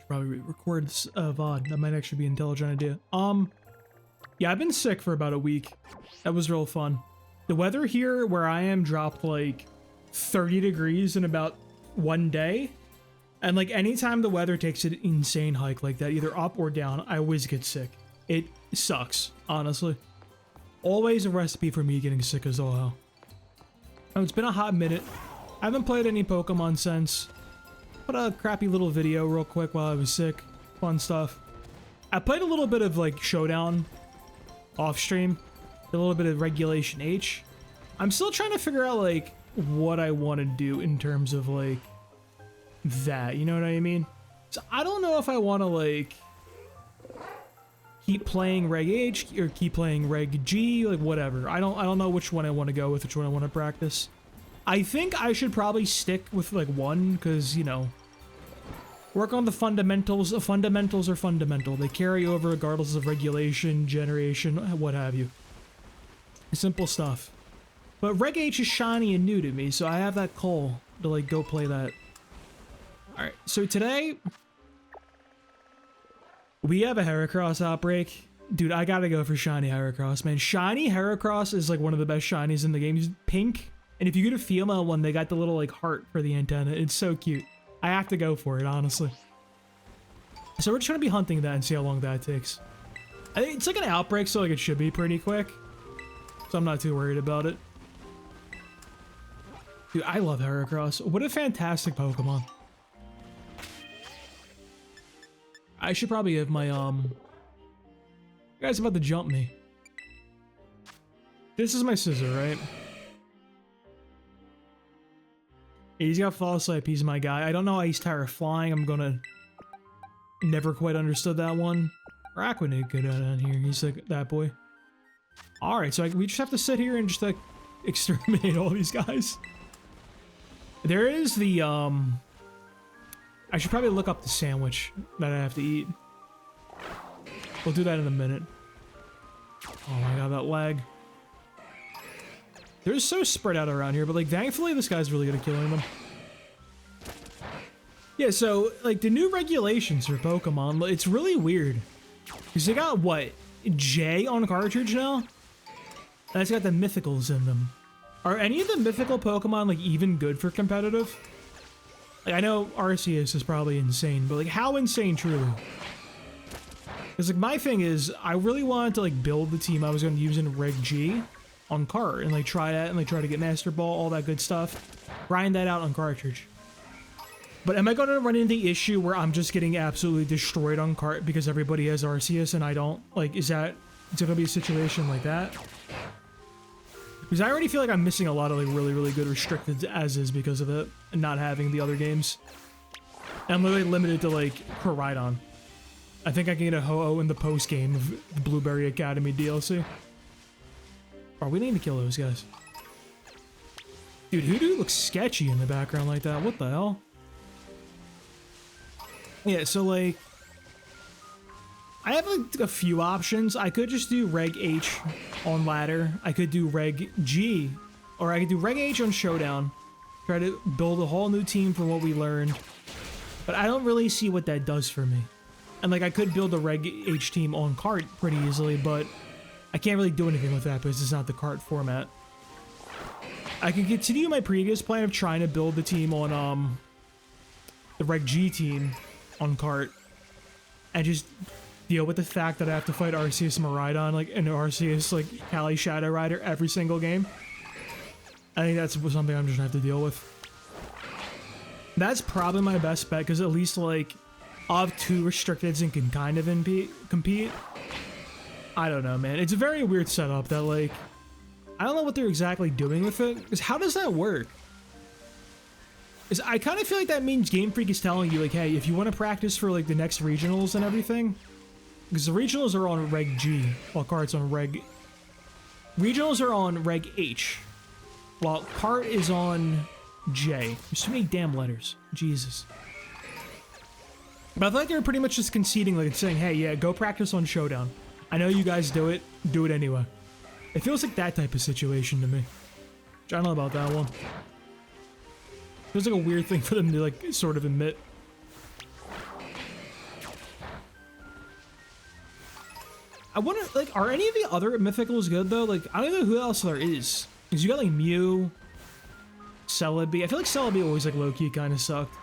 Probably record VOD. That might actually be an intelligent idea. Yeah, I've been sick for about a week. That was real fun. The weather here where I am dropped like 30 degrees in about one day. And like anytime the weather takes an insane hike like that, either up or down, I always get sick. It sucks, honestly. Always a recipe for me getting sick as all hell. Oh, it's been a hot minute. I haven't played any Pokemon since. Put a crappy little video real quick while I was sick. Fun stuff. I played a little bit of like Showdown off stream. A little bit of Regulation H. I'm still trying to figure out like what I want to do in terms of like that, you know what I mean? So I don't know if I want to like keep playing Reg H or keep playing Reg G, like whatever. I don't know which one I want to go with, which one I want to practice. I think I should probably stick with like one because, you know, work on the fundamentals. Fundamentals are fundamental. They carry over regardless of regulation, generation, what have you. Simple stuff. But Reg H is shiny and new to me, so I have that call to like go play that. Alright, so today we have a Heracross outbreak. Dude, I gotta go for shiny Heracross, man. Shiny Heracross is like one of the best shinies in the game. He's pink, and if you get a female one, they got the little like heart for the antenna. It's so cute. I have to go for it, honestly. So we're just gonna be hunting that and see how long that takes. I think it's like an outbreak, so like it should be pretty quick. So I'm not too worried about it. Dude, I love Heracross. What a fantastic Pokemon. I should probably have my, You guy's about to jump me. This is my scissor, right? He's got False Life, he's my guy. I don't know how he's Flying. I'm gonna... Never quite understood that one. Araquanid could down here. He's like that boy. Alright, so we just have to sit here and just like exterminate all these guys. There is the, I should probably look up the sandwich that I have to eat. We'll do that in a minute. Oh my god, that lag. They're so spread out around here, but like thankfully this guy's really good at killing them. Yeah, so like the new regulations for Pokemon, it's really weird. Because they got what? J on cartridge now? And it's got the mythicals in them. Are any of the mythical Pokemon like even good for competitive? Like, I know Arceus is probably insane, but like how insane truly? Because like my thing is, I really wanted to like build the team I was going to use in Reg G on cart and like try that and like try to get Master Ball, all that good stuff. Grind that out on cartridge. But am I going to run into the issue where I'm just getting absolutely destroyed on cart because everybody has Arceus and I don't? Like, is it going to be a situation like that? Because I already feel like I'm missing a lot of like really, really good restricted as is because of it and not having the other games. And I'm literally limited to like Koraidon. I think I can get a Ho-Oh in the post game of the Blueberry Academy DLC. Oh, we need to kill those guys. Dude, Hoodoo looks sketchy in the background like that. What the hell? Yeah, so like I have like a few options. I could just do Reg H on ladder. I could do Reg G, or I could do Reg H on Showdown. Try to build a whole new team from what we learned. But I don't really see what that does for me. And like I could build a Reg H team on cart pretty easily, but I can't really do anything with that because it's not the cart format. I can continue my previous plan of trying to build the team on the Reg G team on cart and just deal with the fact that I have to fight Arceus Miraidon like an Arceus like Cali Shadow Rider every single game. I think that's something I'm just gonna have to deal with. That's probably my best bet because at least like I'll have two restricteds and can kind of compete. I don't know, man. It's a very weird setup that like I don't know what they're exactly doing with it. Because how does that work? Is I kind of feel like that means Game Freak is telling you like, hey, if you want to practice for like the next regionals and everything, because the regionals are on Reg G, while cart's on Reg. Regionals are on Reg H, while cart is on J. There's too many damn letters. Jesus. But I feel like they're pretty much just conceding, like saying, hey, yeah, go practice on Showdown. I know you guys do it anyway. It feels like that type of situation to me. Which I don't know about that one. Feels like a weird thing for them to like sort of admit. I wonder, like, are any of the other mythicals good though? Like, I don't know who else there is. Cause you got like Mew, Celebi. I feel like Celebi always like low-key kind of sucked.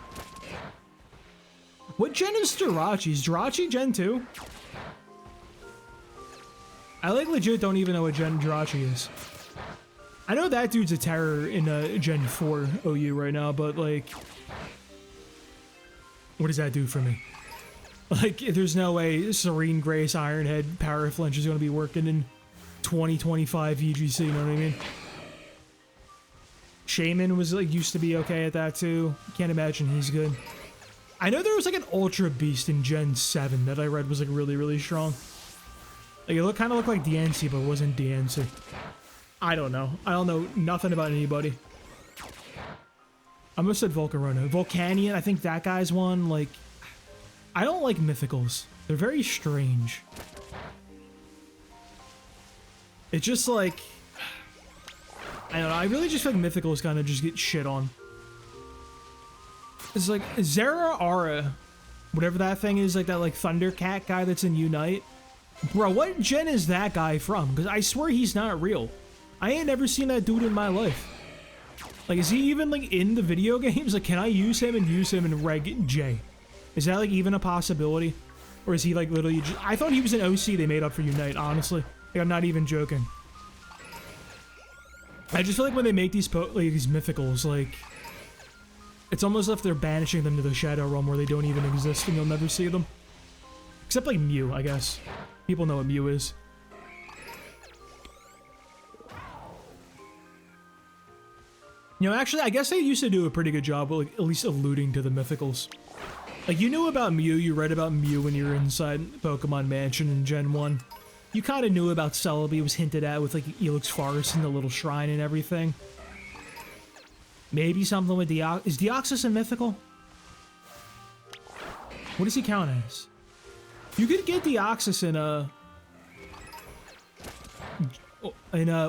What gen is Jirachi? Is Jirachi gen 2? I like legit don't even know what gen Jirachi is. I know that dude's a terror in gen 4 OU right now, but like, what does that do for me? Like, there's no way Serene Grace Ironhead Power Flinch is going to be working in 2025 VGC, you know what I mean? Shaman was like used to be okay at that too. Can't imagine he's good. I know there was like an Ultra Beast in Gen 7 that I read was like really, really strong. Like it kind of looked like DNC, but it wasn't DNC. I don't know. I don't know nothing about anybody. I almost said Volcarona. Volcanion, I think that guy's one. Like, I don't like mythicals. They're very strange. It's just like, I don't know. I really just feel like mythicals kind of just get shit on. It's like Zeraora, whatever that thing is, like that like Thundercat guy that's in Unite. Bro, what gen is that guy from? Because I swear he's not real. I ain't never seen that dude in my life. Like, is he even like in the video games? Like, can I use him in Reg J? Is that like even a possibility? Or is he like literally just, I thought he was an OC they made up for Unite, honestly. Like, I'm not even joking. I just feel like when they make these these mythicals, like, it's almost as if they're banishing them to the Shadow Realm where they don't even exist and you'll never see them. Except like Mew, I guess. People know what Mew is. You know, actually, I guess they used to do a pretty good job of like, at least alluding to the mythicals. Like, you knew about Mew, you read about Mew when you were inside Pokemon Mansion in Gen 1. You kind of knew about Celebi, it was hinted at with like Elix Forest and the little shrine and everything. Maybe something with Deoxys. Is Deoxys a mythical? What does he count as? You could get Deoxys in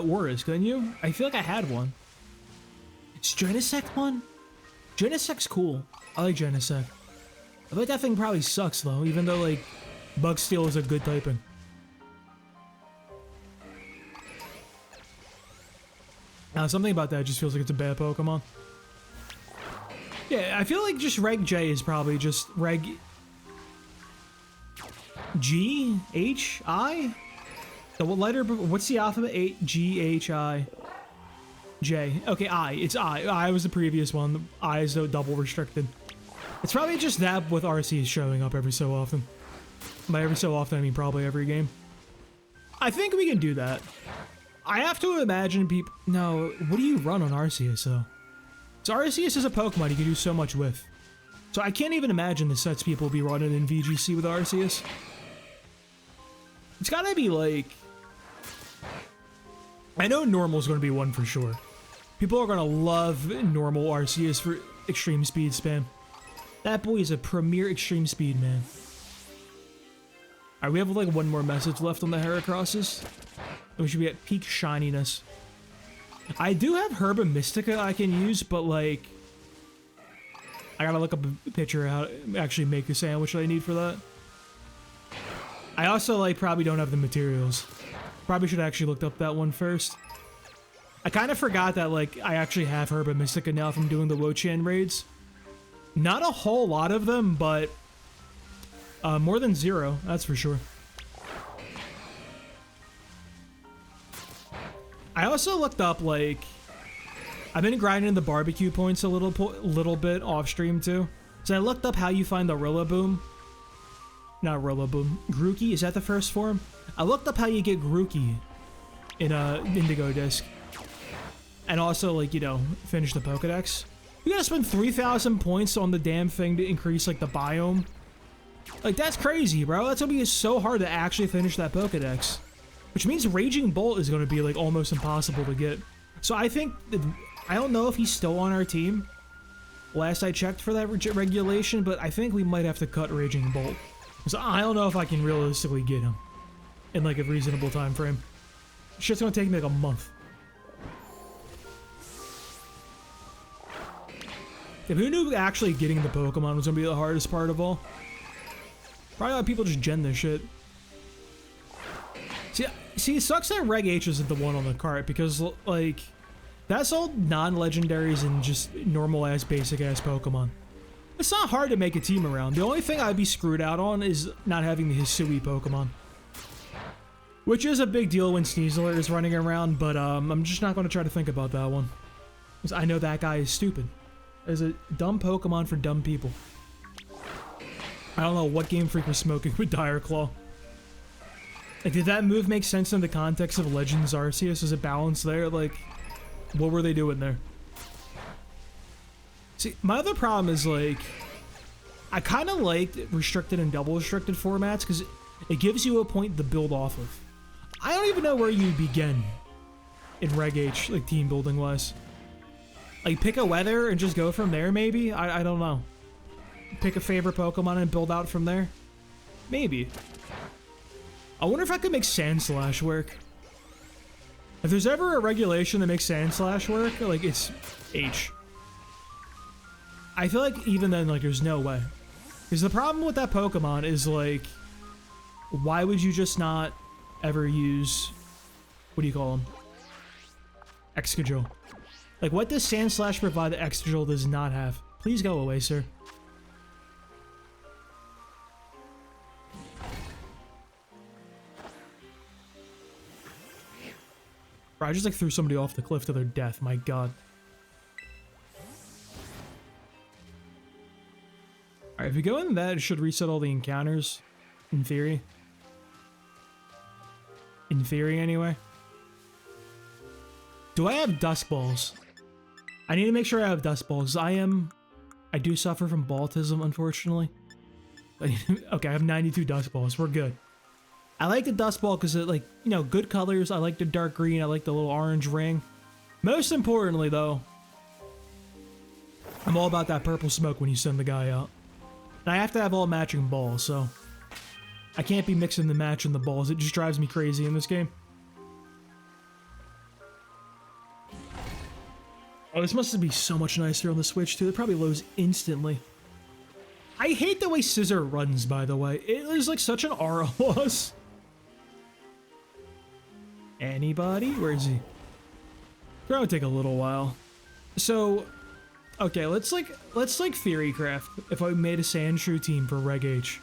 Auras, couldn't you? I feel like I had one. Is Genesect one? Genesect's cool. I like Genesect. I feel like that thing probably sucks though, even though like Bug Steel is a good typing. Something about that just feels like it's a bad Pokemon. Yeah, I feel like just Reg J is probably just Reg G H I. So what letter? What's the alphabet? G H I J. Okay, I. It's I. I was the previous one. The I is though double restricted. It's probably just that with RCs showing up every so often. By every so often, I mean probably every game. I think we can do that. I have to imagine people... No, what do you run on Arceus, though? So Arceus is a Pokemon you can do so much with. So I can't even imagine the sets people will be running in VGC with Arceus. It's gotta be, like... I know Normal's gonna be one for sure. People are gonna love Normal Arceus for extreme speed spam. That boy is a premier extreme speed man. Alright, we have, like, one more message left on the Heracrosses. We should be at peak shininess. I do have Herba Mystica I can use, but like... I gotta look up a picture of how to actually make the sandwich that I need for that. I also like probably don't have the materials. Probably should have actually looked up that one first. I kind of forgot that like I actually have Herba Mystica now from doing the Wo-Chan raids. Not a whole lot of them, but... more than 0, that's for sure. I also looked up, like, I've been grinding the barbecue points a little bit off stream too. So I looked up how you find the Rillaboom. Not Rillaboom. Grookey, is that the first form? I looked up how you get Grookey in a Indigo Disc. And also, like, you know, finish the Pokedex. You gotta spend 3,000 points on the damn thing to increase, like, the biome. Like, that's crazy, bro. That's gonna be so hard to actually finish that Pokedex. Which means Raging Bolt is going to be, like, almost impossible to get. So I think... I don't know if he's still on our team. Last I checked for that regulation, but I think we might have to cut Raging Bolt. So I don't know if I can realistically get him. In, like, a reasonable time frame. Shit's going to take me, like, a month. If who knew actually getting the Pokemon was going to be the hardest part of all? Probably a lot of people just gen this shit. See, it sucks that Reg H isn't the one on the cart because, like, that's all non-legendaries and just normal-ass, basic-ass Pokemon. It's not hard to make a team around. The only thing I'd be screwed out on is not having the Hisui Pokemon. Which is a big deal when Sneasler is running around, but I'm just not going to try to think about that one. Because I know that guy is stupid. It's a dumb Pokemon for dumb people. I don't know what Game Freak was smoking with Dire Claw. Like, did that move make sense in the context of Legends Arceus? Is it balanced there? Like, what were they doing there? See, my other problem is, like, I kind of like restricted and double restricted formats because it gives you a point to build off of. I don't even know where you begin in Reg H, like, team building wise. Like, pick a weather and just go from there, maybe? I don't know. Pick a favorite Pokemon and build out from there? Maybe. I wonder if I could make Sandslash work. If there's ever a regulation that makes Sandslash work, like, it's H. I feel like even then, like, there's no way. Because the problem with that Pokemon is, like, why would you just not ever use, what do you call them? Excadrill. Like, what does Sandslash provide that Excadrill does not have? Please go away, sir. Bro, I just, like, threw somebody off the cliff to their death. My god. Alright, if we go in that, it should reset all the encounters. In theory. In theory, anyway. Do I have Dusk Balls? I need to make sure I have Dusk Balls. I do suffer from Baltism, unfortunately. Okay, I have 92 Dusk Balls. We're good. I like the Dusk Ball because it, like, you know, good colors. I like the dark green. I like the little orange ring. Most importantly, though, I'm all about that purple smoke when you send the guy out. And I have to have all matching balls, so I can't be mixing the match and the balls. It just drives me crazy in this game. Oh, this must be so much nicer on the Switch, too. It probably loads instantly. I hate the way Scissor runs, by the way. It is like such an aura loss. Anybody? Where is he? It's gonna take a little while. So, okay, let's Theorycraft. If I made a Sandshrew team for Reg H,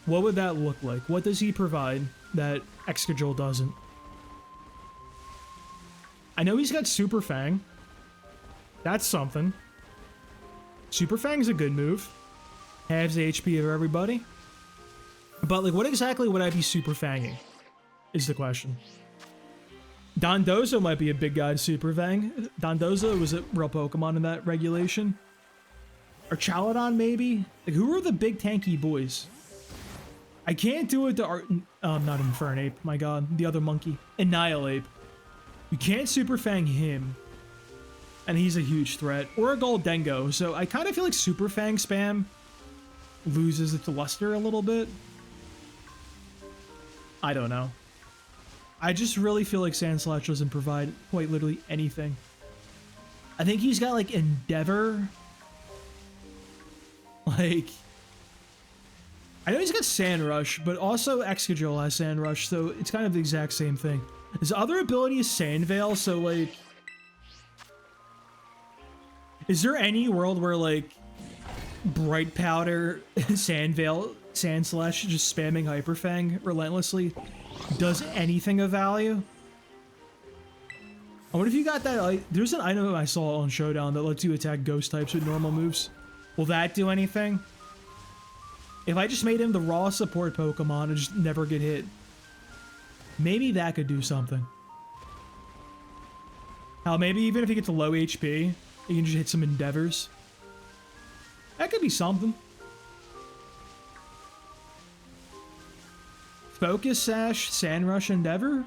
what would that look like? What does he provide that Excadrill doesn't? I know he's got Super Fang. That's something. Super Fang's a good move. Halves the HP of everybody. But, like, what exactly would I be Super Fanging? Is the question. Dondozo might be a big guy to Super Fang. Dondozo was a real Pokemon in that regulation. Or Chaladon, maybe? Like, who are the big tanky boys? I can't do it to not Infernape, my god. The other monkey. Annihilape. You can't Super Fang him. And he's a huge threat. Or a Goldengo. So I kind of feel like Super Fang spam loses its luster a little bit. I don't know. I just really feel like Sandslash doesn't provide quite literally anything. I think he's got, like, Endeavor. Like, I know he's got Sand Rush, but also Excadrill has Sand Rush, so it's kind of the exact same thing. His other ability is Sand Veil, so, like, is there any world where, like, Bright Powder, Sand Veil, Sandslash just spamming Hyper Fang relentlessly does anything of value? I wonder if you got that, like, there's an item I saw on Showdown that lets you attack ghost types with normal moves. Will that do anything? If I just made him the raw support Pokemon and just never get hit, maybe that could do something. Hell, maybe even if he gets a low HP, he can just hit some Endeavors. That could be something. Focus Sash, Sandrush, Endeavor?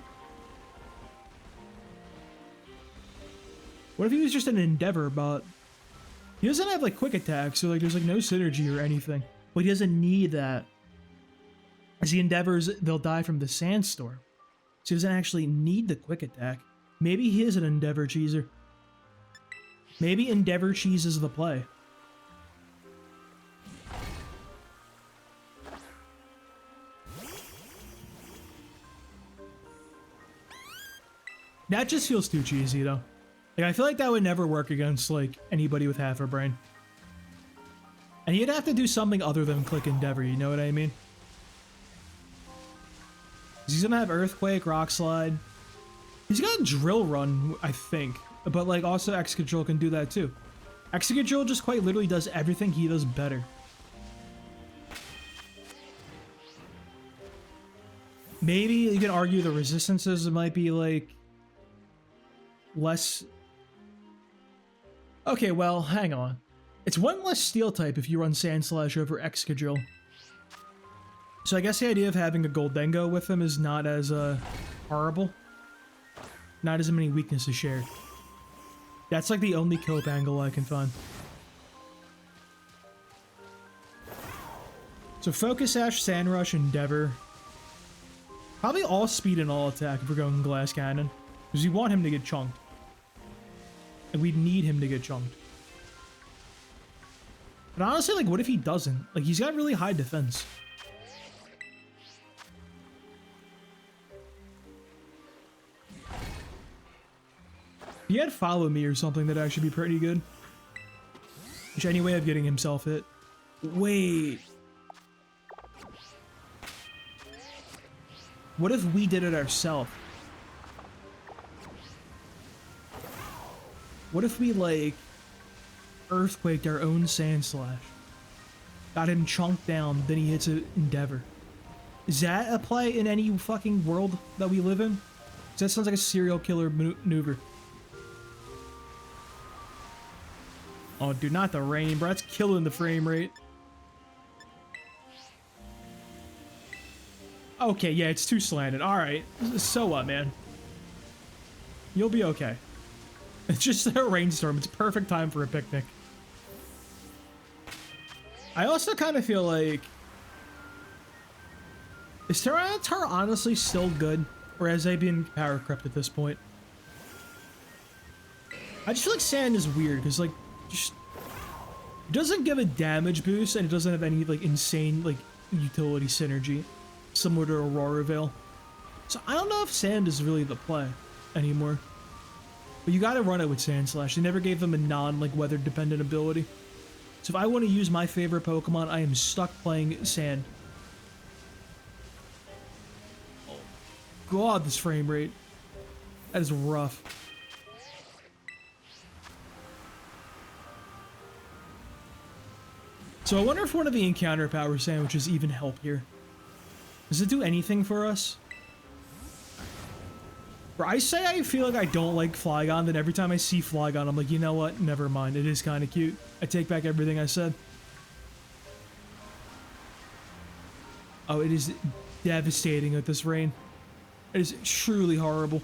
What if he was just an Endeavor bot? He doesn't have, like, quick attack, so, like, there's, like, no synergy or anything. But he doesn't need that. As he Endeavors, they'll die from the Sandstorm. So he doesn't actually need the quick attack. Maybe he is an Endeavor cheeser. Maybe Endeavor cheese is the play. That just feels too cheesy, though. Like, I feel like that would never work against, like, anybody with half a brain. And you'd have to do something other than click Endeavor, you know what I mean? He's gonna have Earthquake, Rock Slide. He's got a Drill Run, I think. But, like, also X-Control can do that, too. X-Control just quite literally does everything he does better. Maybe you can argue the resistances might be, like, less... Okay, well, hang on. It's one less steel type if you run Sand Slash over Excadrill. So I guess the idea of having a Goldengo with him is not as horrible. Not as many weaknesses shared. That's like the only cope angle I can find. So Focus Sash, Sand Rush, Endeavor. Probably all speed and all attack if we're going Glass Cannon. Because we want him to get chunked. And we need him to get chunked. But honestly, like, what if he doesn't? Like, he's got really high defense. If he had Follow Me or something, that'd actually be pretty good. Which any way of getting himself hit. Wait. What if we did it ourselves? What if we, like, Earthquaked our own Sand Slash? Got him chunked down, then he hits an Endeavor. Is that a play in any fucking world that we live in? 'Cause that sounds like a serial killer maneuver. Oh, dude, not the rain, bro. That's killing the frame rate. Okay, yeah, it's too slanted. Alright. So what, man? You'll be okay. It's just a rainstorm. It's a perfect time for a picnic. I also kind of feel like... Is Tyranitar honestly still good? Or has they been power crept at this point? I just feel like Sand is weird, because, like, just... It doesn't give a damage boost, and it doesn't have any, like, insane, like, utility synergy. Similar to Aurora Veil. So I don't know if Sand is really the play anymore. But you gotta run it with Sand Slash. They never gave them a like, weather-dependent ability. So if I want to use my favorite Pokemon, I am stuck playing Sand. Oh, God, this frame rate. That is rough. So I wonder if one of the encounter power sandwiches even help here. Does it do anything for us? Or I say I feel like I don't like Flygon, then every time I see Flygon, I'm like, you know what? Never mind. It is kind of cute. I take back everything I said. Oh, it is devastating with this rain. It is truly horrible.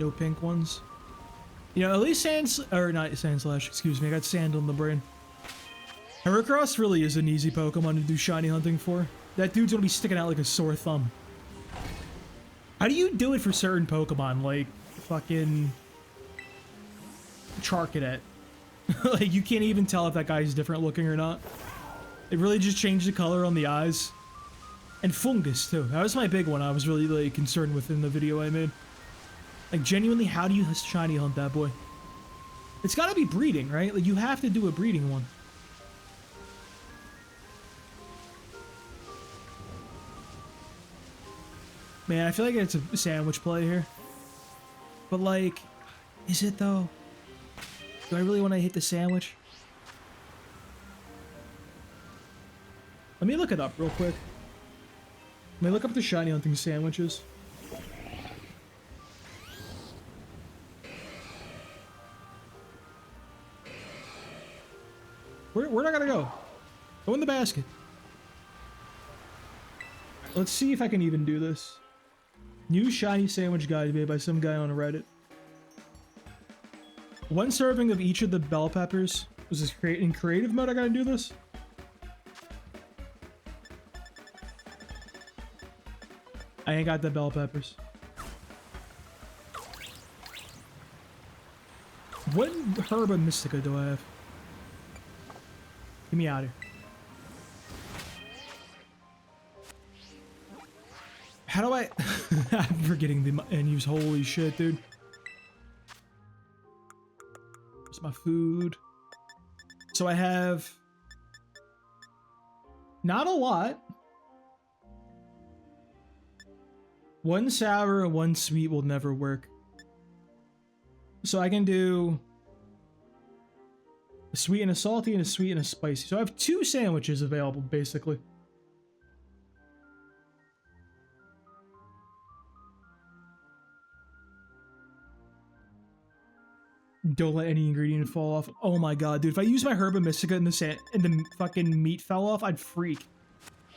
No pink ones. You know, at least not Sand Slash, excuse me. I got sand on the brain. Heracross really is an easy Pokemon to do shiny hunting for. That dude's gonna be sticking out like a sore thumb. How do you do it for certain Pokemon, like fucking Charcadet? Like, you can't even tell if that guy's different looking or not. It really just changed the color on the eyes. And Fungus, too. That was my big one I was really, like, concerned with in the video I made. Like, genuinely, how do you shiny hunt that boy? It's gotta be breeding, right? Like, you have to do a breeding one. Man, I feel like it's a sandwich play here. But, like, is it, though? Do I really want to hit the sandwich? Let me look it up real quick. Let me look up the shiny hunting sandwiches. Where'd I gotta go? Go in the basket. Let's see if I can even do this. New shiny sandwich guide made by some guy on Reddit. One serving of each of the bell peppers. Was this in creative mode I gotta do this? I ain't got the bell peppers. What Herba Mystica do I have? Get me out of here. How do I... I'm forgetting the menus. Holy shit, dude. Where's my food? So I have... not a lot. One sour and one sweet will never work. So I can do a sweet and a salty and a sweet and a spicy. So I have 2 sandwiches available, basically. Don't let any ingredient fall off. Oh my god, dude. If I use my Herba Mystica and the fucking meat fell off, I'd freak.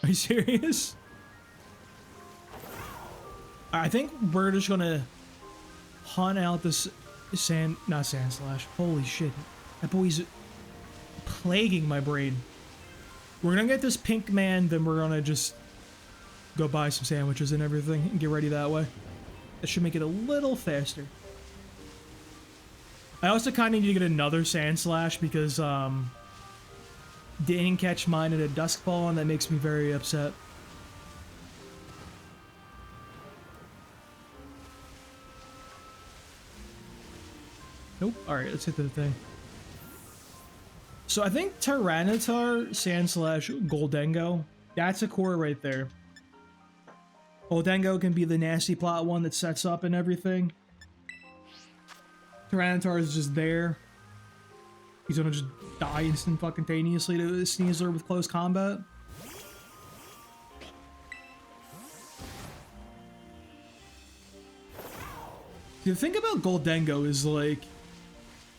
Are you serious? I think we're just gonna hunt out this not sand slash. Holy shit. That boy's plaguing my brain. We're gonna get this pink man, then we're gonna just go buy some sandwiches and everything and get ready that way. That should make it a little faster. I also kind of need to get another sand slash because didn't catch mine at a duskfall, and that makes me very upset. Nope. Alright, let's hit the thing. So I think Tyranitar, Sand Slash, Goldengo. That's a core right there. Goldengo can be the nasty plot one that sets up and everything. Tyranitar is just there. He's gonna just die instantaneously to Sneasler with close combat. The thing about Goldengo is, like,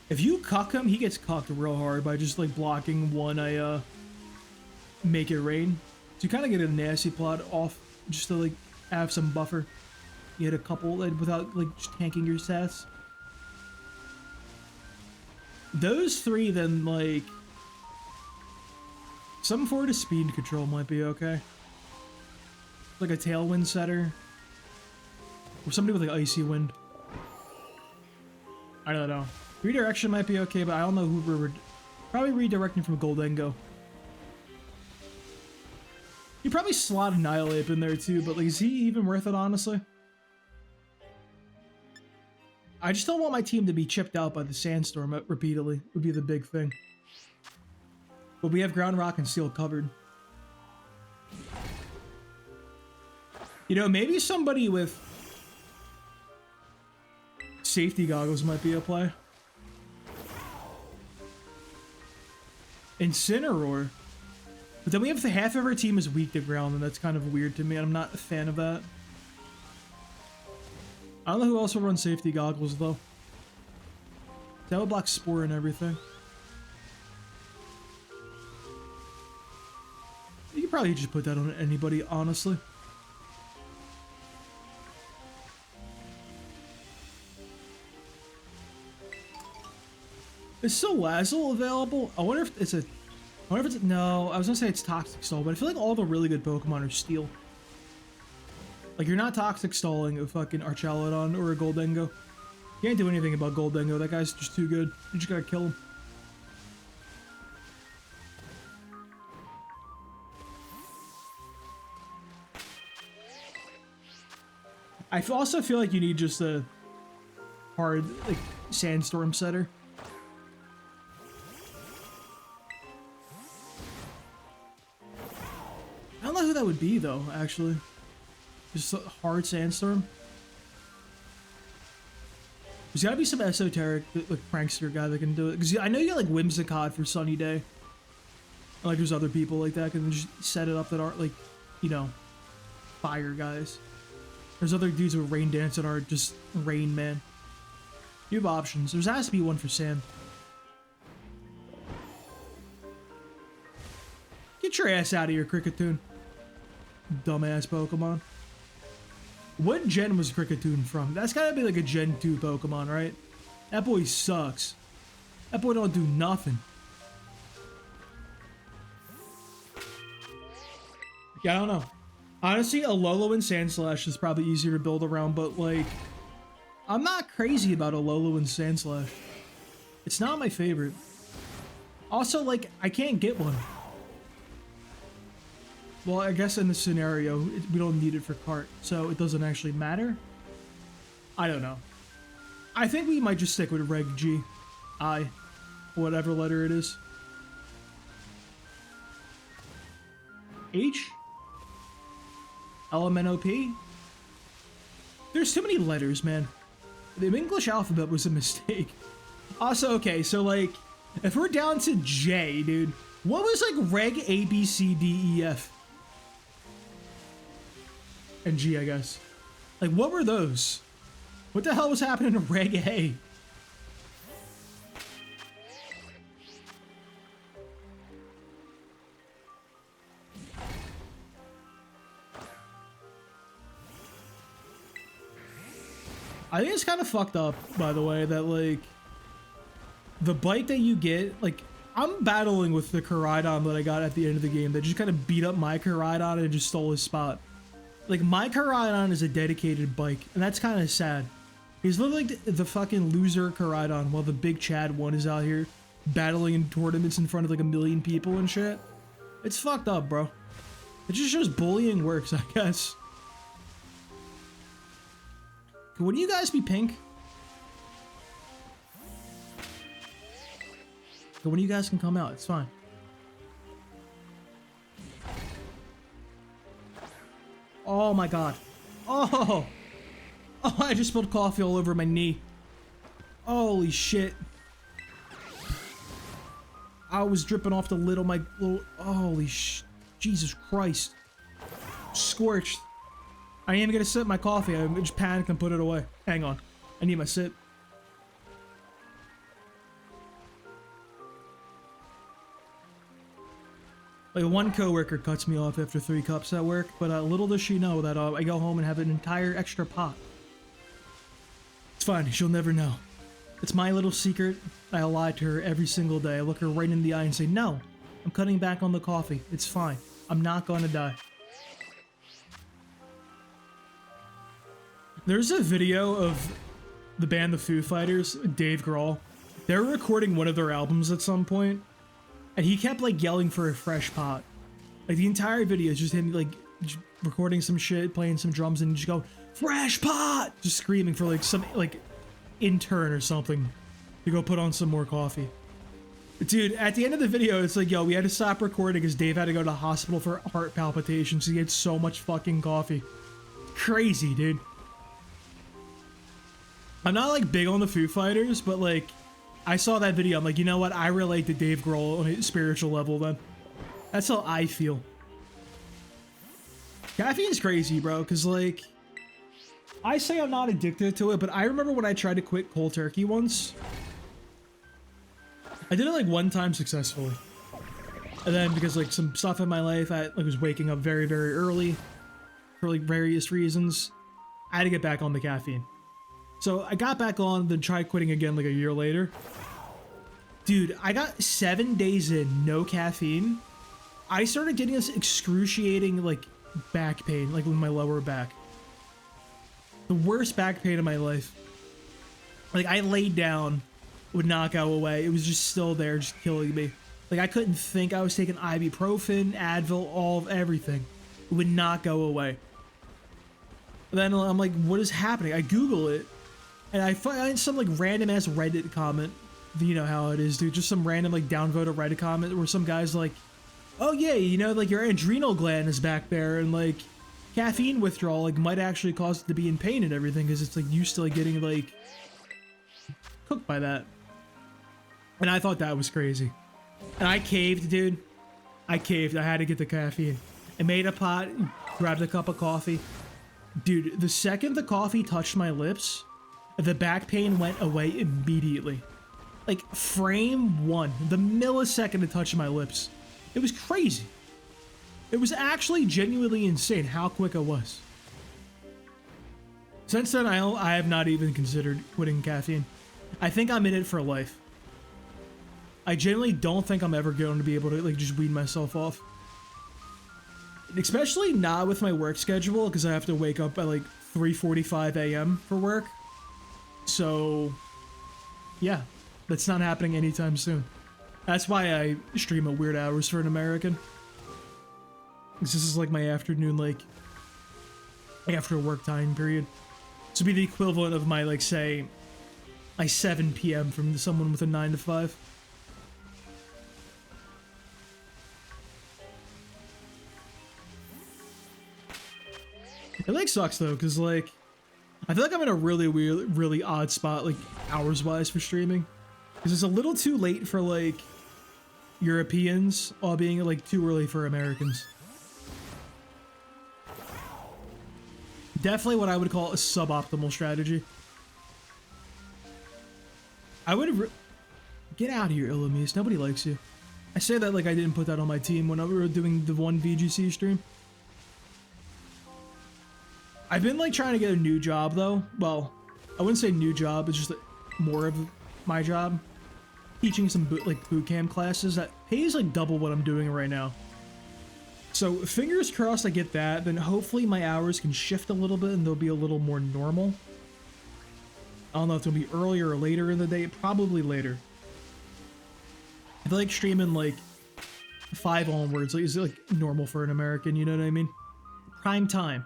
if you cuck him, he gets cucked real hard by just, like, blocking one Make It Rain. So you kind of get a nasty plot off just to, like, have some buffer. You hit a couple without, like, just tanking your stats. Those 3, then, like, some forward to speed control might be okay. Like a Tailwind setter. Or somebody with, like, Icy Wind. I don't know. Redirection might be okay, but I don't know who we're... probably redirecting from Goldengo. You probably slot Annihilate in there, too, but, like, is he even worth it, honestly? I just don't want my team to be chipped out by the Sandstorm repeatedly, would be the big thing. But we have Ground, Rock, and Steel covered. You know, maybe somebody with safety goggles might be a play. Incineroar. But then we have half of our team is weak to ground, and that's kind of weird to me. I'm not a fan of that. I don't know who else will run safety goggles, though. That would block Spore and everything. You could probably just put that on anybody, honestly. Is Salazzle available? I wonder if it's a... I wonder if it's... No, I was gonna say it's Toxic Stall, but I feel like all the really good Pokemon are Steel. Like, you're not Toxic Stalling a fucking Archaludon or a Goldengo. You can't do anything about Goldengo. That guy's just too good. You just gotta kill him. I also feel like you need just a hard, like, Sandstorm setter. I don't know who that would be, though, actually. Just a hard Sandstorm. There's gotta be some esoteric, like, prankster guy that can do it. Because I know you got, like, Whimsicott for Sunny Day. And, like, there's other people like that can just set it up that aren't, like, you know, fire guys. There's other dudes with Rain Dance that are just Rain Man. You have options. There has to be one for Sand. Get your ass out of here, Cricketune. Dumbass Pokemon. What gen was Cricketune from? That's gotta be like a Gen 2 Pokemon, right? That boy sucks. That boy don't do nothing. Yeah, I don't know. Honestly, a Lolo and Sandslash is probably easier to build around, but, like, I'm not crazy about a Lolo and Sandslash. It's not my favorite. Also, like, I can't get one. Well, I guess in this scenario, we don't need it for cart, so it doesn't actually matter. I don't know. I think we might just stick with Reg G. I. Whatever letter it is. H? LMNOP? There's too many letters, man. The English alphabet was a mistake. Also, okay, so like, if we're down to J, dude, what was like Reg A, B, C, D, E, F? And G, I guess. Like, what were those? What the hell was happening to Reg A? I think it's kind of fucked up, by the way, that, like, the bike that you get, like, I'm battling with the Koraidon that I got at the end of the game that just kind of beat up my Koraidon and just stole his spot. Like, my Koraidon is a dedicated bike, and that's kind of sad. He's literally like the fucking loser Koraidon while the big Chad one is out here battling in tournaments in front of like a million people and shit. It's fucked up, bro. It just shows bullying works, I guess. Would you guys be pink? When you guys can come out, it's fine. Oh my god. Oh! Oh, I just spilled coffee all over my knee. Holy shit. I was dripping off the lid of my little... Holy Jesus Christ. Scorched. I ain't even gonna sip my coffee. I just panicked and put it away. Hang on. I need my sip. Like, one coworker cuts me off after 3 cups at work, but little does she know that I go home and have an entire extra pot. It's fine, she'll never know. It's my little secret. I lie to her every single day. I look her right in the eye and say, no, I'm cutting back on the coffee. It's fine. I'm not gonna die. There's a video of the band The Foo Fighters, Dave Grohl. They were recording one of their albums at some point, and he kept like yelling for a fresh pot. Like the entire video is just him like just recording some shit, playing some drums, and just go, fresh pot! Just screaming for like some like intern or something to go put on some more coffee. Dude, at the end of the video, it's like, yo, we had to stop recording because Dave had to go to the hospital for heart palpitations. He had so much fucking coffee. Crazy, dude. I'm not like big on the Foo Fighters, but like, I saw that video, I'm like, you know what? I relate to Dave Grohl on a spiritual level then. That's how I feel. Caffeine's crazy, bro, because like, I say I'm not addicted to it, but I remember when I tried to quit cold turkey once. I did it like one time successfully. And then because like some stuff in my life, I like was waking up very, very early for like various reasons. I had to get back on the caffeine. So I got back on, then tried quitting again like a year later. Dude, I got 7 days in, no caffeine. I started getting this excruciating like back pain, like with my lower back. The worst back pain of my life. Like I laid down, would not go away. It was just still there, just killing me. Like I couldn't think. I was taking ibuprofen, Advil, all of everything. It would not go away. And then I'm like, what is happening? I Google it. And I find some like random ass Reddit comment. You know how it is, dude. Just some random like downvoted Reddit comment where some guy's like, oh yeah, you know, like your adrenal gland is back there and like caffeine withdrawal like might actually cause it to be in pain and everything because it's like used to like getting like cooked by that. And I thought that was crazy. And I caved, dude. I caved. I had to get the caffeine. I made a pot, grabbed a cup of coffee. Dude, the second the coffee touched my lips, the back pain went away immediately. Like, frame 1, the millisecond it touched my lips. It was crazy. It was actually genuinely insane how quick it was. Since then, I have not even considered quitting caffeine. I think I'm in it for life. I genuinely don't think I'm ever going to be able to, like, just wean myself off. Especially not with my work schedule, because I have to wake up at, like, 3:45 a.m. for work. So, yeah, that's not happening anytime soon. That's why I stream at weird hours for an American. Because this is like my afternoon, like, after work time period. This would be the equivalent of my, like, say, my 7 p.m. from someone with a 9 to 5. It, like, sucks, though, because, like, I feel like I'm in a really weird, really odd spot, like, hours-wise for streaming. Because it's a little too late for, like, Europeans, while being, like, too early for Americans. Definitely what I would call a suboptimal strategy. I would get out of here, Illumise. Nobody likes you. I say that like I didn't put that on my team when we were doing the one VGC stream. I've been like trying to get a new job though. Well, I wouldn't say new job. It's just like, more of my job. Teaching some boot camp classes that pays like double what I'm doing right now. So fingers crossed I get that, then hopefully my hours can shift a little bit and they'll be a little more normal. I don't know if it'll be earlier or later in the day, probably later. I feel like streaming like 5 onwards, like, is like normal for an American, you know what I mean? Prime time.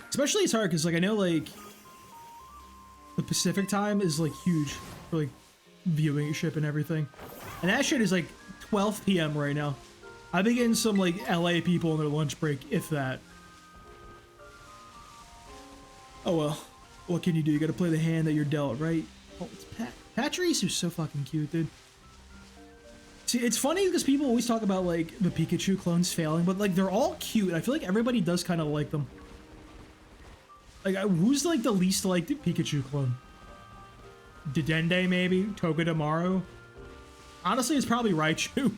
Especially it's hard because like I know like the Pacific time is like huge for like viewership and everything. And that shit is like 12 p.m. right now. I've been getting some like LA people on their lunch break, if that. Oh well, what can you do? You gotta play the hand that you're dealt, right? Oh, it's Patrice, who's so fucking cute, dude. See, it's funny because people always talk about like the Pikachu clones failing, but like they're all cute. I feel like everybody does kind of like them. Like, who's like the least liked Pikachu clone? Dedenne, maybe? Togedemaru? Honestly, it's probably Raichu.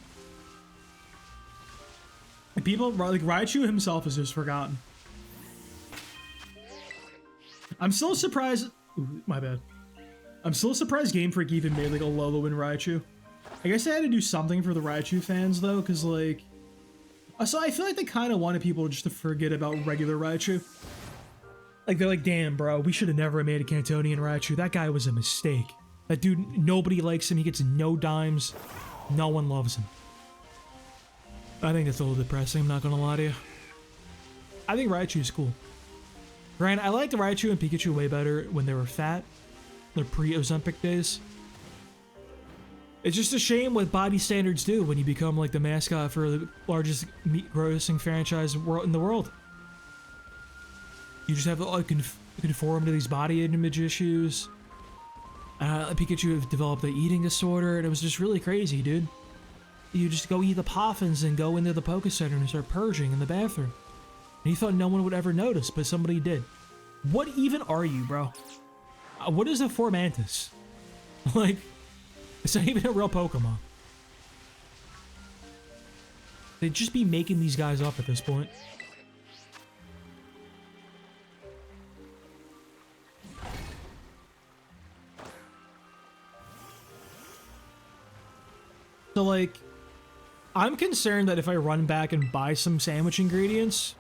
People, like, Raichu himself is just forgotten. I'm still surprised... Ooh, my bad. I'm still surprised Game Freak even made, like, a Lolo and Raichu. I guess they had to do something for the Raichu fans, though, because, like... So I feel like they kind of wanted people just to forget about regular Raichu. Like, they're like, damn, bro, we should have never made a Cantonian Raichu. That guy was a mistake. That dude, nobody likes him. He gets no dimes. No one loves him. I think that's a little depressing, I'm not gonna lie to you. I think Raichu's cool. Granted, I liked Raichu and Pikachu way better when they were fat. Their pre-Ozempic days. It's just a shame what body standards do when you become, like, the mascot for the largest meat-grossing franchise in the world. You just have to like, conform to these body image issues. Pikachu developed an eating disorder, and it was just really crazy, dude. You just go eat the Poffins and go into the Poké Center and start purging in the bathroom. And you thought no one would ever notice, but somebody did. What even are you, bro? What is a Formantis? Like, it's not even a real Pokemon. They'd just be making these guys up at this point. So, like, I'm concerned that if I run back and buy some sandwich ingredients,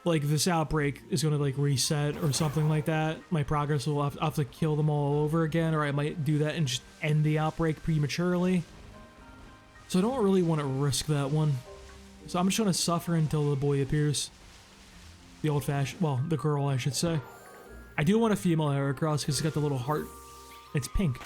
like, this outbreak is going to, like, reset or something like that. My progress will have to kill them all over again, or I might do that and just end the outbreak prematurely. So I don't really want to risk that one. So I'm just going to suffer until the boy appears. The old-fashioned, well, the girl, I should say. I do want a female Heracross because it's got the little heart. It's pink.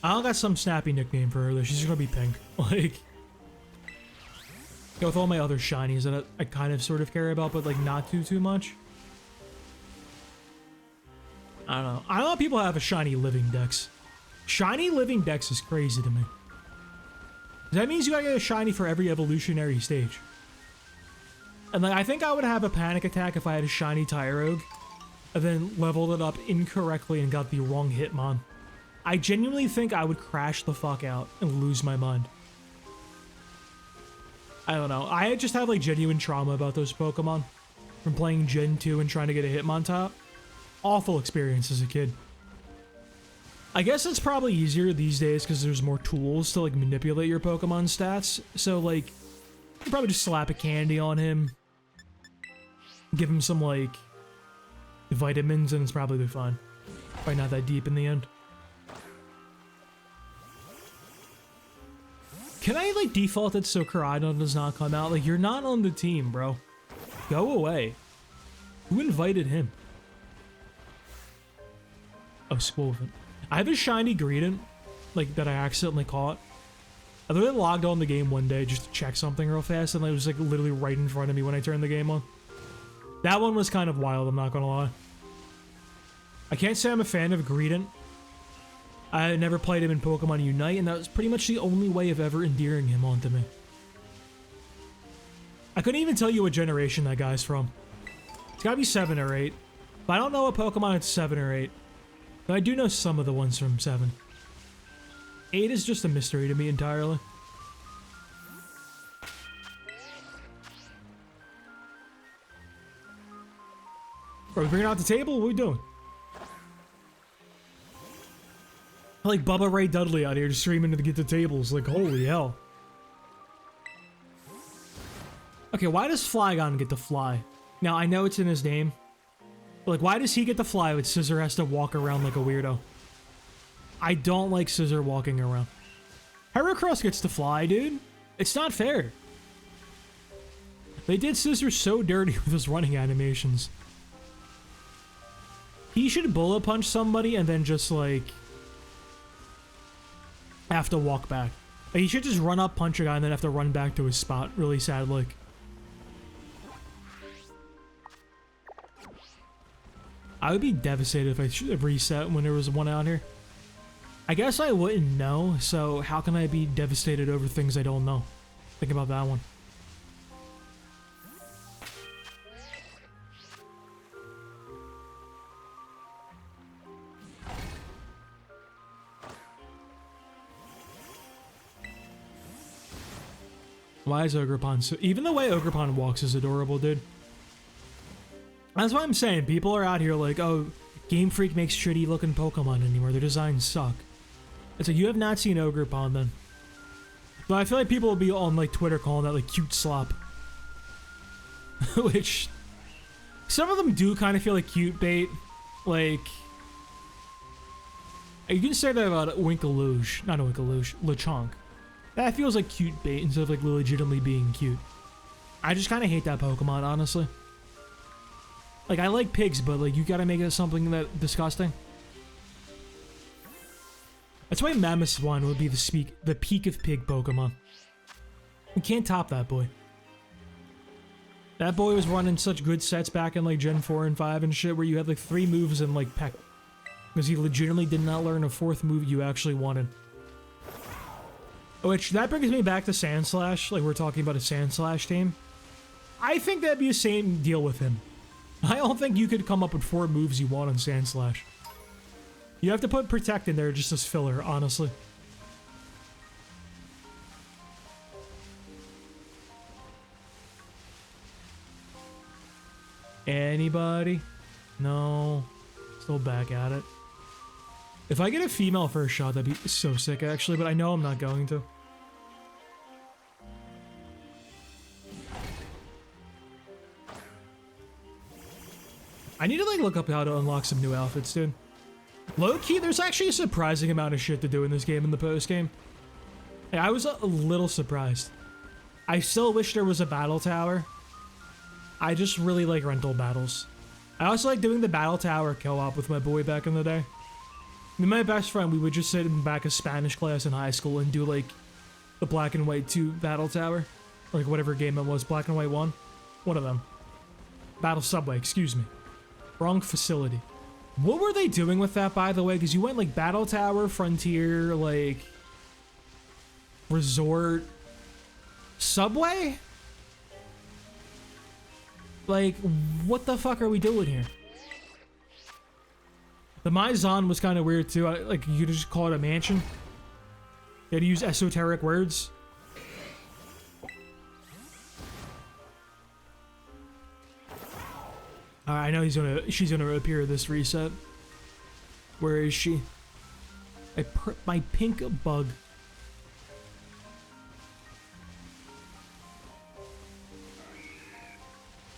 I got some snappy nickname for her though. She's just gonna be pink. Like, go with all my other shinies that I kind of sort of care about, but like not too much. I don't know. I don't know if people have a shiny living dex. Shiny living dex is crazy to me. That means you gotta get a shiny for every evolutionary stage. And like, I think I would have a panic attack if I had a shiny Tyrogue and then leveled it up incorrectly and got the wrong Hitmon. I genuinely think I would crash the fuck out and lose my mind. I don't know. I just have like genuine trauma about those Pokemon from playing Gen 2 and trying to get a Hitmontop. Awful experience as a kid. I guess it's probably easier these days because there's more tools to like manipulate your Pokemon stats. So like, you probably just slap a candy on him, give him some like vitamins, and it's probably fine. Probably not that deep in the end. Can I, like, default it so Karadon does not come out? Like, you're not on the team, bro. Go away. Who invited him? Oh, Spolvin. I have a shiny Greedent, like, that I accidentally caught. I literally logged on the game one day just to check something real fast, and it was, like, literally right in front of me when I turned the game on. That one was kind of wild, I'm not gonna lie. I can't say I'm a fan of Greedent. I never played him in Pokemon Unite, and that was pretty much the only way of ever endearing him onto me. I couldn't even tell you what generation that guy's from. It's gotta be 7 or 8. But I don't know what Pokemon it's 7 or 8. But I do know some of the ones from 7. 8 is just a mystery to me entirely. Are we bringing out the table? What are we doing? Like Bubba Ray Dudley out here just screaming to get the tables. Like, holy hell. Okay, why does Flygon get to fly? Now, I know it's in his name. But, like, why does he get to fly but Scizor has to walk around like a weirdo? I don't like Scizor walking around. Heracross gets to fly, dude. It's not fair. They did Scizor so dirty with his running animations. He should bullet punch somebody and then just, like, have to walk back. Like, he should just run up, punch a guy, and then have to run back to his spot. Really sad, like. I would be devastated if I reset when there was one out here. I guess I wouldn't know, so how can I be devastated over things I don't know? Think about that one. Why is Ogerpon so... Even the way Ogerpon walks is adorable, dude. That's what I'm saying. People are out here like, oh, Game Freak makes shitty looking Pokemon anymore. Their designs suck. It's like, you have not seen Ogerpon then. But I feel like people will be on like Twitter calling that like cute slop. Which... Some of them do kind of feel like cute bait. Like... You can say that about Winkaluge. Not a Winkaluge. Lechonk. That feels like cute bait instead of like legitimately being cute. I just kind of hate that Pokemon, honestly. Like, I like pigs, but like, you gotta make it something that disgusting. That's why Mamoswine would be the peak of pig Pokemon. You can't top that boy. That boy was running such good sets back in like Gen 4 and 5 and shit, where you had like 3 moves and like peck. Because he legitimately did not learn a 4th move you actually wanted. Which, that brings me back to Sandslash, like we're talking about a Sandslash team. I think that'd be the same deal with him. I don't think you could come up with 4 moves you want on Sandslash. You have to put Protect in there just as filler, honestly. Anybody? No. Still back at it. If I get a female first shot, that'd be so sick, actually, but I know I'm not going to. I need to, like, look up how to unlock some new outfits, dude. Low-key, there's actually a surprising amount of shit to do in this game in the post-game. Hey, I was a little surprised. I still wish there was a battle tower. I just really like rental battles. I also like doing the battle tower co-op with my boy back in the day. Me and my best friend, we would just sit in the back of Spanish class in high school and do, like, the Black and White 2 battle tower. Or, like, whatever game it was. Black and White 1? One of them. Battle Subway, excuse me. Wrong facility. What were they doing with that, by the way? Because you went, like, Battle Tower, Frontier, like... Resort... Subway? Like, what the fuck are we doing here? The Maizan was kind of weird, too. Like, you could just call it a mansion. You had to use esoteric words. I know she's gonna appear this reset. Where is she? My pink bug.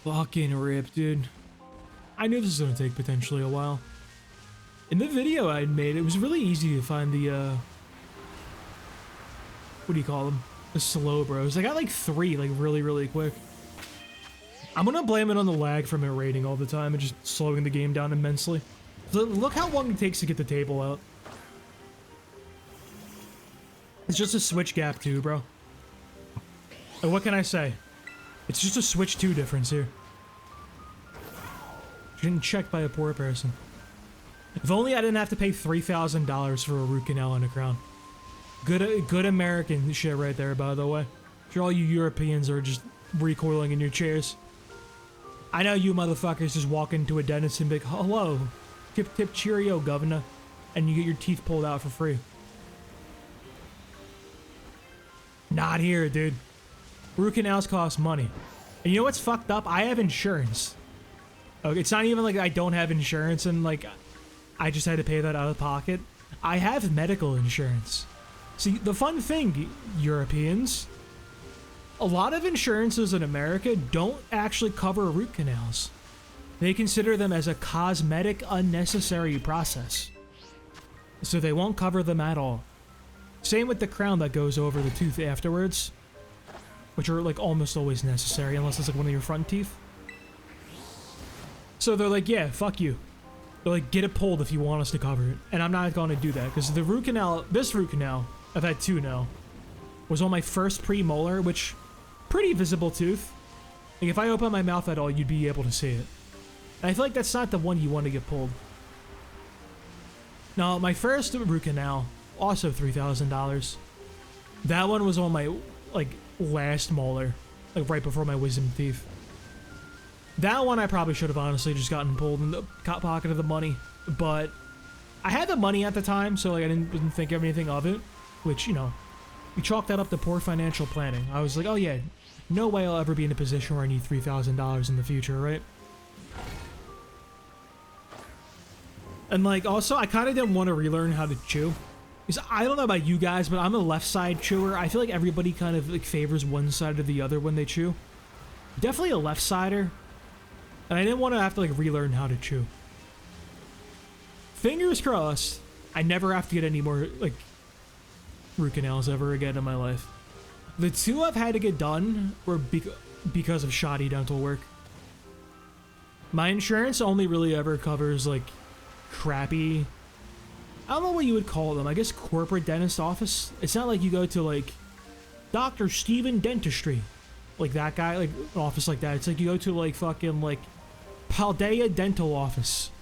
Fucking rip, dude. I knew this was gonna take potentially a while. In the video I made, it was really easy to find the, what do you call them? The slow bros. I got like 3, like really, really quick. I'm gonna blame it on the lag from it raiding all the time and just slowing the game down immensely. Look how long it takes to get the table out. It's just a switch gap too, bro. And what can I say? It's just a switch 2 difference here. Getting checked by a poor person. If only I didn't have to pay $3,000 for a root canal and a crown. Good American shit right there, by the way. I'm sure all you Europeans are just recoiling in your chairs. I know you motherfuckers just walk into a dentist and be like, hello, tip cheerio, governor, and you get your teeth pulled out for free. Not here, dude. Root canals cost money. And you know what's fucked up? I have insurance. Okay, it's not even like I don't have insurance and like I just had to pay that out of pocket. I have medical insurance. See, the fun thing, Europeans, a lot of insurances in America don't actually cover root canals. They consider them as a cosmetic, unnecessary process. So they won't cover them at all. Same with the crown that goes over the tooth afterwards, which are like almost always necessary unless it's like one of your front teeth. So they're like, yeah, fuck you. They're like, get it pulled if you want us to cover it. And I'm not going to do that because the root canal, this root canal, I've had 2 now, was on my first premolar, which pretty visible tooth. Like if I open my mouth at all, you'd be able to see it. And I feel like that's not the one you want to get pulled. Now, my first root canal, also $3,000. That one was on my, like, last molar, like right before my wisdom teeth. That one I probably should have honestly just gotten pulled in the pocket of the money, but I had the money at the time, so like I didn't think of anything of it, which, you know, we chalked that up to poor financial planning. I was like, oh yeah, no way I'll ever be in a position where I need $3,000 in the future, right? And like, also, I kind of didn't want to relearn how to chew. Because I don't know about you guys, but I'm a left side chewer. I feel like everybody kind of like favors one side or the other when they chew. Definitely a left sider. And I didn't want to have to like relearn how to chew. Fingers crossed, I never have to get any more like root canals ever again in my life. The 2 I've had to get done were because of shoddy dental work. My insurance only really ever covers like crappy, I don't know what you would call them, I guess corporate dentist office. It's not like you go to like Dr. Steven Dentistry, like that guy, like an office like that. It's like you go to like fucking like Paldea Dental Office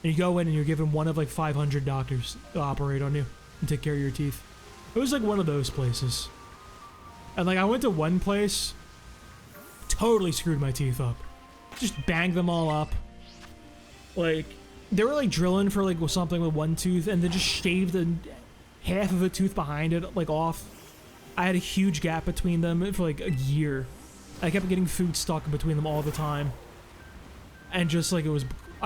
and you go in and you're given one of like 500 doctors to operate on you and take care of your teeth. It was like one of those places. And like I went to one place, totally screwed my teeth up. Just banged them all up. Like they were like drilling for like something with one tooth and then just shaved half of a tooth behind it like off. I had a huge gap between them for like a year. I kept getting food stuck in between them all the time. And just like I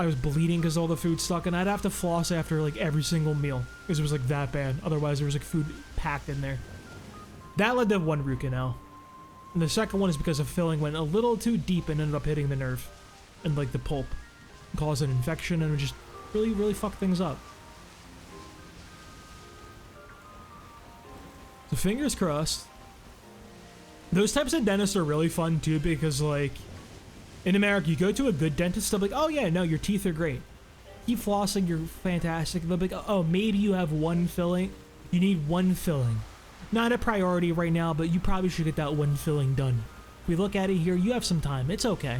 was bleeding because all the food stuck and I'd have to floss after like every single meal because it was like that bad. Otherwise there was like food packed in there. That led to one root canal. And the second one is because the filling went a little too deep and ended up hitting the nerve and like the pulp. Caused an infection and it just really, really fucked things up. So fingers crossed. Those types of dentists are really fun too because like in America you go to a good dentist, they'll be like, oh yeah, no, your teeth are great. Keep flossing, you're fantastic. They'll be like, oh, maybe you have one filling. You need one filling. Not a priority right now, but you probably should get that one filling done. If we look at it here, you have some time. It's okay.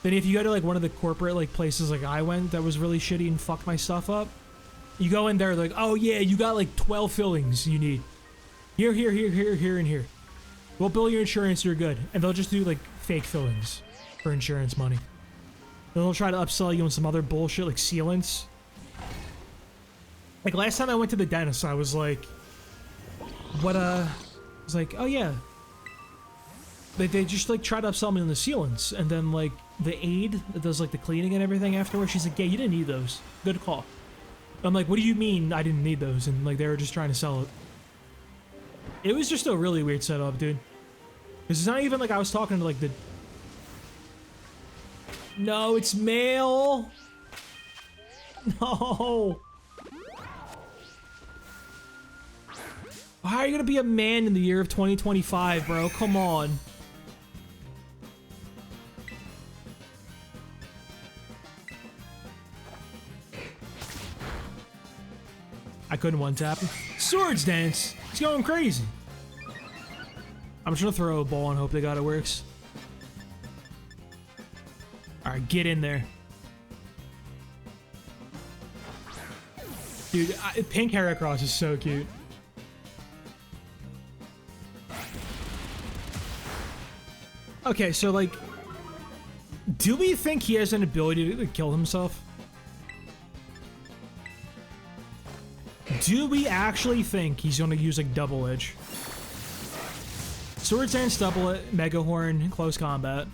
Then if you go to like one of the corporate like places like I went that was really shitty and fucked my stuff up, you go in there like, oh yeah, you got like 12 fillings you need. Here, and here. We'll bill your insurance, you're good. And they'll just do like fake fillings for insurance money. Then they'll try to upsell you on some other bullshit like sealants. Like last time I went to the dentist, I was like, I was like, oh yeah. They just like try to upsell me on the sealants, and then like the aide that does like the cleaning and everything afterwards, she's like, yeah, you didn't need those. Good call. I'm like, what do you mean I didn't need those? And like they were just trying to sell it. It was just a really weird setup, dude. Because it's not even like I was talking to like the... No, it's male! No! How are you gonna be a man in the year of 2025, bro? Come on. I couldn't one-tap him. Swords Dance! He's going crazy. I'm just gonna throw a ball and hope to God it works. Alright, get in there. Dude, pink Heracross is so cute. Okay, so like, do we think he has an ability to kill himself? Do we actually think he's going to use like double edge? Swords Dance, double it, Mega Horn, close combat.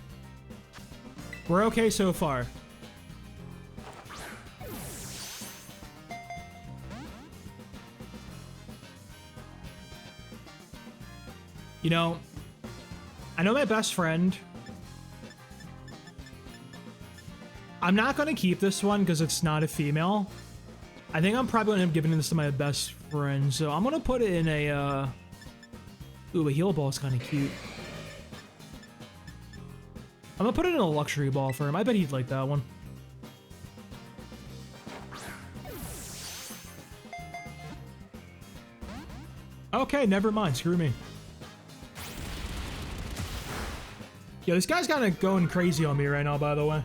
We're okay so far. You know, I know my best friend. I'm not going to keep this one because it's not a female. I think I'm probably going to end up giving this to my best friend. So I'm going to put it in a... Ooh, a heal ball is kind of cute. I'm going to put it in a luxury ball for him. I bet he'd like that one. Okay, never mind. Screw me. Yo, this guy's kind of going crazy on me right now, by the way.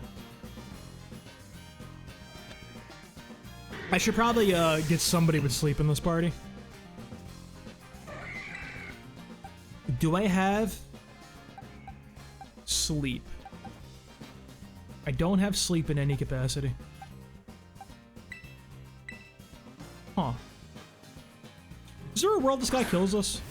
I should probably get somebody with sleep in this party. Do I have sleep? I don't have sleep in any capacity. Huh. Is there a world this guy kills us?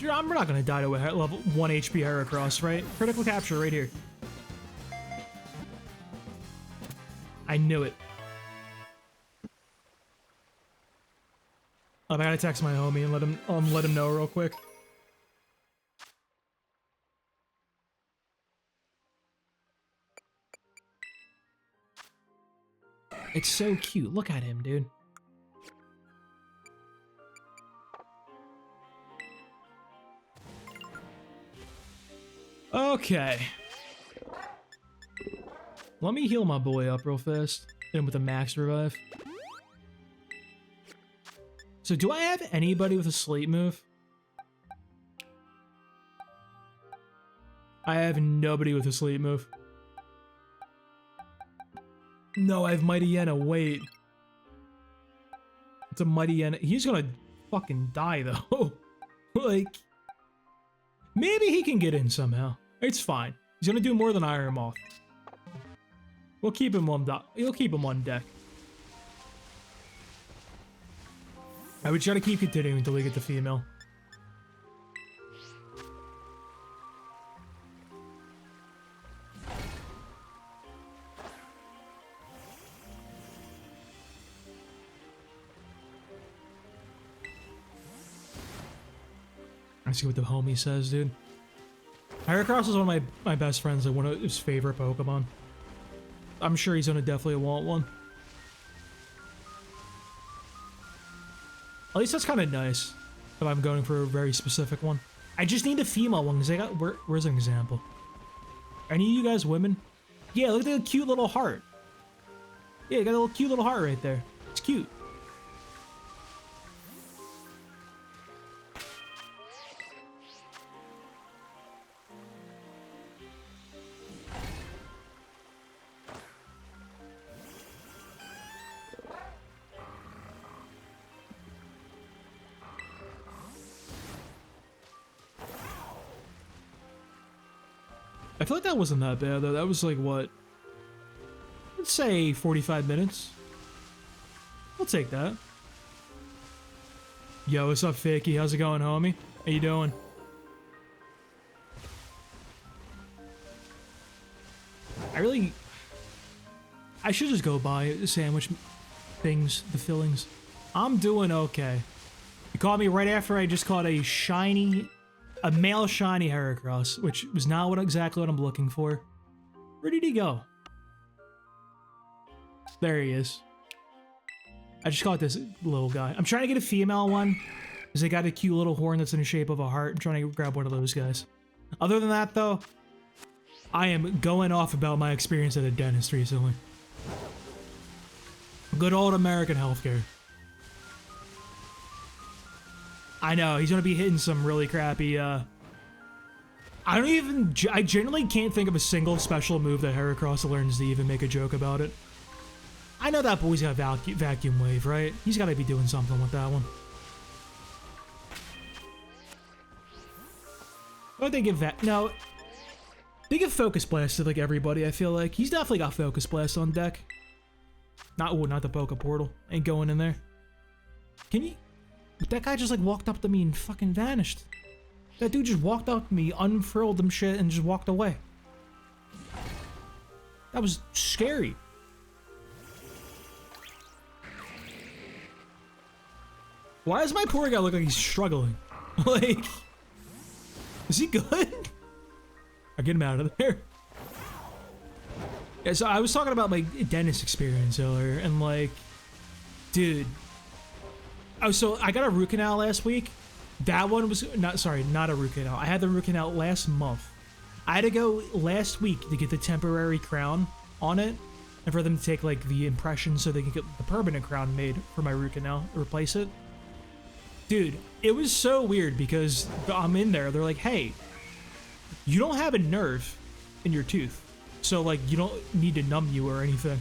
I'm not gonna die to a level 1 HP Heracross, right? Critical capture right here. I knew it. Oh, I gotta text my homie and let him know real quick. It's so cute. Look at him, dude. Okay. Let me heal my boy up real fast. Hit him with a max revive. So do I have anybody with a sleep move? I have nobody with a sleep move. No, I have Mighty Yenna. Wait. It's a Mighty Yenna. He's gonna fucking die though. Like, maybe he can get in somehow. It's fine. He's gonna do more than Iron Moth. We'll keep him on deck. He'll keep him on deck. I would try to keep continuing until we get the female. Let's see what the homie says, dude. Heracross is one of my best friends and one of his favorite Pokemon. I'm sure he's gonna definitely want one. At least that's kind of nice if I'm going for a very specific one. I just need a female one because I got... Where's an example? Any of you guys women? Yeah, look at the cute little heart. Yeah, you got a little cute little heart right there. It's cute. I feel like that wasn't that bad though. That was like what? Let's say 45 minutes. I'll take that. Yo, what's up, Fakey? How's it going, homie? How you doing? I should just go buy the sandwich things, the fillings. I'm doing okay. You caught me right after I just caught a male shiny Heracross, which was not exactly what I'm looking for. Where did he go? There he is. I just caught this little guy. I'm trying to get a female one because they got a cute little horn that's in the shape of a heart. I'm trying to grab one of those guys. Other than that, though, I am going off about my experience at a dentist recently. Good old American healthcare. I know, he's going to be hitting some really crappy, I generally can't think of a single special move that Heracross learns to even make a joke about it. I know that boy's got vacuum wave, right? He's got to be doing something with that one. Or they give that, no. They give Focus Blast to like everybody, I feel like. He's definitely got Focus Blast on deck. Not the Poke Portal. Ain't going in there. Can you? That guy just like walked up to me and fucking vanished. That dude just walked up to me, unfurled them shit, and just walked away. That was scary. Why does my poor guy look like he's struggling? Like, is he good? I get him out of there. Yeah, so I was talking about my dentist experience earlier, and like, dude. Oh, so I got a root canal last week. That one was not a root canal. I had the root canal last month. I had to go last week to get the temporary crown on it, and for them to take like the impression so they can get the permanent crown made for my root canal, replace it. Dude, it was so weird because I'm in there. They're like, hey, you don't have a nerve in your tooth, so like you don't need to numb you or anything.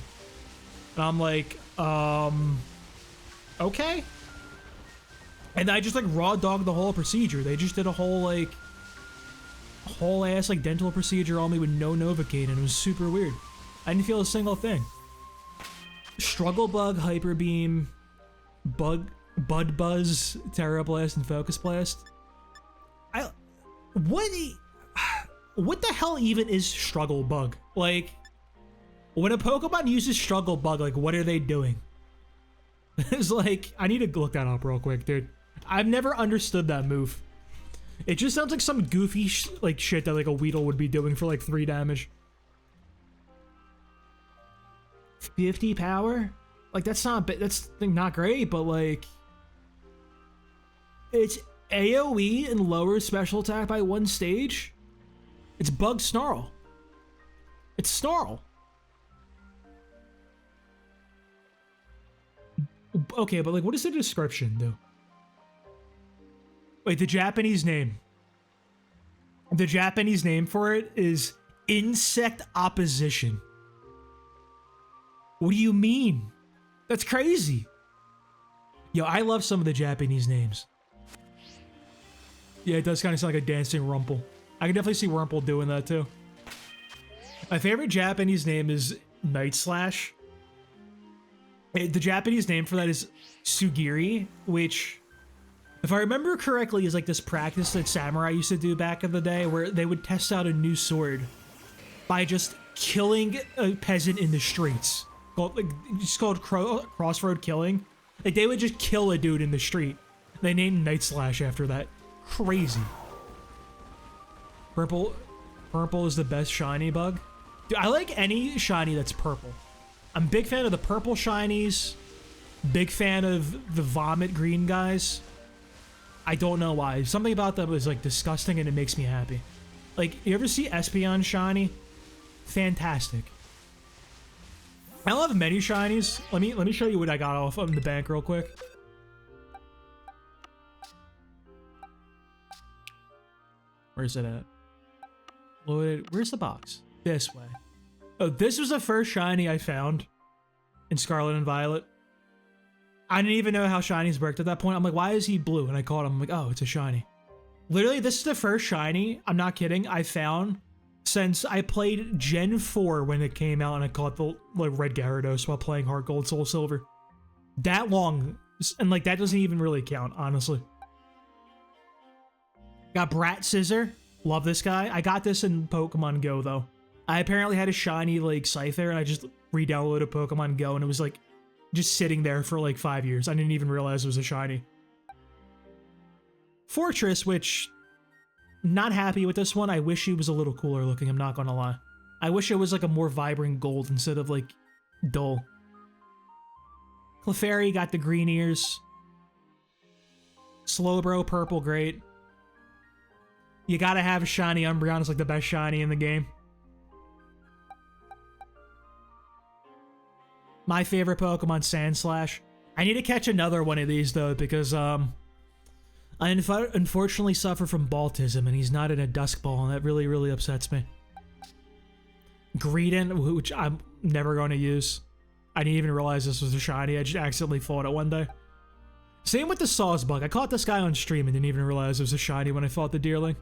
And I'm like, okay. And I just like raw dogged the whole procedure. They just did a whole ass like dental procedure on me with no Novocaine, and it was super weird. I didn't feel a single thing. Struggle Bug, Hyper Beam, Bud Buzz, Terra Blast, and Focus Blast. What the hell even is Struggle Bug? Like, when a Pokemon uses Struggle Bug, like what are they doing? It's like, I need to look that up real quick, dude. I've never understood that move. It just sounds like some goofy like shit that like a Weedle would be doing for like 3 damage. 50 power? Like that's not great, but like it's AoE and lower special attack by 1 stage. It's Bug Snarl. It's Snarl. Okay, but like what is the description though? Wait, the Japanese name. The Japanese name for it is Insect Opposition. What do you mean? That's crazy. Yo, I love some of the Japanese names. Yeah, it does kind of sound like a dancing Rumpel. I can definitely see Rumpel doing that too. My favorite Japanese name is Night Slash. The Japanese name for that is Sugiri, which, if I remember correctly, is like this practice that samurai used to do back in the day where they would test out a new sword by just killing a peasant in the streets. It's called crossroad killing. Like they would just kill a dude in the street. They named Night Slash after that. Crazy. Purple is the best shiny bug. Dude, I like any shiny that's purple. I'm a big fan of the purple shinies. Big fan of the vomit green guys. I don't know why. Something about them is like disgusting and it makes me happy. Like, you ever see Espeon shiny? Fantastic. I don't have many shinies. Let me show you what I got off of the bank real quick. Where's it at? Loaded. Where's the box? This way. Oh, this was the first shiny I found in Scarlet and Violet. I didn't even know how shinies worked at that point. I'm like, why is he blue? And I caught him. I'm like, oh, it's a shiny. Literally, this is the first shiny, I'm not kidding, I found since I played Gen 4 when it came out and I caught the like Red Gyarados while playing Heart Gold Soul Silver. That long. And like, that doesn't even really count, honestly. Got Brat Scissor. Love this guy. I got this in Pokemon Go, though. I apparently had a shiny like Scyther and I just re-downloaded Pokemon Go and it was like just sitting there for like 5 years. I didn't even realize it was a shiny. Fortress, which not happy with this one. I wish he was a little cooler looking, I'm not gonna lie. I wish it was like a more vibrant gold instead of like dull. Clefairy got the green ears. Slowbro, purple, great. You gotta have a shiny Umbreon. It's like the best shiny in the game. My favorite Pokemon, Sandslash. I need to catch another one of these though, because I unfortunately suffer from Baltism, and he's not in a Dusk Ball, and that really, really upsets me. Greedent, which I'm never going to use. I didn't even realize this was a shiny. I just accidentally fought it one day. Same with the Sawsbuck. I caught this guy on stream and didn't even realize it was a shiny when I fought the Deerling.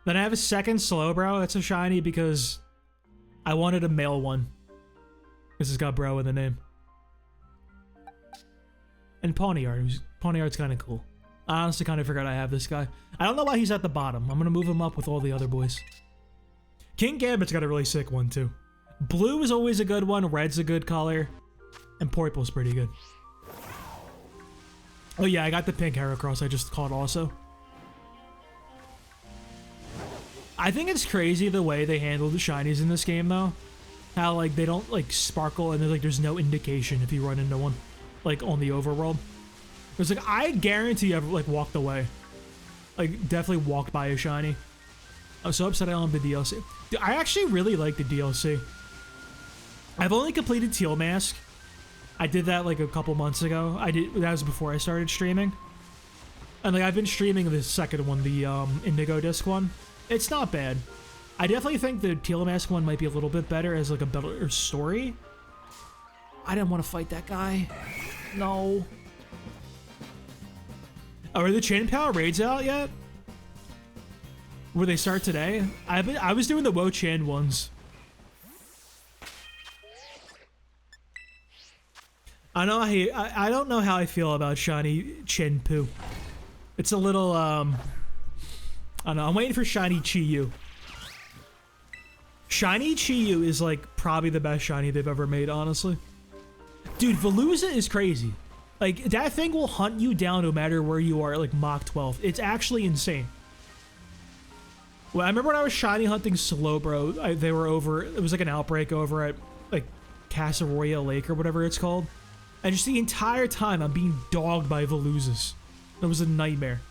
Then I have a second Slowbro that's a shiny because I wanted a male one. This has got bro in the name. And Pawniard. Pawniard's kind of cool. I honestly kind of forgot I have this guy. I don't know why he's at the bottom. I'm going to move him up with all the other boys. King Gambit's got a really sick one too. Blue is always a good one. Red's a good color. And purple's pretty good. Oh yeah, I got the pink Heracross I just caught also. I think it's crazy the way they handle the shinies in this game though. How like they don't like sparkle and there's no indication if you run into one. Like on the overworld. It's like I guarantee I've like walked away. Like definitely walked by a shiny. I'm so upset I don't have the DLC. Dude, I actually really like the DLC. I've only completed Teal Mask. I did that like a couple months ago. That was before I started streaming. And like I've been streaming the second one, the Indigo Disc one. It's not bad. I definitely think the Teal Mask one might be a little bit better as like a better story. I didn't want to fight that guy. No. Oh, are the Chain Power raids out yet? Where they start today? I was doing the Wo-Chan ones. I don't know how I feel about shiny Chinpoo. It's a little I don't know. I'm waiting for shiny Chi-Yu. Shiny Chi-Yu is like probably the best shiny they've ever made, honestly. Dude, Veluza is crazy. Like that thing will hunt you down no matter where you are, like Mach 12. It's actually insane. Well, I remember when I was shiny hunting Slowbro, they were over, it was like an outbreak over at like Casa Royale Lake or whatever it's called. And just the entire time I'm being dogged by Veluzas. It was a nightmare.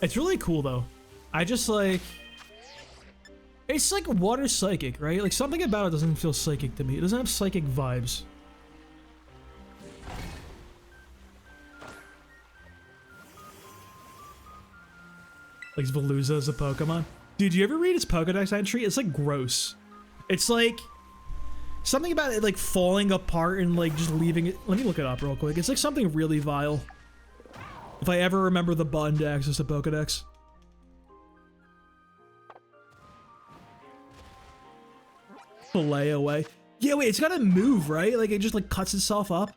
It's really cool though. I just like, it's like water psychic, right? Like something about it doesn't feel psychic to me. It doesn't have psychic vibes. Like Veluza as a Pokemon. Dude, do you ever read its Pokedex entry? It's like gross. It's like something about it like falling apart and like just leaving it. Let me look it up real quick. It's like something really vile. If I ever remember the button to access the Pokedex. Fillet away. Yeah, wait, it's gotta move, right? Like it just like cuts itself up.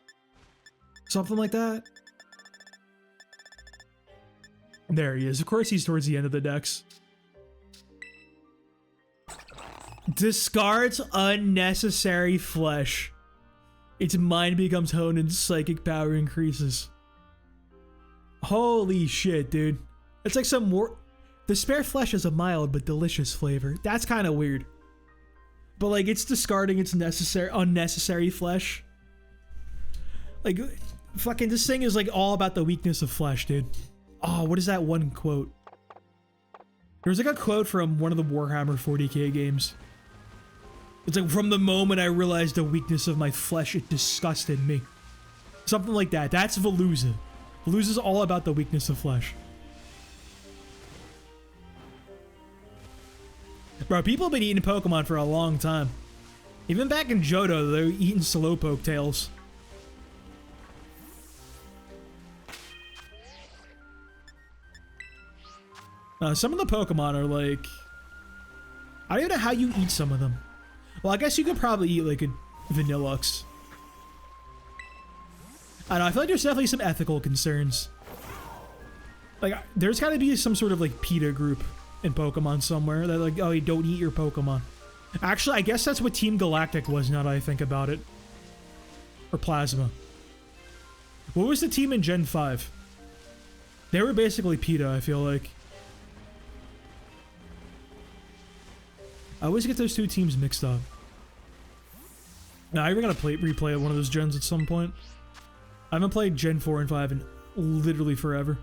Something like that. There he is. Of course he's towards the end of the dex. Discards unnecessary flesh. Its mind becomes honed and psychic power increases. Holy shit, dude. It's like some more... The spare flesh has a mild but delicious flavor. That's kind of weird. But like, it's discarding its unnecessary flesh. Like, fucking this thing is like all about the weakness of flesh, dude. Oh, what is that one quote? There was like a quote from one of the Warhammer 40k games. It's like, from the moment I realized the weakness of my flesh, it disgusted me. Something like that. That's Veluza. Veluza's all about the weakness of flesh. Bro, people have been eating Pokemon for a long time. Even back in Johto, they were eating Slowpoke tails. Some of the Pokemon are like... I don't even know how you eat some of them. Well, I guess you could probably eat like a Vanillux. I don't know, I feel like there's definitely some ethical concerns. Like, there's gotta be some sort of like PETA group in Pokemon somewhere that like, oh, you don't eat your Pokemon. Actually, I guess that's what Team Galactic was now that I think about it. Or Plasma. What was the team in Gen 5? They were basically PETA, I feel like. I always get those two teams mixed up. Now, I even gotta replay one of those gens at some point. I haven't played Gen 4 and 5 in literally forever.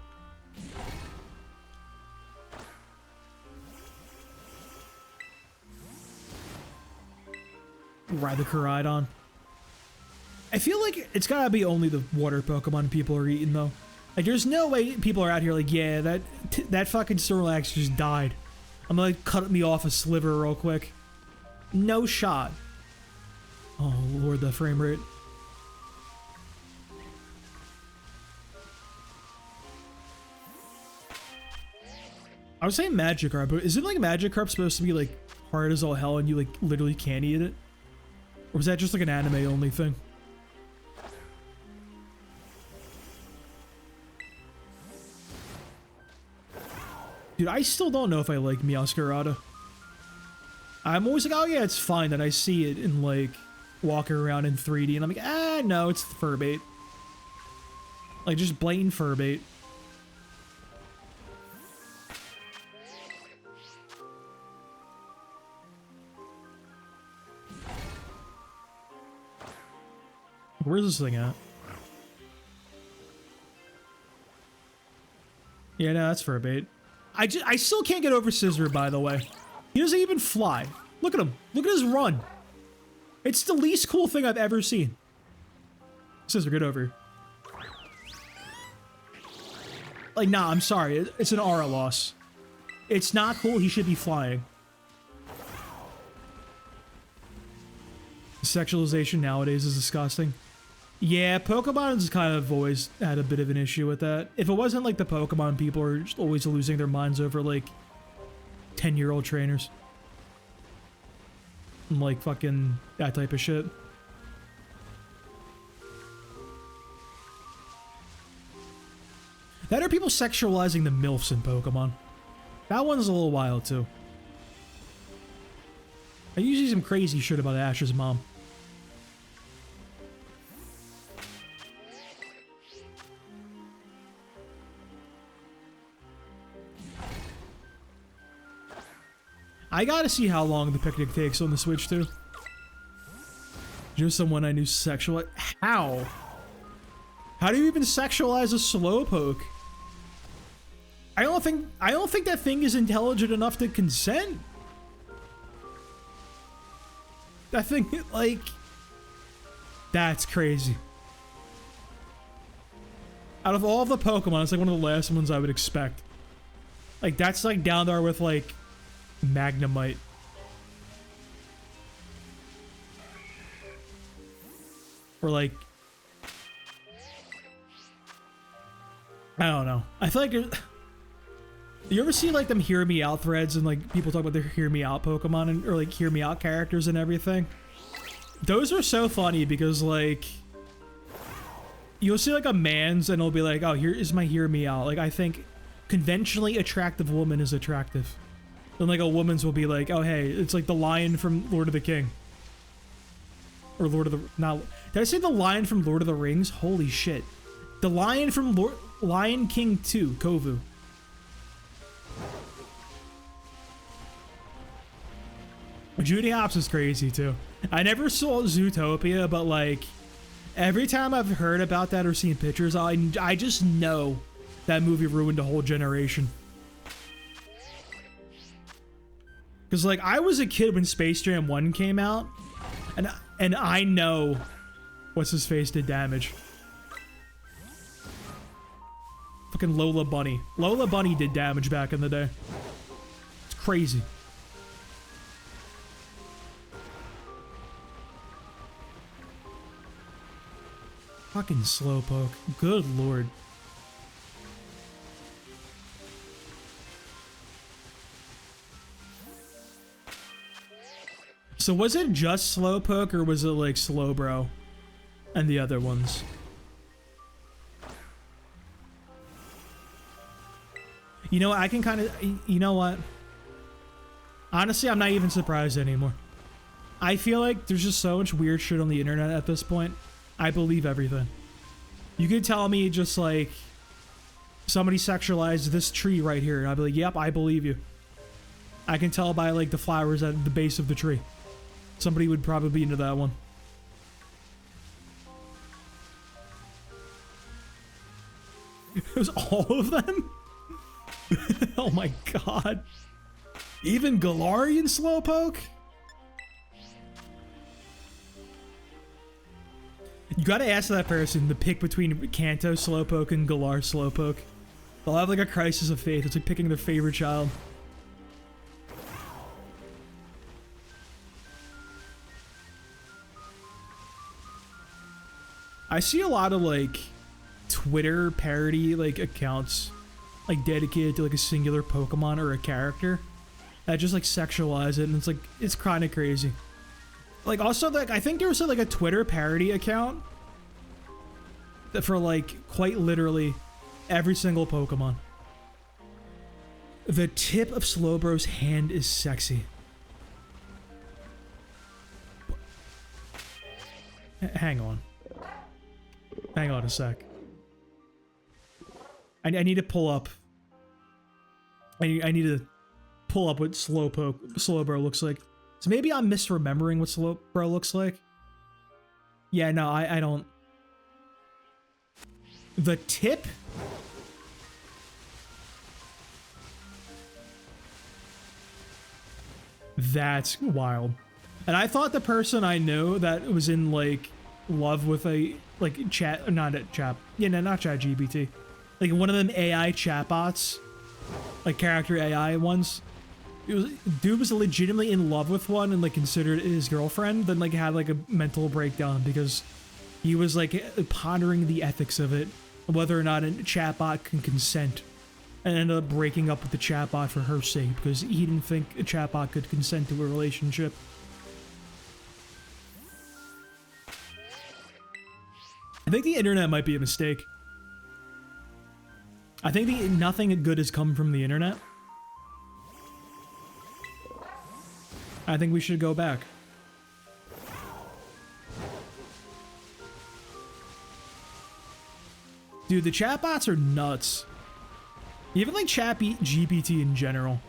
Ride the Koraidon. I feel like it's gotta be only the water Pokemon people are eating, though. Like, there's no way people are out here like, yeah, that fucking Snorlax just died. I'm gonna cut me off a sliver real quick. No shot. Oh, Lord, the frame rate. I was saying Magikarp, but isn't like Magikarp supposed to be like hard as all hell and you like literally can't eat it? Or was that just like an anime only thing? Dude, I still don't know if I like Meowscarada. I'm always like, oh yeah, it's fine. Then I see it in like walking around in 3D and I'm like, ah, no, it's fur bait. Like just blatant fur bait. Where's this thing at? Yeah, no, that's fur bait. I still can't get over Scizor, by the way. He doesn't even fly. Look at him. Look at his run. It's the least cool thing I've ever seen. Scizor, get over here. Like, nah, I'm sorry. It's an aura loss. It's not cool. He should be flying. Sexualization nowadays is disgusting. Yeah, Pokemon's kind of always had a bit of an issue with that. If it wasn't like the Pokemon people are just always losing their minds over like 10-year-old trainers. And like fucking that type of shit. That are people sexualizing the MILFs in Pokemon. That one's a little wild too. I usually see some crazy shit about Ash's mom. I gotta see how long the picnic takes on the Switch too. Just someone I knew sexual. How? How do you even sexualize a Slowpoke? I don't think that thing is intelligent enough to consent. That thing, like, that's crazy. Out of all the Pokemon, it's like one of the last ones I would expect. Like, that's like down there with like Magnemite. Or like, I don't know. I feel like you ever see like them hear me out threads and like people talk about their hear me out Pokemon and or like hear me out characters and everything? Those are so funny because like you'll see like a man's and it'll be like, oh, here is my hear me out. Like I think conventionally attractive woman is attractive. Then like a woman's will be like, oh hey, it's like the lion from Lord of the King. Or Lord of the... Not, did I say the lion from Lord of the Rings? Holy shit. The lion from Lion King 2, Kovu. Judy Hopps is crazy too. I never saw Zootopia, but like every time I've heard about that or seen pictures, I just know that movie ruined a whole generation. Because like I was a kid when Space Jam 1 came out, and I know what's his face did damage. Fucking Lola Bunny. Lola Bunny did damage back in the day. It's crazy. Fucking Slowpoke. Good lord. So was it just Slowpoke or was it like Slowbro and the other ones? You know what, I can kind of, you know what? Honestly, I'm not even surprised anymore. I feel like there's just so much weird shit on the internet at this point. I believe everything. You could tell me just like somebody sexualized this tree right here and I'd be like, yep, I believe you. I can tell by like the flowers at the base of the tree. Somebody would probably be into that one. It was all of them? Oh my god. Even Galarian Slowpoke? You gotta ask that person to pick between Kanto Slowpoke and Galar Slowpoke. They'll have like a crisis of faith. It's like picking their favorite child. I see a lot of like Twitter parody like accounts like dedicated to like a singular Pokemon or a character that just like sexualize it, and it's like it's kind of crazy. Like also like I think there was like a Twitter parody account that for like quite literally every single Pokemon. The tip of Slowbro's hand is sexy. Hang on. Hang on a sec. I need to pull up. I need to pull up what Slowbro looks like. So maybe I'm misremembering what Slowbro looks like. Yeah, no, I don't. The tip? That's wild. And I thought the person I know that was in like love with a like chat, not a chat, yeah, no, not chat GPT, like one of them AI chatbots, like character AI ones. Dude was legitimately in love with one and like considered it his girlfriend, then like had like a mental breakdown because he was like pondering the ethics of it, whether or not a chatbot can consent, and ended up breaking up with the chatbot for her sake because he didn't think a chatbot could consent to a relationship. I think the internet might be a mistake. I think nothing good has come from the internet. I think we should go back. Dude, the chatbots are nuts. Even like chat GPT in general.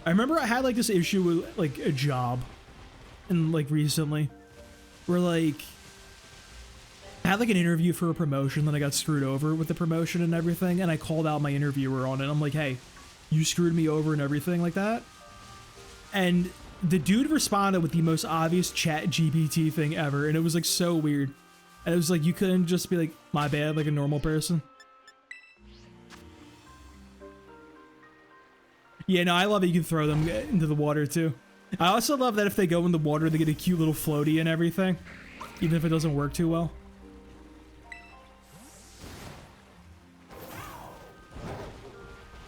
I remember I had like this issue with like a job and like recently where like I had like an interview for a promotion, then I got screwed over with the promotion and everything, and I called out my interviewer on it. I'm like, hey, you screwed me over and everything like that. And the dude responded with the most obvious chat GPT thing ever, and it was like so weird. And it was like, you couldn't just be like, my bad, like a normal person. Yeah, no, I love that you can throw them into the water too. I also love that if they go in the water, they get a cute little floaty and everything, even if it doesn't work too well.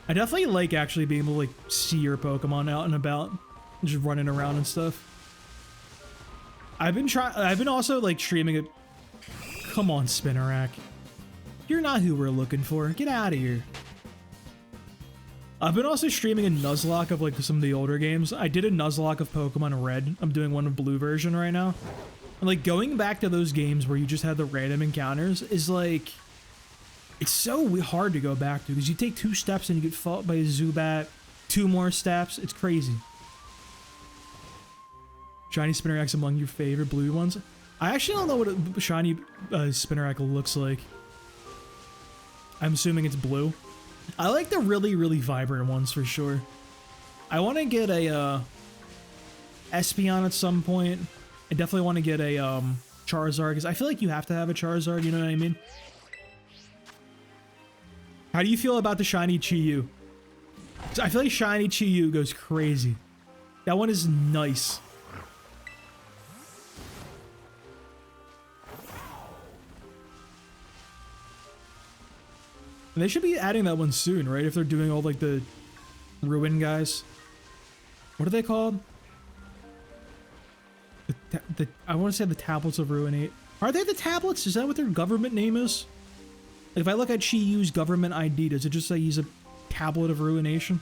I definitely like actually being able to like see your Pokemon out and about, just running around and stuff. I've been also like streaming it. Come on, Spinarak. You're not who we're looking for. Get out of here. I've been also streaming a Nuzlocke of like some of the older games. I did a Nuzlocke of Pokemon Red. I'm doing one of Blue version right now. And like going back to those games where you just had the random encounters is like, it's so hard to go back to because you take 2 steps and you get fought by a Zubat, 2 more steps. It's crazy. Shiny Spinarak's among your favorite blue ones. I actually don't know what a shiny Spinarak looks like. I'm assuming it's blue. I like the really, really vibrant ones for sure. I want to get a Espeon at some point. I definitely want to get a Charizard because I feel like you have to have a Charizard, you know what I mean? How do you feel about the shiny Chi-Yu? I feel like shiny Chi-Yu goes crazy. That one is nice. And they should be adding that one soon, right? If they're doing all like the Ruin guys. What are they called? I want to say the Tablets of Ruinate. Are they the tablets? Is that what their government name is? Like if I look at Chi-Yu's government ID, does it just say he's a Tablet of Ruination?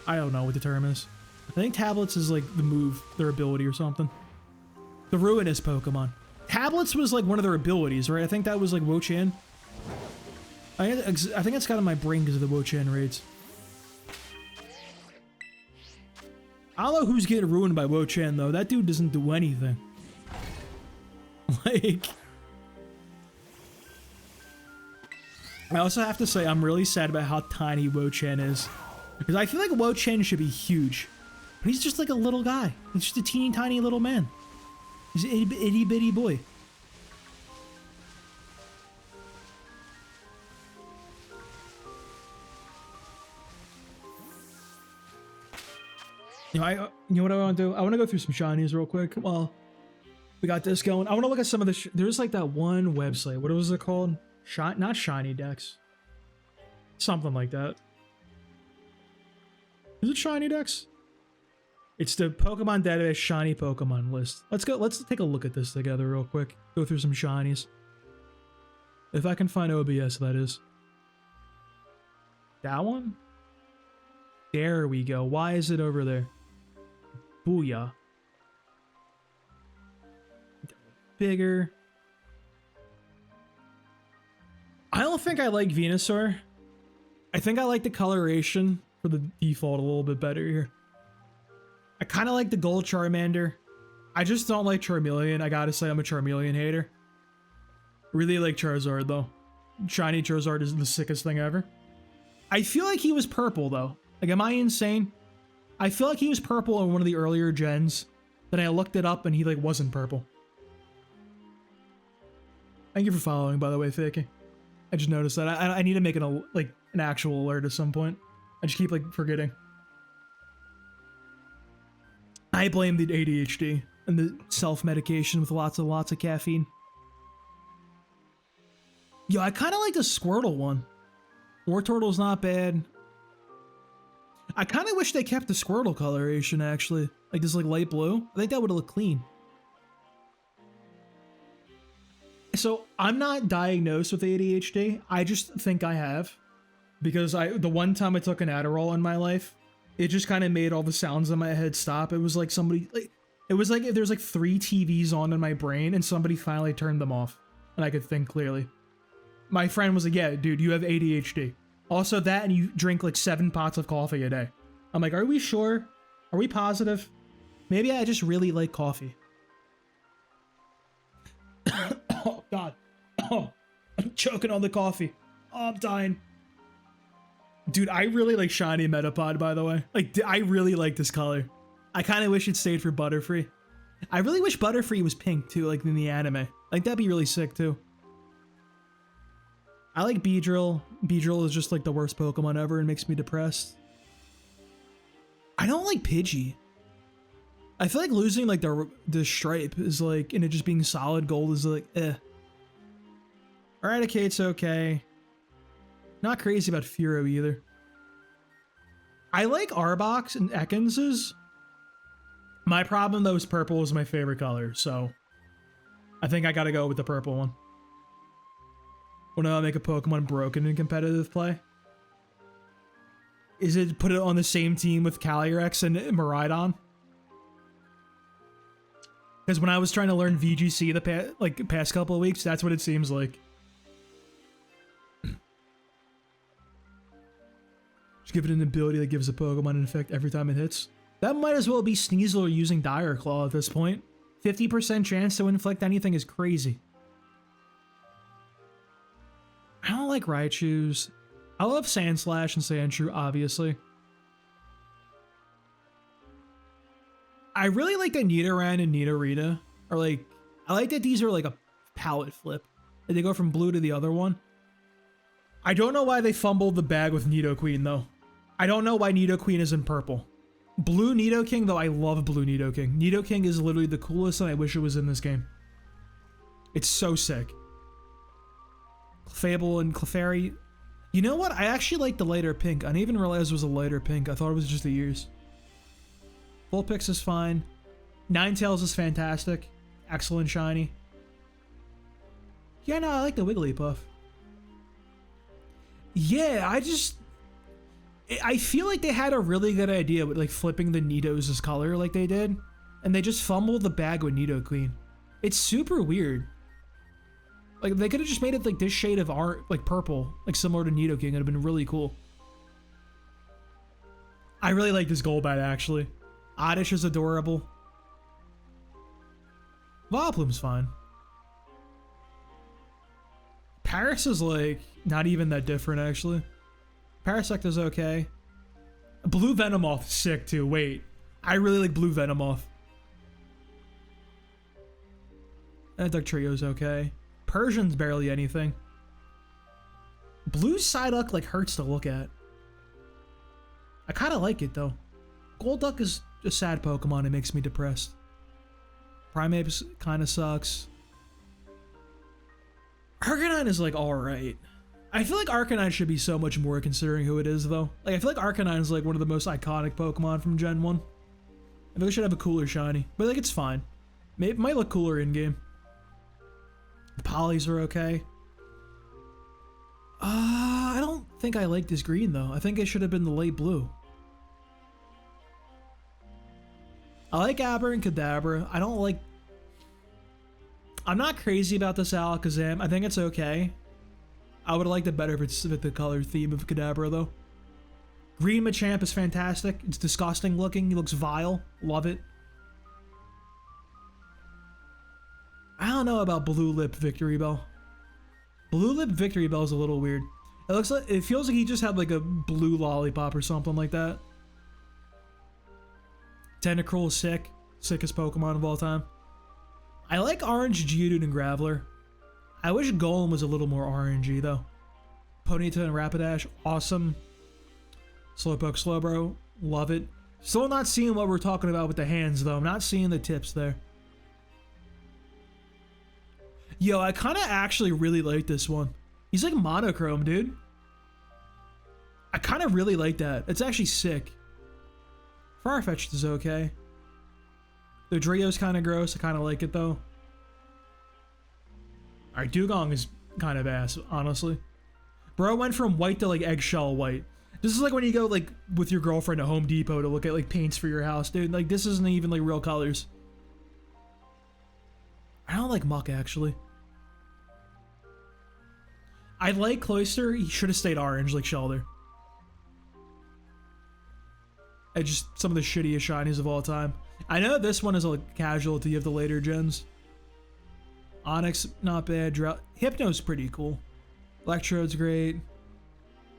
I don't know what the term is. I think tablets is like the move, their ability or something. The Ruinous Pokemon. Tablets was like one of their abilities, right? I think that was like Wo-Chan. I think it's got in my brain because of the Wo-Chan raids. I don't know who's getting ruined by Wo-Chan though. That dude doesn't do anything. Like, I also have to say I'm really sad about how tiny Wo-Chan is. Because I feel like Wo-Chan should be huge. But he's just like a little guy. He's just a teeny tiny little man. He's an itty bitty boy. You know what I want to do? I want to go through some shinies real quick. Well, we got this going. I want to look at some of the. There's like that one website. What was it called? Not Shiny Dex. Something like that. Is it Shiny Dex? It's the Pokemon Database Shiny Pokemon list. Let's go. Let's take a look at this together real quick. Go through some shinies. If I can find OBS, that is. That one? There we go. Why is it over there? Booyah. Bigger. I don't think I like Venusaur. I think I like the coloration for the default a little bit better here. I kind of like the gold Charmander. I just don't like Charmeleon. I gotta say I'm a Charmeleon hater. Really like Charizard though. Shiny Charizard is the sickest thing ever. I feel like he was purple though. Like, am I insane? I feel like he was purple in one of the earlier gens. Then I looked it up and he like wasn't purple. Thank you for following, by the way, Fakey. I just noticed that. I need to make an actual alert at some point. I just keep like forgetting. I blame the ADHD and the self-medication with lots of caffeine. Yo, I kind of like the Squirtle one. Wartortle's not bad. I kind of wish they kept the Squirtle coloration, actually. Like this like light blue. I think that would look clean. So, I'm not diagnosed with ADHD. I just think I have. Because the one time I took an Adderall in my life, it just kind of made all the sounds in my head stop. It was like somebody, like, it was like there's like 3 TVs on in my brain and somebody finally turned them off. And I could think clearly. My friend was like, yeah, dude, you have ADHD. Also that, and you drink like 7 pots of coffee a day. I'm like, are we sure? Are we positive? Maybe I just really like coffee. Oh, God. Oh, I'm choking on the coffee. Oh, I'm dying. Dude, I really like Shiny Metapod, by the way. Like, I really like this color. I kind of wish it stayed for Butterfree. I really wish Butterfree was pink, too, like in the anime. Like, that'd be really sick, too. I like Beedrill. Beedrill is just, like, the worst Pokemon ever and makes me depressed. I don't like Pidgey. I feel like losing, like, the stripe is, like, and it just being solid gold is, like, eh. Eradicate's okay. Not crazy about Furo either. I like Arbok's and Ekins's. My problem, though, is purple is my favorite color, so I think I gotta go with the purple one. Wanna make a Pokemon broken in competitive play? Is it put it on the same team with Calyrex and Miraidon? Because when I was trying to learn VGC the past couple of weeks, that's what it seems like. Just give it an ability that gives a Pokemon an effect every time it hits. That might as well be Sneasel using Dire Claw at this point. 50% chance to inflict anything is crazy. I don't like Raichus. I love Sandslash and Sandshrew, obviously. I really like that Nidoran and Nidorina are like... I like that these are like a palette flip. And they go from blue to the other one. I don't know why they fumbled the bag with Nidoqueen, though. I don't know why Nidoqueen is in purple. Blue Nidoking, though, I love Blue Nidoking. Nidoking is literally the coolest, and I wish it was in this game. It's so sick. Clefable and Clefairy. You know what? I actually like the lighter pink. I didn't even realize it was a lighter pink. I thought it was just the ears. Vulpix is fine. Ninetales is fantastic. Excellent shiny. Yeah, no, I like the Wigglypuff. Yeah, I feel like they had a really good idea with like flipping the Nidos' color like they did, and they just fumbled the bag with Nidoqueen. It's super weird. Like they could have just made it like this shade of art, like purple, like similar to Nidoking. It'd have been really cool. I really like this Golbat actually. Oddish is adorable. Vileplume's fine. Paris is like not even that different actually. Parasect is okay. Blue Venomoth is sick too. Wait, I really like Blue Venomoth. And Dugtrio's okay. Persian's barely anything. Blue Psyduck like hurts to look at. I kind of like it though. Golduck is a sad Pokemon. It makes me depressed. Primeape kind of sucks. Arcanine is like alright. I feel like Arcanine should be so much more considering who it is though. Like I feel like Arcanine is like one of the most iconic Pokemon from Gen 1. I feel like it should have a cooler shiny. But like it's fine. It might look cooler in game. The Polys are okay. I don't think I like this green though. I think it should have been the light blue. I like Aber and Kadabra. I don't like... I'm not crazy about this Alakazam. I think it's okay. I would have liked it better if it's with the color theme of Kadabra though. Green Machamp is fantastic. It's disgusting looking. He looks vile. Love it. I don't know about Blue Lip Victory Bell. Blue Lip Victory Bell is a little weird. It looks like... It feels like he just had like a blue lollipop or something like that. Tentacruel is sick. Sickest Pokemon of all time. I like orange Geodude and Graveler. I wish Golem was a little more orangey though. Ponyta and Rapidash, awesome. Slowpoke Slowbro, love it. Still not seeing what we're talking about with the hands though. I'm not seeing the tips there. Yo, I kind of actually really like this one. He's like monochrome, dude. I kind of really like that. It's actually sick. Farfetch'd is okay. The Drio's kind of gross. I kind of like it though. Alright, Dugong is kind of ass, honestly. Bro went from white to like eggshell white. This is like when you go like with your girlfriend to Home Depot to look at like paints for your house, dude. Like this isn't even like real colors. I don't like Muck actually. I like Cloyster. He should have stayed orange like Shelter. And just some of the shittiest shinies of all time. I know this one is a casualty of the later gens. Onyx, not bad. Hypno's pretty cool. Electrode's great.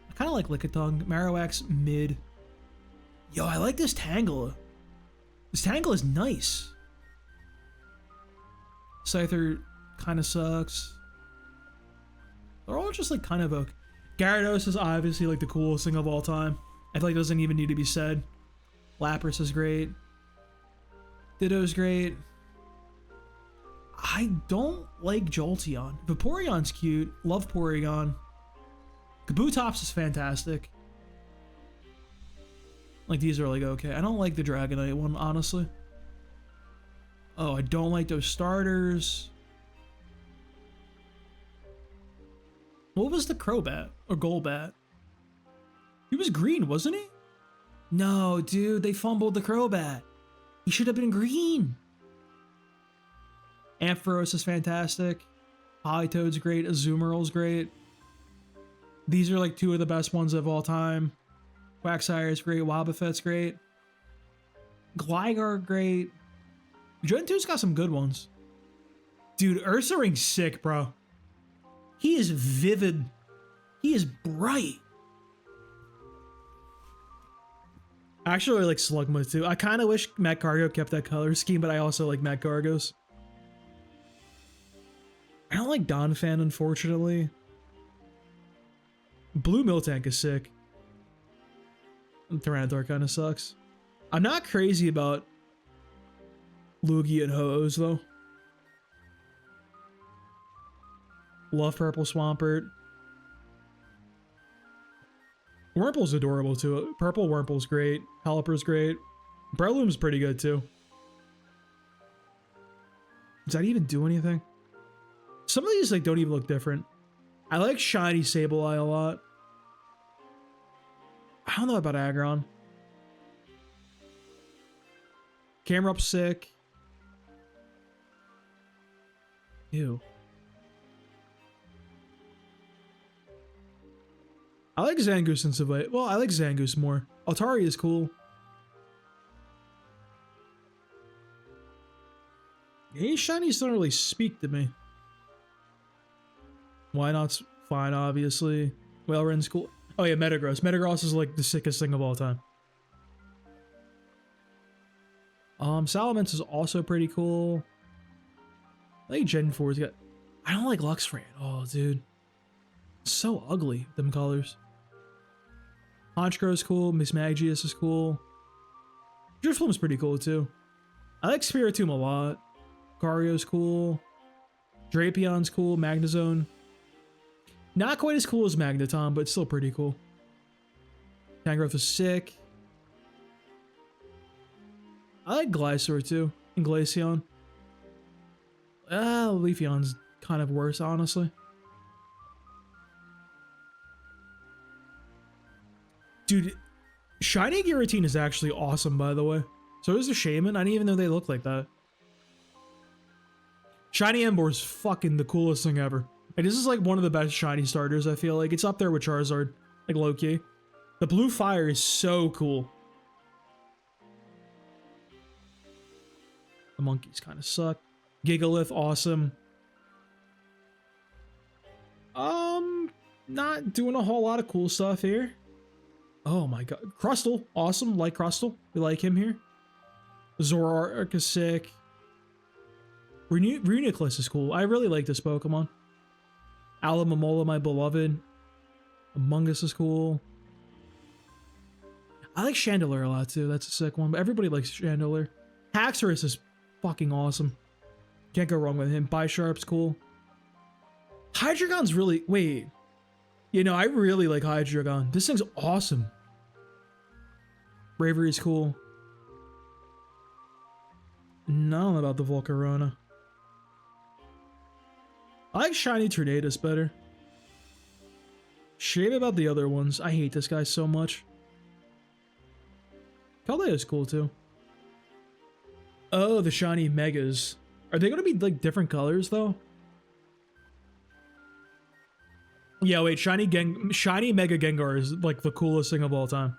I kind of like Lickitung. Marowak's mid. Yo, I like this Tangela. This Tangela is nice. Scyther kind of sucks. They're all just like kind of okay. Gyarados is obviously like the coolest thing of all time. I feel like it doesn't even need to be said. Lapras is great. Ditto's great. I don't like Jolteon. Vaporeon's cute. Love Porygon. Kabutops is fantastic. Like these are like okay. I don't like the Dragonite one, honestly. Oh, I don't like those starters. What was the Crobat or Golbat? He was green, wasn't he? No, dude, they fumbled the Crobat. He should have been green. Ampharos is fantastic. Politoad's great. Azumarill's great. These are like two of the best ones of all time. Quagsire is great. Wobbuffet's great. Gligar, great. Gen 2's got some good ones. Dude, Ursaring's sick, bro. He is vivid. He is bright. I actually really like Slugma too. I kind of wish Magcargo kept that color scheme, but I also like Magcargos. I don't like Donphan, unfortunately. Blue Miltank is sick. Tyranitar kind of sucks. I'm not crazy about Lugia and Ho-Ohs though. Love Purple Swampert. Wurmple's adorable too. Purple Wurmple's great. Pelipper's great. Breloom's pretty good too. Does that even do anything? Some of these like don't even look different. I like shiny Sableye a lot. I don't know about Aggron. Camerup's sick. Ew. I like Zangoose and Savate. Well, I like Zangoose more. Altari is cool. Hey, shinies don't really speak to me. Why not's fine, obviously. Whalerin's cool. Oh yeah, Metagross. Metagross is like the sickest thing of all time. Salamence is also pretty cool. I think Gen 4's got... I don't like Luxray at all, dude. It's so ugly, them colors. Honchkrow cool. Miss Magius is cool. Drifloom's pretty cool, too. I like Spiritomb a lot. Gario's cool. Drapion's cool. Magnezone. Not quite as cool as Magneton, but still pretty cool. Tangrowth is sick. I like Glysaur too, and Glaceon. Leafeon's kind of worse, honestly. Dude, Shiny Giratina is actually awesome, by the way. So is the Shaman. I didn't even know they look like that. Shiny Ember is fucking the coolest thing ever. Like, this is like one of the best shiny starters, I feel like. It's up there with Charizard, like low-key. The blue fire is so cool. The monkeys kind of suck. Gigalith, awesome. Not doing a whole lot of cool stuff here. Oh my god. Crustle, awesome. Like Crustle. We like him here. Zoroark is sick. Reuniclus is cool. I really like this Pokemon. Alomomola, my beloved. Among Us is cool. I like Chandelure a lot too. That's a sick one. But everybody likes Chandelure. Haxorus is fucking awesome. Can't go wrong with him. Bisharp's cool. Hydreigon's really... Wait. You know, I really like Hydreigon. This thing's awesome. Bravery's cool. No, I don't know about the Volcarona. I like Shiny Tornadus better. Shame about the other ones. I hate this guy so much. Caldeo's cool too. Oh, the Shiny Megas. Are they gonna be like different colors though? Yeah, wait, Shiny Mega Gengar is like the coolest thing of all time.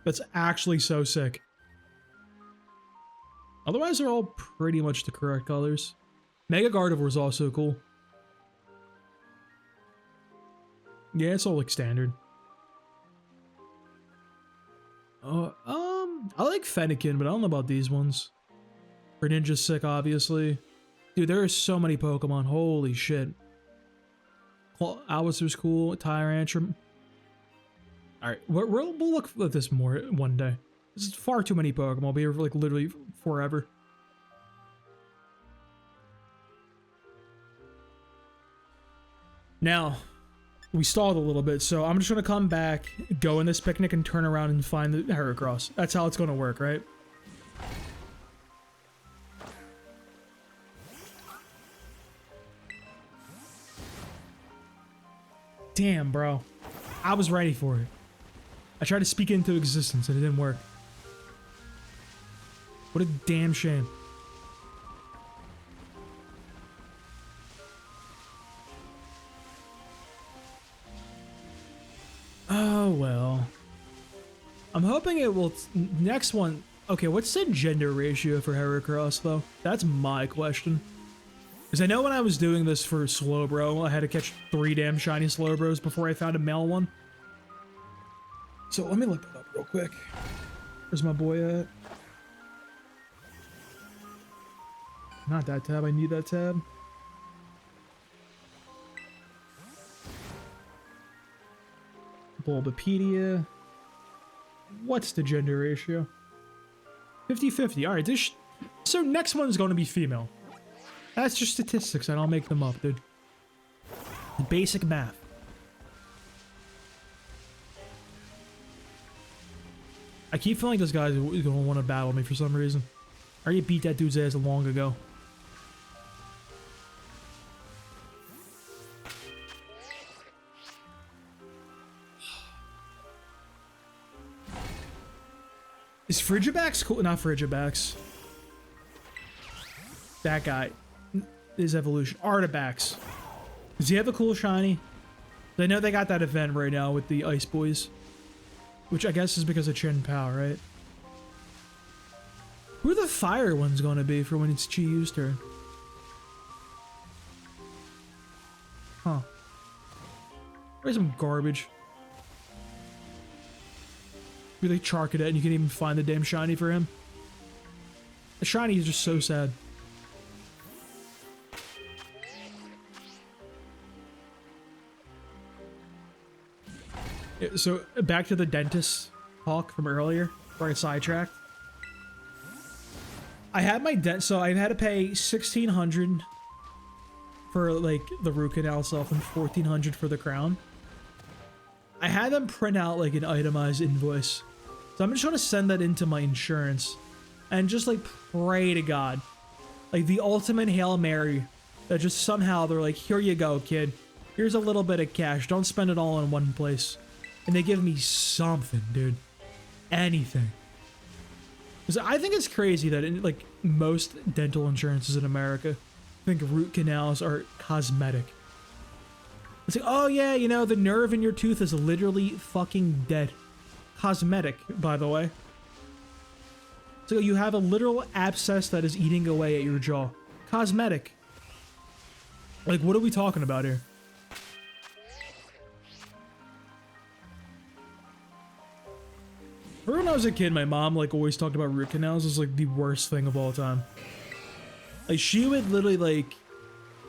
That's actually so sick. Otherwise, they're all pretty much the correct colors. Mega Gardevoir is also cool. Yeah, it's all like standard. I like Fennekin, but I don't know about these ones. Greninja's sick, obviously. Dude, there are so many Pokemon. Holy shit. Albasaur's cool. Tyrantrum. Alright, we'll look at this more one day. This is far too many Pokemon. I'll be here for like literally forever. Now, we stalled a little bit, so I'm just gonna come back, go in this picnic, and turn around and find the Heracross. That's how it's gonna work, right? Damn, bro. I was ready for it. I tried to speak it into existence and it didn't work. What a damn shame. Oh, well. I'm hoping it will... Next one... Okay, what's the gender ratio for Heracross, though? That's my question. Because I know when I was doing this for Slowbro, I had to catch 3 damn shiny Slowbros before I found a male one. So let me look that up real quick. Where's my boy at? Not that tab, I need that tab. Bulbapedia. What's the gender ratio? 50-50. Alright, this... So next one's going to be female. That's just statistics, and I'll make them up, dude. Basic math. I keep feeling this guy's going to want to battle me for some reason. I already beat that dude's ass long ago. Is Frigibax cool? Not Frigibax. That guy. His evolution. Artibax. Does he have a cool shiny? I know they got that event right now with the Ice Boys. Which I guess is because of Chen Pao, right? Who are the fire ones going to be for when it's Chi Yu's turn? There's some garbage. Really chark it, and you can't even find the damn shiny for him. The shiny is just so sad. So back to the dentist talk from earlier, where I got sidetracked. I had my so I had to pay $1,600 for like the root canal itself and $1,400 for the crown. I had them print out like an itemized invoice, so I'm just gonna send that into my insurance and just like pray to God, like the ultimate Hail Mary, that just somehow they're like, here you go, kid. Here's a little bit of cash. Don't spend it all in one place. And they give me something, dude. Anything. Because I think it's crazy that in like most dental insurances in America, I think root canals are cosmetic. It's like, oh yeah, you know, the nerve in your tooth is literally fucking dead. Cosmetic, by the way. So you have a literal abscess that is eating away at your jaw. Cosmetic. Like, what are we talking about here? Remember when I was a kid, my mom like always talked about root canals as like the worst thing of all time. Like she would literally like,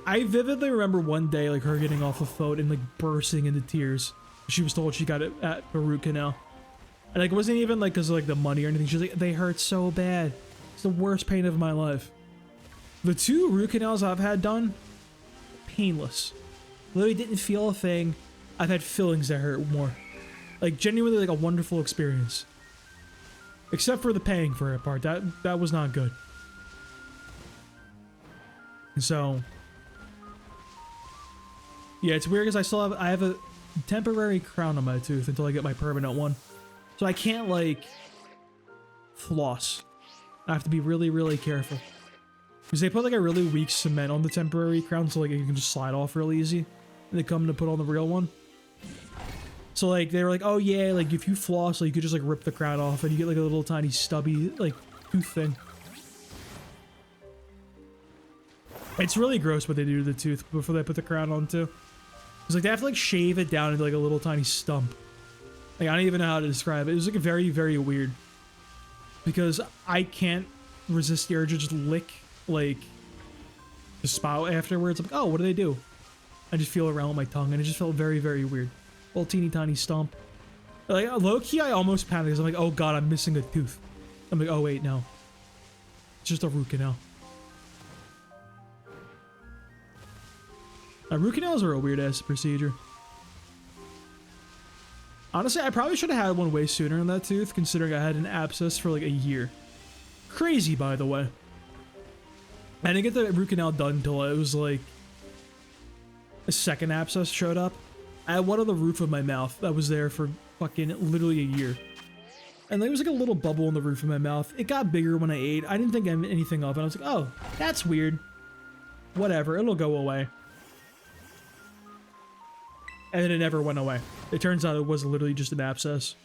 I vividly remember one day like her getting off a phone and like bursting into tears. She was told she got it at a root canal. And like it wasn't even like because of like the money or anything. She was like, they hurt so bad. It's the worst pain of my life. The 2 root canals I've had done, painless. Literally didn't feel a thing. I've had fillings that hurt more. Like genuinely like a wonderful experience. Except for the paying for it part. That was not good. And so yeah, it's weird because I have a temporary crown on my tooth until I get my permanent one. So I can't like floss. I have to be really, really careful. Because they put like a really weak cement on the temporary crown so like it can just slide off really easy. And they come to put on the real one. So like they were like, oh yeah, like if you floss, like you could just like rip the crown off and you get like a little tiny stubby like tooth thing. It's really gross what they do to the tooth before they put the crown on too. It's like they have to like shave it down into like a little tiny stump. Like I don't even know how to describe it. It was like very, very weird. Because I can't resist the urge to just lick like the spout afterwards. I'm like, oh, what do they do? I just feel around with my tongue and it just felt very, very weird. Little teeny tiny stump. Like low-key I almost panicked because I'm like, oh god, I'm missing a tooth. I'm like, oh wait, no. It's just a root canal. Root canals are a weird ass procedure. Honestly, I probably should have had one way sooner in that tooth, considering I had an abscess for like a year. Crazy, by the way. I didn't get the root canal done until it was like a second abscess showed up. I had one on the roof of my mouth that was there for fucking literally a year. And there was like a little bubble in the roof of my mouth. It got bigger when I ate. I didn't think anything of it. I was like, oh, that's weird. Whatever, it'll go away. And then it never went away. It turns out it was literally just an abscess.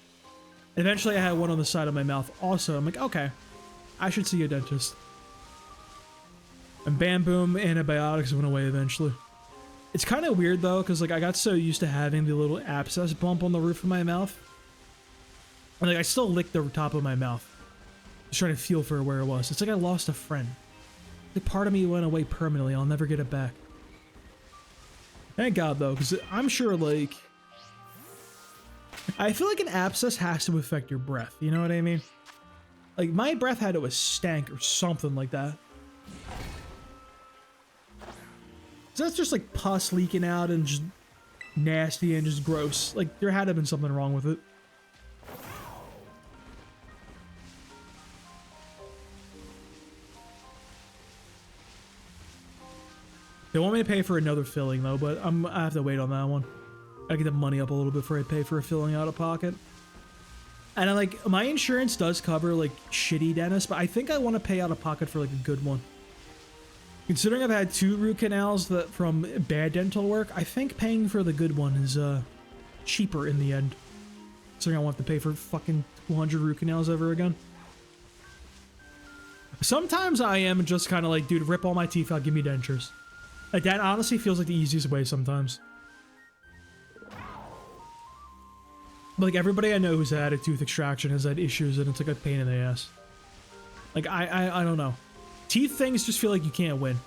And eventually I had one on the side of my mouth also. I'm like, okay, I should see a dentist. And bam, boom, antibiotics went away eventually. It's kind of weird though, because like I got so used to having the little abscess bump on the roof of my mouth. And like I still licked the top of my mouth. Just trying to feel for where it was. It's like I lost a friend. The part of me went away permanently. I'll never get it back. Thank God though, because I'm sure like... I feel like an abscess has to affect your breath, you know what I mean? Like my breath had to stank or something like that. So that's just like pus leaking out and just nasty and just gross. Like there had to have been something wrong with it. They want me to pay for another filling though, but I have to wait on that one. I get the money up a little bit before I pay for a filling out of pocket. And I like, my insurance does cover like shitty dentists, but I think I want to pay out of pocket for like a good one. Considering I've had 2 root canals that from bad dental work, I think paying for the good one is cheaper in the end. Considering I want to pay for fucking 200 root canals ever again. Sometimes I am just kind of like, dude, rip all my teeth out, give me dentures. Like that honestly feels like the easiest way sometimes. But like everybody I know who's had a tooth extraction has had issues, and it's like a pain in the ass. Like I don't know. Teeth things just feel like you can't win.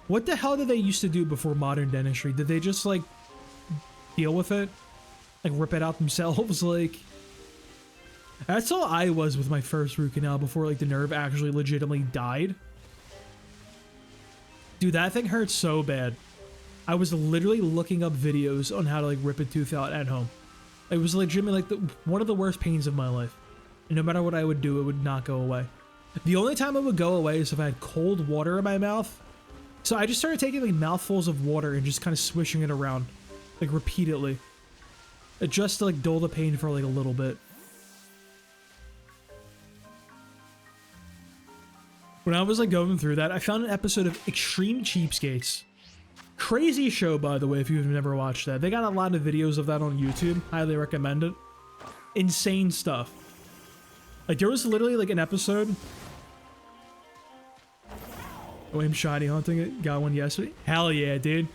What the hell did they used to do before modern dentistry? Did they just like deal with it? Like rip it out themselves? Like that's all I was with my first root canal before like the nerve actually legitimately died. Dude, that thing hurts so bad. I was literally looking up videos on how to like rip a tooth out at home. It was legitimately like one of the worst pains of my life. And no matter what I would do, it would not go away. The only time it would go away is if I had cold water in my mouth. So I just started taking like mouthfuls of water and just kind of swishing it around, like repeatedly. Just to like dull the pain for like a little bit. When I was like going through that, I found an episode of Extreme Cheapskates. Crazy show, by the way, if you've never watched that. They got a lot of videos of that on YouTube. Highly recommend it. Insane stuff. Like there was literally like an episode. Oh, I'm shiny hunting it. Got one yesterday. Hell yeah, dude.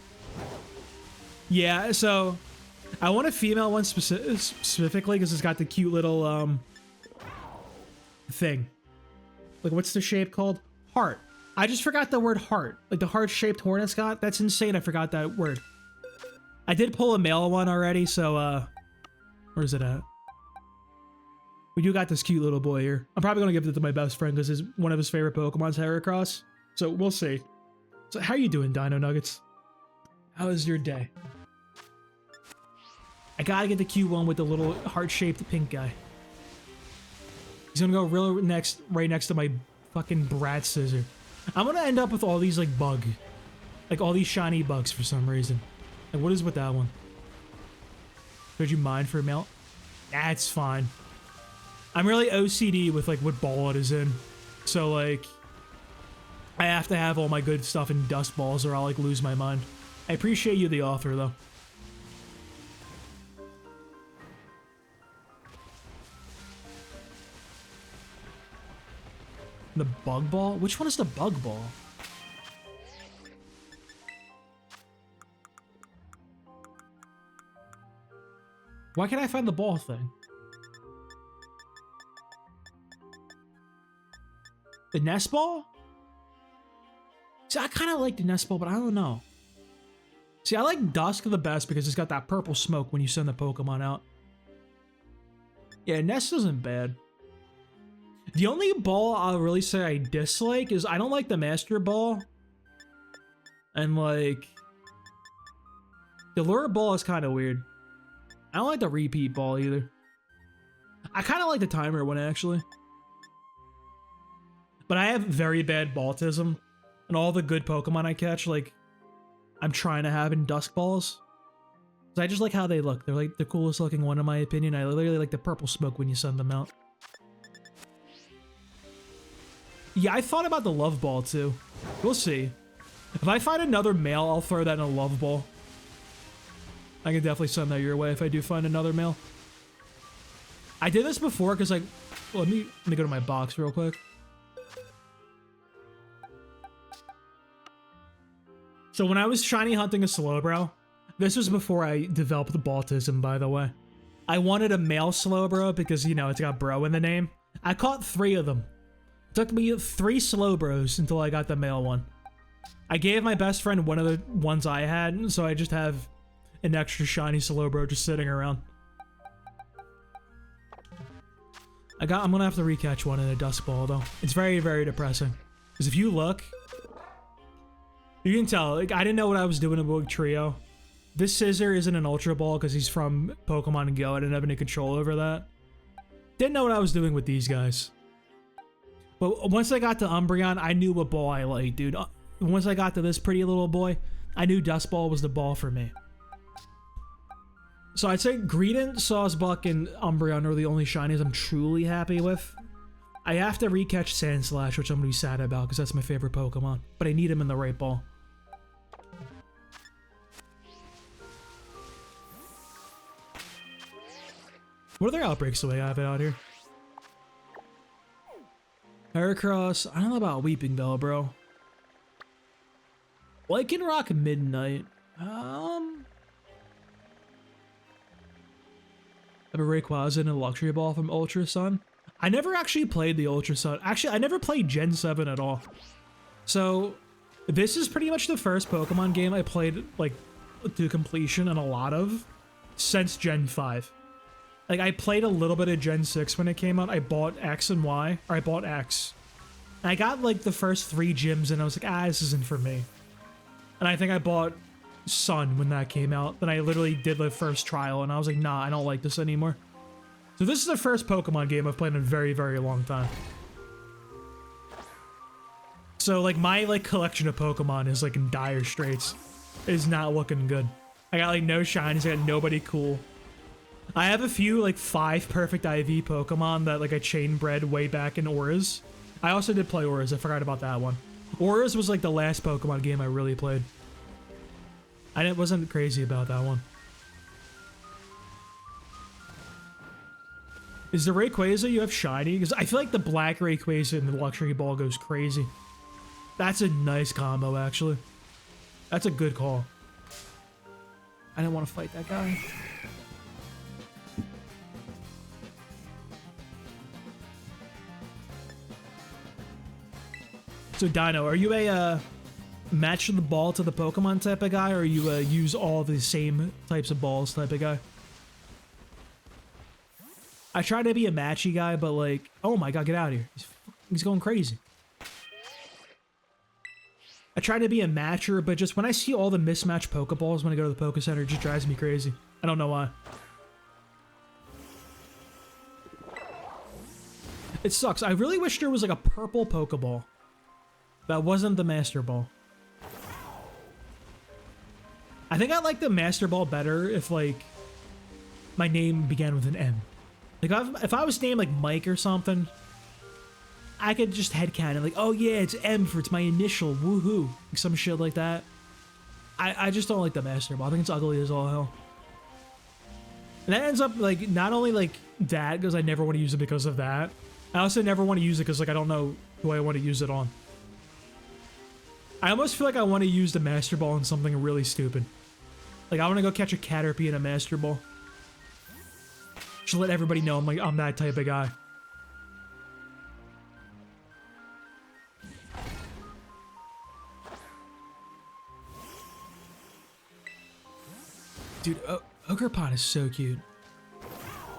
Yeah, so I want a female one specifically because it's got the cute little thing. Like what's the shape called? Heart. I just forgot the word heart. Like the heart-shaped horn it's got. That's insane. I forgot that word. I did pull a male one already, so where's it at? We do got this cute little boy here. I'm probably gonna give it to my best friend because one of his favorite Pokemon's Heracross. So we'll see. So how you doing, Dino Nuggets? How was your day? I gotta get the cute one with the little heart-shaped pink guy. He's gonna go right next to my fucking Brat Scissor. I'm gonna end up with all these like all these shiny bugs for some reason. Like what is with that one? Could you mine for a male? That's fine. I'm really OCD with like what ball it is in. So like I have to have all my good stuff in dust balls or I'll like lose my mind. I appreciate you, the author, though. The bug ball? Which one is the bug ball? Why can't I find the ball thing? The nest ball? See, I kind of like the nest ball, but I don't know. See, I like Dusk the best because it's got that purple smoke when you send the Pokemon out. Yeah, nest isn't bad. The only ball I'll really say I dislike is I don't like the Master Ball. And like... the Lure Ball is kind of weird. I don't like the Repeat Ball either. I kind of like the Timer one, actually. But I have very bad Baltism. And all the good Pokemon I catch, like... I'm trying to have in Dusk Balls. So I just like how they look. They're like the coolest looking one in my opinion. I literally like the purple smoke when you send them out. Yeah, I thought about the Love Ball too. We'll see. If I find another male, I'll throw that in a Love Ball. I can definitely send that your way if I do find another male. I did this before because like... Well, let me go to my box real quick. So when I was shiny hunting a Slowbro, this was before I developed the Baltism, by the way. I wanted a male Slowbro because, you know, it's got bro in the name. I caught 3 of them. It took me 3 Slowbros until I got the male one. I gave my best friend one of the ones I had, so I just have an extra shiny Slowbro just sitting around. I'm gonna have to recatch one in a Dusk Ball, though. It's very, very depressing. Because if you look... You can tell, like, I didn't know what I was doing in Boog Trio. This Scissor isn't an Ultra Ball because he's from Pokemon Go. I didn't have any control over that. Didn't know what I was doing with these guys. But once I got to Umbreon, I knew what ball I liked, dude. Once I got to this pretty little boy, I knew Dusk Ball was the ball for me. So I'd say Greedent, Sawsbuck, and Umbreon are the only shinies I'm truly happy with. I have to recatch Sandslash, which I'm going to be sad about because that's my favorite Pokemon. But I need him in the right ball. What other outbreaks do I have out here? Heracross. I don't know about Weeping Bell, bro. Lycanroc Midnight. of a Rayquaza and a Luxury Ball from Ultra Sun. I never actually played the Ultra Sun. Actually, I never played Gen 7 at all. So this is pretty much the first Pokemon game I played like to completion and a lot of since Gen 5. Like I played a little bit of Gen 6 when it came out. I bought X and Y, or I bought X. And I got like the first 3 gyms and I was like, this isn't for me. And I think I bought Sun when that came out. Then I literally did the first trial and I was like, nah, I don't like this anymore. So this is the first Pokemon game I've played in a very, very long time. So like my like collection of Pokemon is like in dire straits. It is not looking good. I got like no shinies, I got nobody cool. I have a few like 5 perfect IV Pokemon that like I chain bred way back in Auras. I also did play Auras, I forgot about that one. Auras was like the last Pokemon game I really played. I wasn't crazy about that one. Is the Rayquaza you have shiny? Because I feel like the black Rayquaza in the Luxury Ball goes crazy. That's a nice combo, actually. That's a good call. I didn't want to fight that guy. So Dino, are you a match the ball to the Pokemon type of guy, or are you use all the same types of balls type of guy? I try to be a matchy guy, but like, oh my god, get out of here. He's going crazy. I try to be a matcher, but just when I see all the mismatched Pokeballs when I go to the Poke Center, it just drives me crazy. I don't know why. It sucks. I really wish there was like a purple Pokeball that wasn't the Master Ball. I think I like the Master Ball better if like my name began with an M. Like if I was named like Mike or something, I could just headcanon like, oh yeah, it's M for it's my initial, woohoo, like some shit like that. I just don't like the Master Ball. I think it's ugly as all hell. And that ends up like not only like that because I never want to use it because of that. I also never want to use it because like I don't know who I want to use it on. I almost feel like I want to use the Master Ball on something really stupid. Like I want to go catch a Caterpie in a Master Ball. Just let everybody know I'm that type of guy. Dude, Ogerpon is so cute.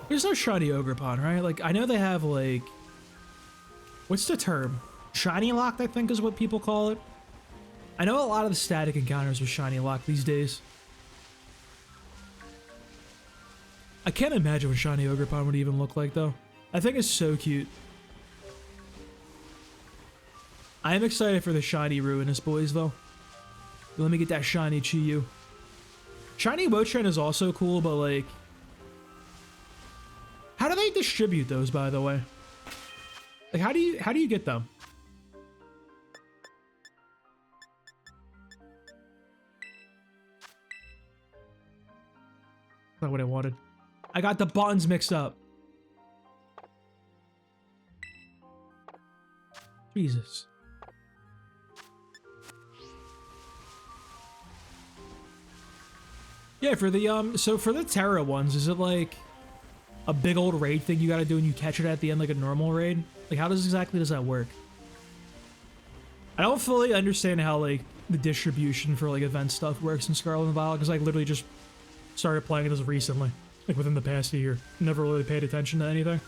There's no shiny Ogerpon, right? Like, I know they have, like... What's the term? Shiny locked, I think is what people call it. I know a lot of the static encounters are shiny locked these days. I can't imagine what shiny Ogerpon would even look like, though. I think it's so cute. I am excited for the shiny Ruinous boys, though. Let me get that shiny Chi-Yu. Shiny Motrin is also cool, but like... How do they distribute those, by the way? Like, how do you get them? Not what I wanted. I got the buttons mixed up. Jesus. Yeah, for the so for the Terra ones, is it like a big old raid thing you gotta do and you catch it at the end like a normal raid? Like how exactly does that work? I don't fully understand how like the distribution for like event stuff works in Scarlet and Violet because I literally just started playing it as recently, like within the past year. Never really paid attention to anything.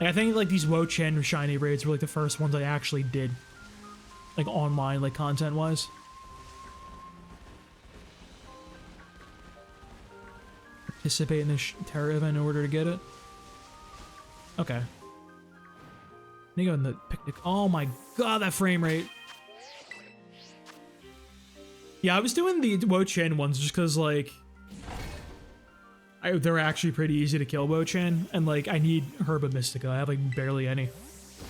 Like, I think like these Wo-Chen shiny raids were like the first ones I actually did, like online, like content wise. Participate in this Terra event in order to get it. Okay. I need to go in the picnic. Oh my god, that frame rate. Yeah, I was doing the Wo-Chen ones just because, like, they're actually pretty easy to kill Wo-Chen, and, like, I need Herba Mystica. I have, like, barely any.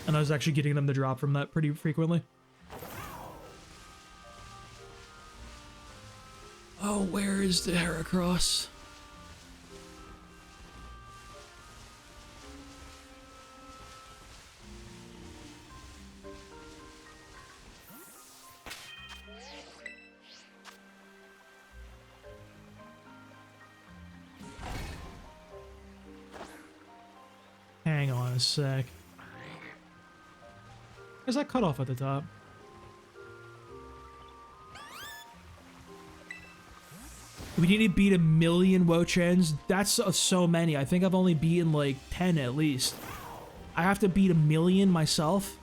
And I was actually getting them to drop from that pretty frequently. Oh, where is the Heracross? a sec. Is that cut off at the top? We need to beat 1,000,000 Wochens. That's so many. I think I've only beaten like 10 at least. I have to beat 1,000,000 myself.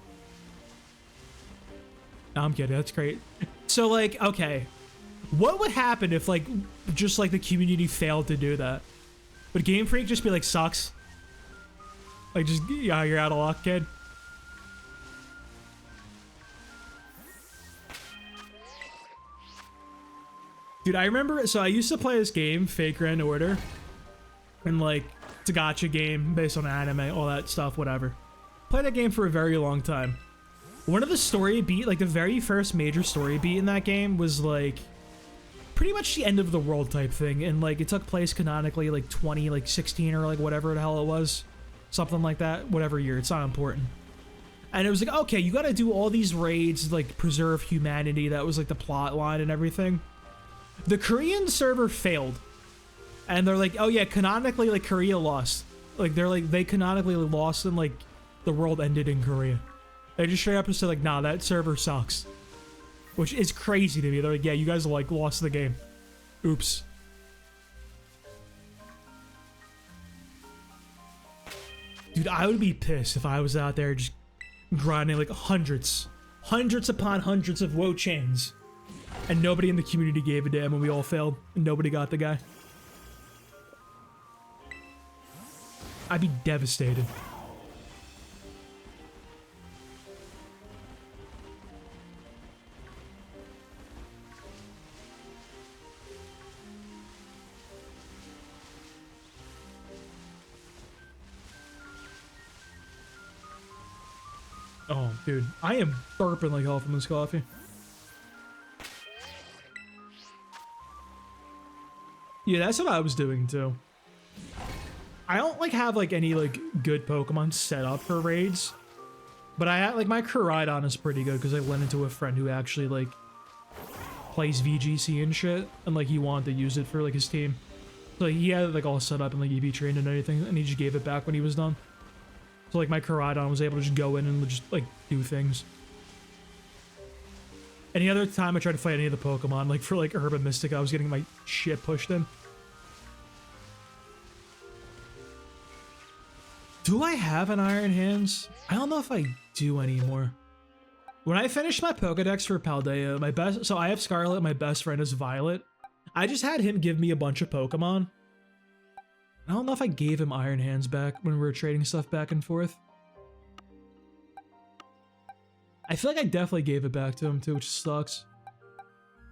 No, I'm kidding. That's great. So like, okay. What would happen if like, just like the community failed to do that? Would Game Freak just be like, sucks? Like just, yeah, you're out of luck, kid. Dude, I remember, so I used to play this game, Fake Grand Order, and like, it's a gacha game based on anime, all that stuff, whatever. Played that game for a very long time. One of the story beat, like the very first major story beat in that game was like, pretty much the end of the world type thing, and like, it took place canonically like 2016 or like whatever the hell it was. Something like that, whatever year, it's not important. And it was like, okay, you gotta do all these raids, like preserve humanity, that was like the plot line and everything. The Korean server failed. And they're like, oh yeah, canonically, like, Korea lost. Like, they're like, they canonically lost and, like, the world ended in Korea. They just straight up and said, like, nah, that server sucks. Which is crazy to me. They're like, yeah, you guys, like, lost the game. Oops. Dude, I would be pissed if I was out there just grinding, like, hundreds upon hundreds of Wochens. And nobody in the community gave a damn when we all failed. And nobody got the guy. I'd be devastated. Oh, dude. I am burping like hell from this coffee. Yeah, that's what I was doing too. I don't like have like any like good Pokemon set up for raids, but I had like my Koraidon is pretty good because I went into a friend who actually like plays VGC and shit, and like he wanted to use it for like his team. So he had it like all set up and like EV trained and everything, and he just gave it back when he was done. So like my Koraidon was able to just go in and just like do things. Any other time I tried to fight any of the Pokemon, like for like Herb and Mystic, I was getting my shit pushed in. Do I have an Iron Hands? I don't know if I do anymore. When I finished my Pokedex for Paldea, so I have Scarlet, my best friend is Violet. I just had him give me a bunch of Pokemon. I don't know if I gave him Iron Hands back when we were trading stuff back and forth. I feel like I definitely gave it back to him too, which sucks.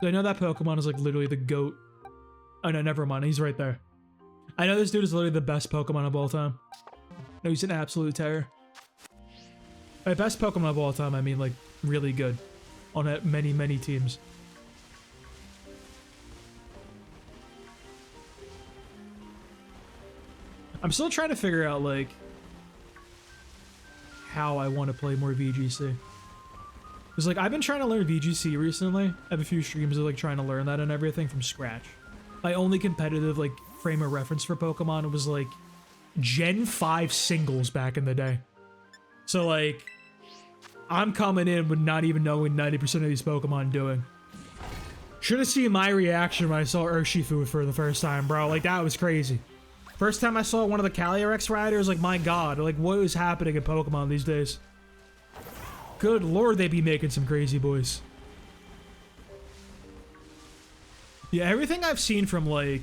I know that Pokemon is like literally the GOAT. Oh no, never mind, he's right there. I know this dude is literally the best Pokemon of all time. No, he's an absolute terror. By best Pokemon of all time, I mean like really good on many, many teams. I'm still trying to figure out like how I want to play more VGC. Because like I've been trying to learn VGC recently. I have a few streams of like trying to learn that and everything from scratch. My only competitive like frame of reference for Pokemon was like Gen 5 singles back in the day. So like I'm coming in with not even knowing 90% of these Pokemon doing. Should have seen my reaction when I saw Urshifu for the first time, bro. Like that was crazy. First time I saw one of the Calyrex riders, like my god, like what is happening in Pokemon these days? Good lord, they be making some crazy boys. Yeah, everything I've seen from like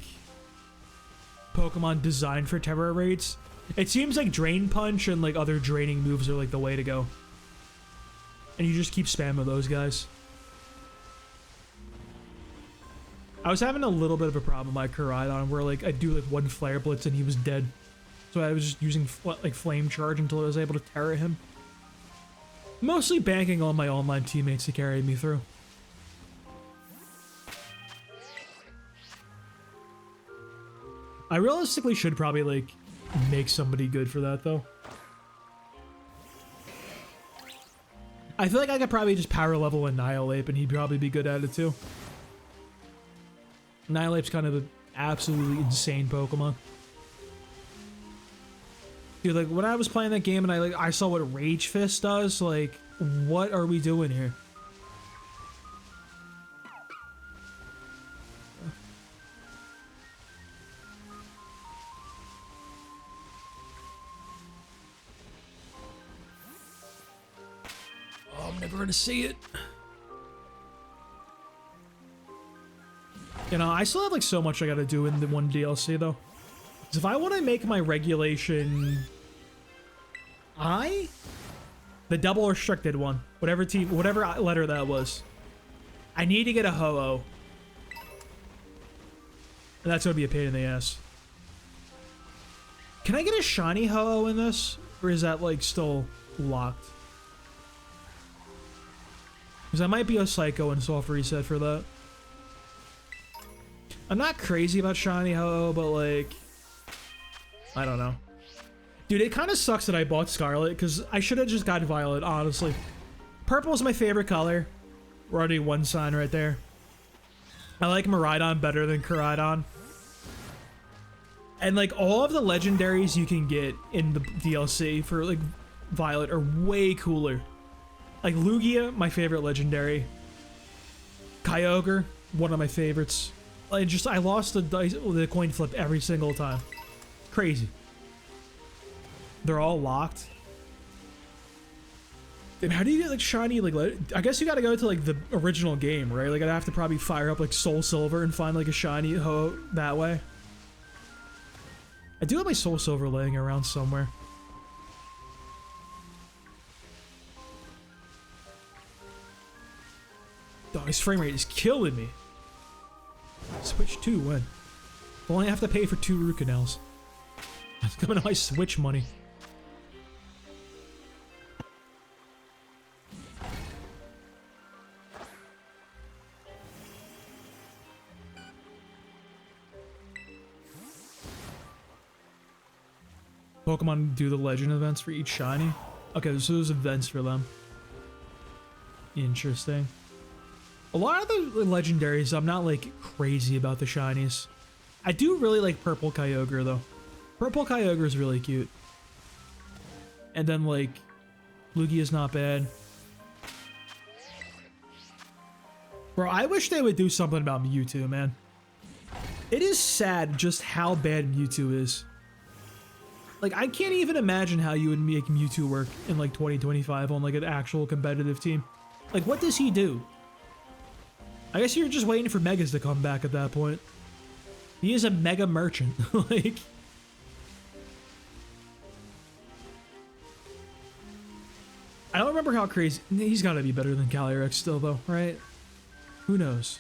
Pokemon designed for Terra raids, it seems like Drain Punch and like other draining moves are like the way to go. And you just keep spamming those guys. I was having a little bit of a problem with my Koraidon where like I'd do like one Flare Blitz and he was dead. So I was just using like Flame Charge until I was able to Terra him. Mostly banking on my online teammates to carry me through. I realistically should probably like make somebody good for that though. I feel like I could probably just power level Annihilape and he'd probably be good at it too. Annihilape's kind of an absolutely insane Pokemon. Dude, like when I was playing that game and I saw what Rage Fist does, like what are we doing here? Oh, I'm never gonna see it. You know, I still have like so much I gotta do in the one DLC though. 'Cause if I want to make my regulation the double restricted one, whatever letter that was, I need to get a Ho-Oh. And that's gonna be a pain in the ass. Can I get a shiny Ho-Oh in this? Or is that like still locked? Because I might be a psycho and soft reset for that. I'm not crazy about shiny Ho-Oh, but like, I don't know. Dude, it kind of sucks that I bought Scarlet, because I should have just got Violet, honestly. Purple is my favorite color. We're already one sign right there. I like Miraidon better than Koraidon. And like, all of the legendaries you can get in the DLC for like Violet are way cooler. Like Lugia, my favorite legendary. Kyogre, one of my favorites. I lost the coin flip every single time. Crazy. They're all locked. And how do you get like shiny, like, I guess you gotta go to like the original game, right? Like I'd have to probably fire up like Soul Silver and find like a shiny Ho that way. I do have my Soul Silver laying around somewhere. Dog, his frame rate is killing me. Switch 2, when? I'll only have to pay for 2 root canals. That's coming to my Switch money. Pokemon do the legend events for each shiny? Okay, so there's events for them. Interesting. A lot of the legendaries, I'm not like crazy about the shinies. I do really like Purple Kyogre though. Purple Kyogre is really cute. And then like, Lugia's not bad. Bro, I wish they would do something about Mewtwo, man. It is sad just how bad Mewtwo is. Like, I can't even imagine how you would make Mewtwo work in like 2025 on like an actual competitive team. Like, what does he do? I guess you're just waiting for Megas to come back at that point. He is a mega merchant. Like, I don't remember how crazy. He's got to be better than Calyrex still, though, right? Who knows?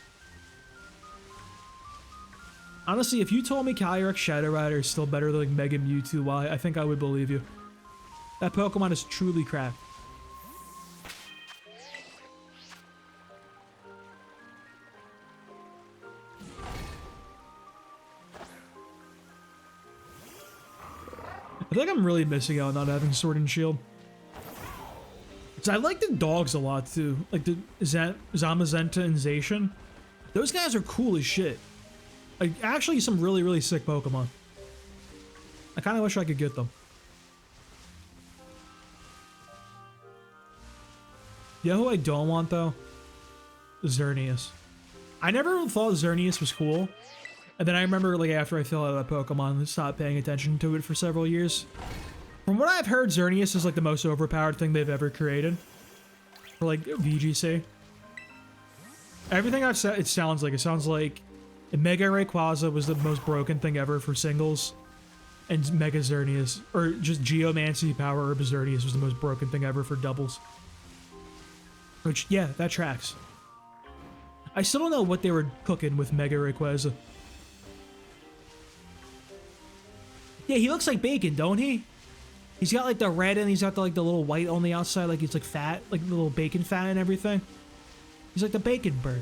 Honestly, if you told me Calyrex Shadow Rider is still better than like Mega Mewtwo, why? I think I would believe you. That Pokemon is truly cracked. I feel like I'm really missing out not having Sword and Shield. Because I like the dogs a lot too. Like the Zamazenta and Zacian. Those guys are cool as shit. Like actually some really, really sick Pokemon. I kind of wish I could get them. You know who I don't want though? Xerneas. I never thought Xerneas was cool. And then I remember, like, after I fell out of that Pokemon and stopped paying attention to it for several years. From what I've heard, Xerneas is, like, the most overpowered thing they've ever created. For, like, VGC. Everything I've said, it sounds like Mega Rayquaza was the most broken thing ever for singles. And Mega Xerneas, or just Geomancy Power Herb Xerneas was the most broken thing ever for doubles. Which, yeah, that tracks. I still don't know what they were cooking with Mega Rayquaza. Yeah, he looks like bacon, don't he? He's got like the red and he's got the, like the little white on the outside, like he's like fat, like the little bacon fat and everything. He's like the bacon bird.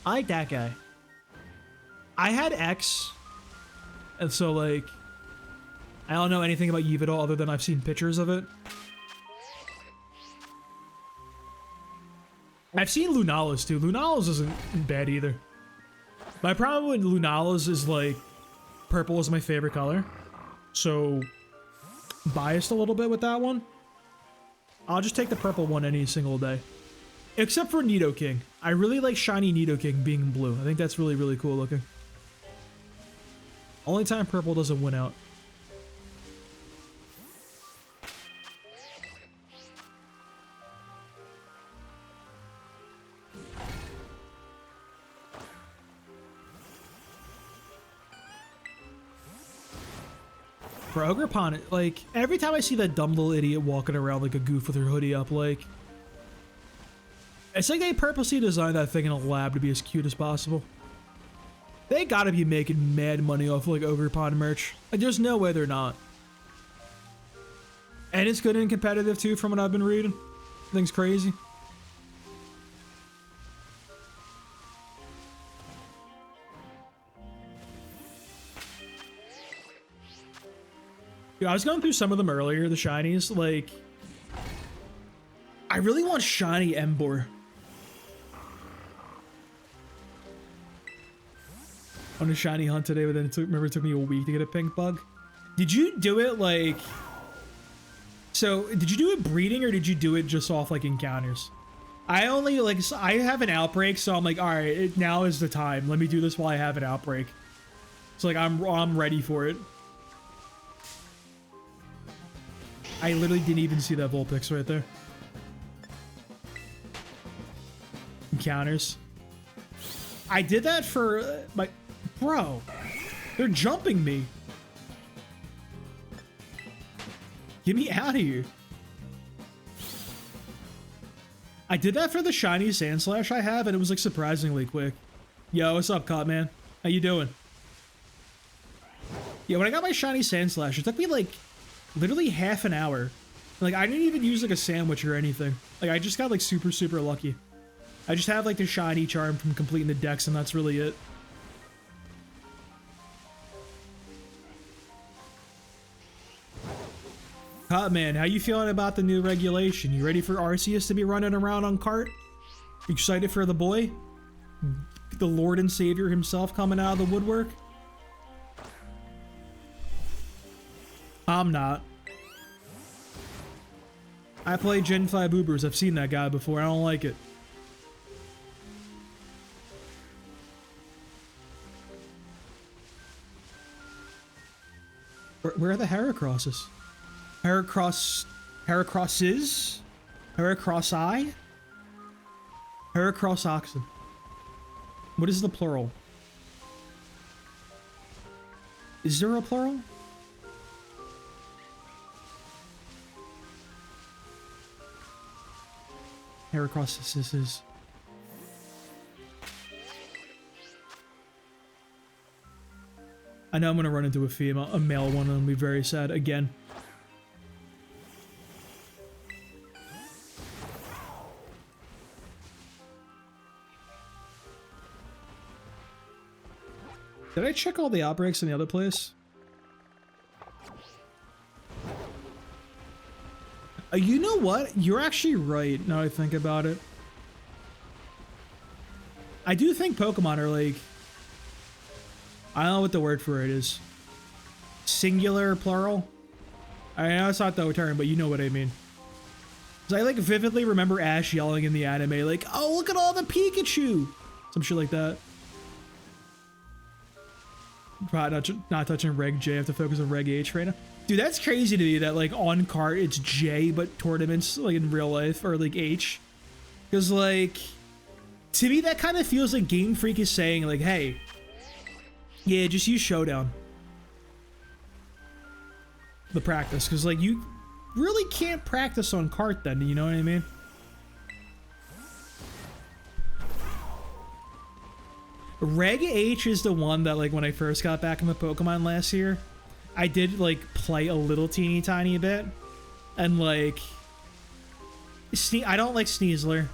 I like that guy. I had X, and so like, I don't know anything about Yveltal other than I've seen pictures of it. I've seen Lunalis too. Lunalis isn't bad either. My problem with Lunalis is like, purple is my favorite color. So biased a little bit with that one. I'll just take the purple one any single day. Except for Nidoking. I really like shiny Nidoking being blue. I think that's really, really cool looking. Only time purple doesn't win out. For Ogerpon, like, every time I see that dumb little idiot walking around like a goof with her hoodie up, like, it's like they purposely designed that thing in a lab to be as cute as possible. They gotta be making mad money off like Ogerpon merch. Like, there's no way they're not. And it's good and competitive too, from what I've been reading. Thing's crazy. Dude, I was going through some of them earlier, the shinies. Like, I really want shiny Emboar. On a shiny hunt today, but then remember it took me a week to get a pink bug. Did you do it like... So, did you do it breeding or did you do it just off like encounters? I only like, I have an outbreak, so I'm like, alright, now is the time. Let me do this while I have an outbreak. So like, I'm ready for it. I literally didn't even see that Vulpix right there. Encounters. I did that for my... Bro, they're jumping me. Get me out of here. I did that for the shiny Sandslash I have, and it was like surprisingly quick. Yo, what's up, Cop Man? How you doing? Yeah, when I got my shiny Sandslash, it took me like literally half an hour. Like, I didn't even use like a sandwich or anything. Like, I just got like super, super lucky. I just have like the shiny charm from completing the decks, and that's really it. Hot man, how you feeling about the new regulation? You ready for Arceus to be running around on cart? You excited for the boy? The Lord and Savior himself coming out of the woodwork? I'm not. I play Gen 5 Ubers. I've seen that guy before. I don't like it. Where are the Heracrosses? Heracross... Heracrosses? Heracrossi? Heracross oxen. What is the plural? Is there a plural? Heracrosses. I know I'm gonna run into a male one, and I'll be very sad again. Did I check all the outbreaks in the other place? You know what? You're actually right, now I think about it. I do think Pokemon are like... I don't know what the word for it is. Singular, plural? I know it's not the term, but you know what I mean. Because I like vividly remember Ash yelling in the anime like, oh, look at all the Pikachu! Some shit like that. Probably not touching Reg J. I have to focus on Reg H right now. Dude, that's crazy to me that like on cart it's J, but tournaments like in real life are like H. Because like, to me that kind of feels like Game Freak is saying like, hey, yeah, just use Showdown. The practice, because like you really can't practice on cart then, you know what I mean? Reg H is the one that like when I first got back into Pokemon last year, I did like play a little teeny tiny bit, and like I don't like Sneasler.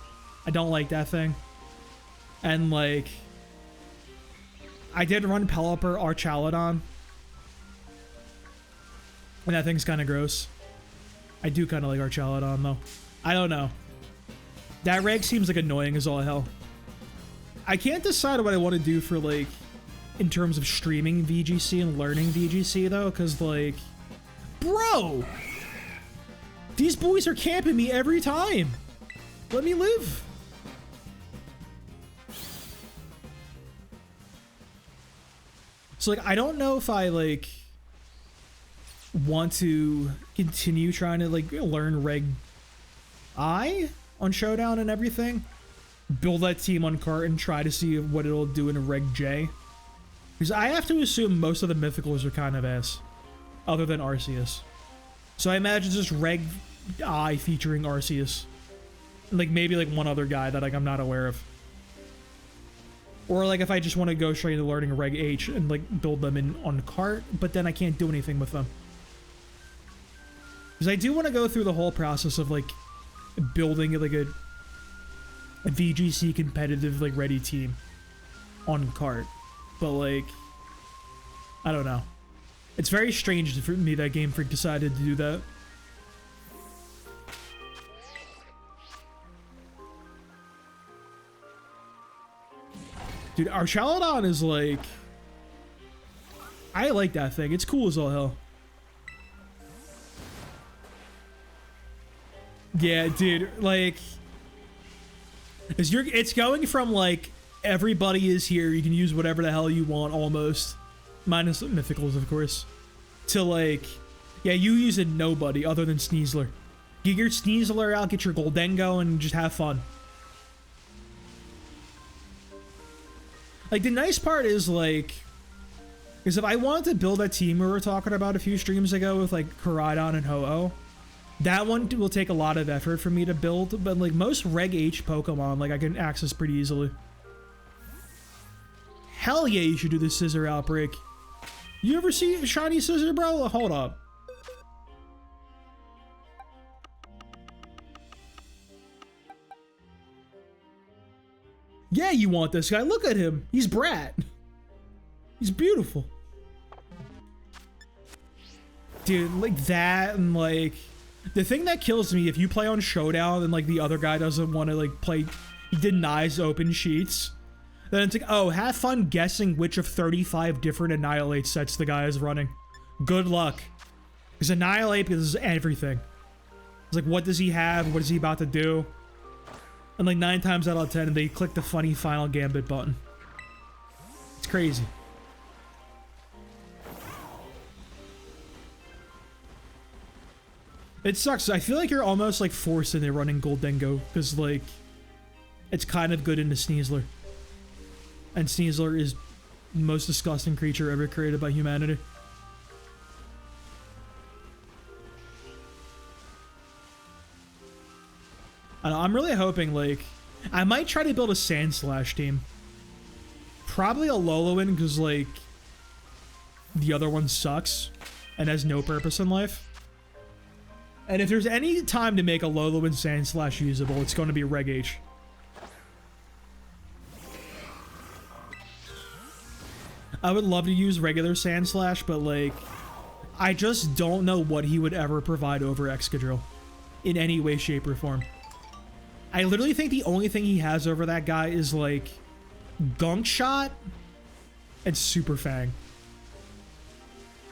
I don't like that thing. And like I did run Pelipper or Chaladon, and that thing's kind of gross. I do kind of like Archaladon though. I don't know. That reg seems like annoying as all hell. I can't decide what I want to do for like, in terms of streaming VGC and learning VGC though, because like, Bro! These boys are camping me every time. Let me live. So, like, I don't know if I, like, want to continue trying to, like, learn Reg I on Showdown and everything. Build that team on cart and try to see what it'll do in a Reg J. Because I have to assume most of the mythicals are kind of ass. Other than Arceus. So I imagine just Reg I featuring Arceus. Like, maybe, like, one other guy that, like, I'm not aware of. Or, like, if I just want to go straight into learning Reg H and, like, build them in on cart, but then I can't do anything with them. Because I do want to go through the whole process of, like, building, like, a VGC competitive, like, ready team on cart. But, like, I don't know. It's very strange for me that Game Freak decided to do that. Dude, our Charlodon is like... I like that thing. It's cool as all hell. Yeah, dude, like... It's going from, like, everybody is here, you can use whatever the hell you want, almost. Minus mythicals, of course. To, like... Yeah, you use it nobody other than Sneasler. Get your Sneasler out, get your Goldengo, and just have fun. Like, the nice part is, like... Is if I wanted to build that team we were talking about a few streams ago with, like, Koraidon and Ho-Oh, that one will take a lot of effort for me to build, but, like, most Reg H Pokemon, like, I can access pretty easily. Hell yeah, you should do the Scissor Outbreak. You ever see a shiny Scissor, bro? Hold up. Yeah, you want this guy. Look at him. He's Brat. He's beautiful. Dude, like that and like... The thing that kills me, if you play on Showdown and like the other guy doesn't want to like play... He denies open sheets. Then it's like, oh, have fun guessing which of 35 different Annihilate sets the guy is running. Good luck. Because Annihilate is everything. It's like, what does he have? What is he about to do? And like 9 times out of 10, they click the funny Final Gambit button. It's crazy. It sucks. I feel like you're almost like forced into running Goldengo. Because like, it's kind of good into Sneasler. And Sneasler is the most disgusting creature ever created by humanity. I don't know, I'm really hoping, like... I might try to build a Sandslash team. Probably a Alolan, because, like... The other one sucks. And has no purpose in life. And if there's any time to make a Alolan Sandslash usable, it's going to be Reg H. I would love to use regular Sandslash, but, like... I just don't know what he would ever provide over Excadrill. In any way, shape, or form. I literally think the only thing he has over that guy is, like, Gunk Shot and Super Fang.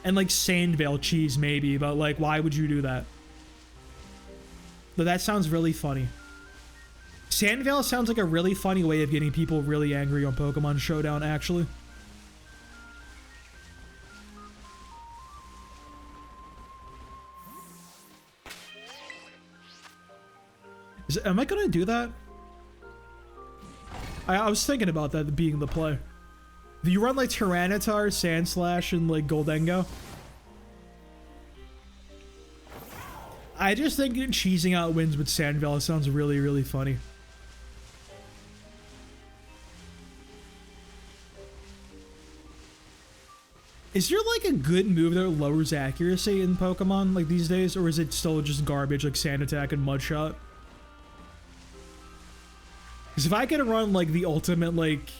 And, like, Sandvale Cheese, maybe, but, like, why would you do that? But that sounds really funny. Sandvale sounds like a really funny way of getting people really angry on Pokemon Showdown, actually. Am I gonna do that? I was thinking about that being the play. Do you run like Tyranitar, Sandslash, and like Goldengo? I just think cheesing out wins with Sandvale sounds really, really funny. Is there like a good move that lowers accuracy in Pokemon like these days? Or is it still just garbage like Sand Attack and Mud Shot? Because if I could run, like, the ultimate, like,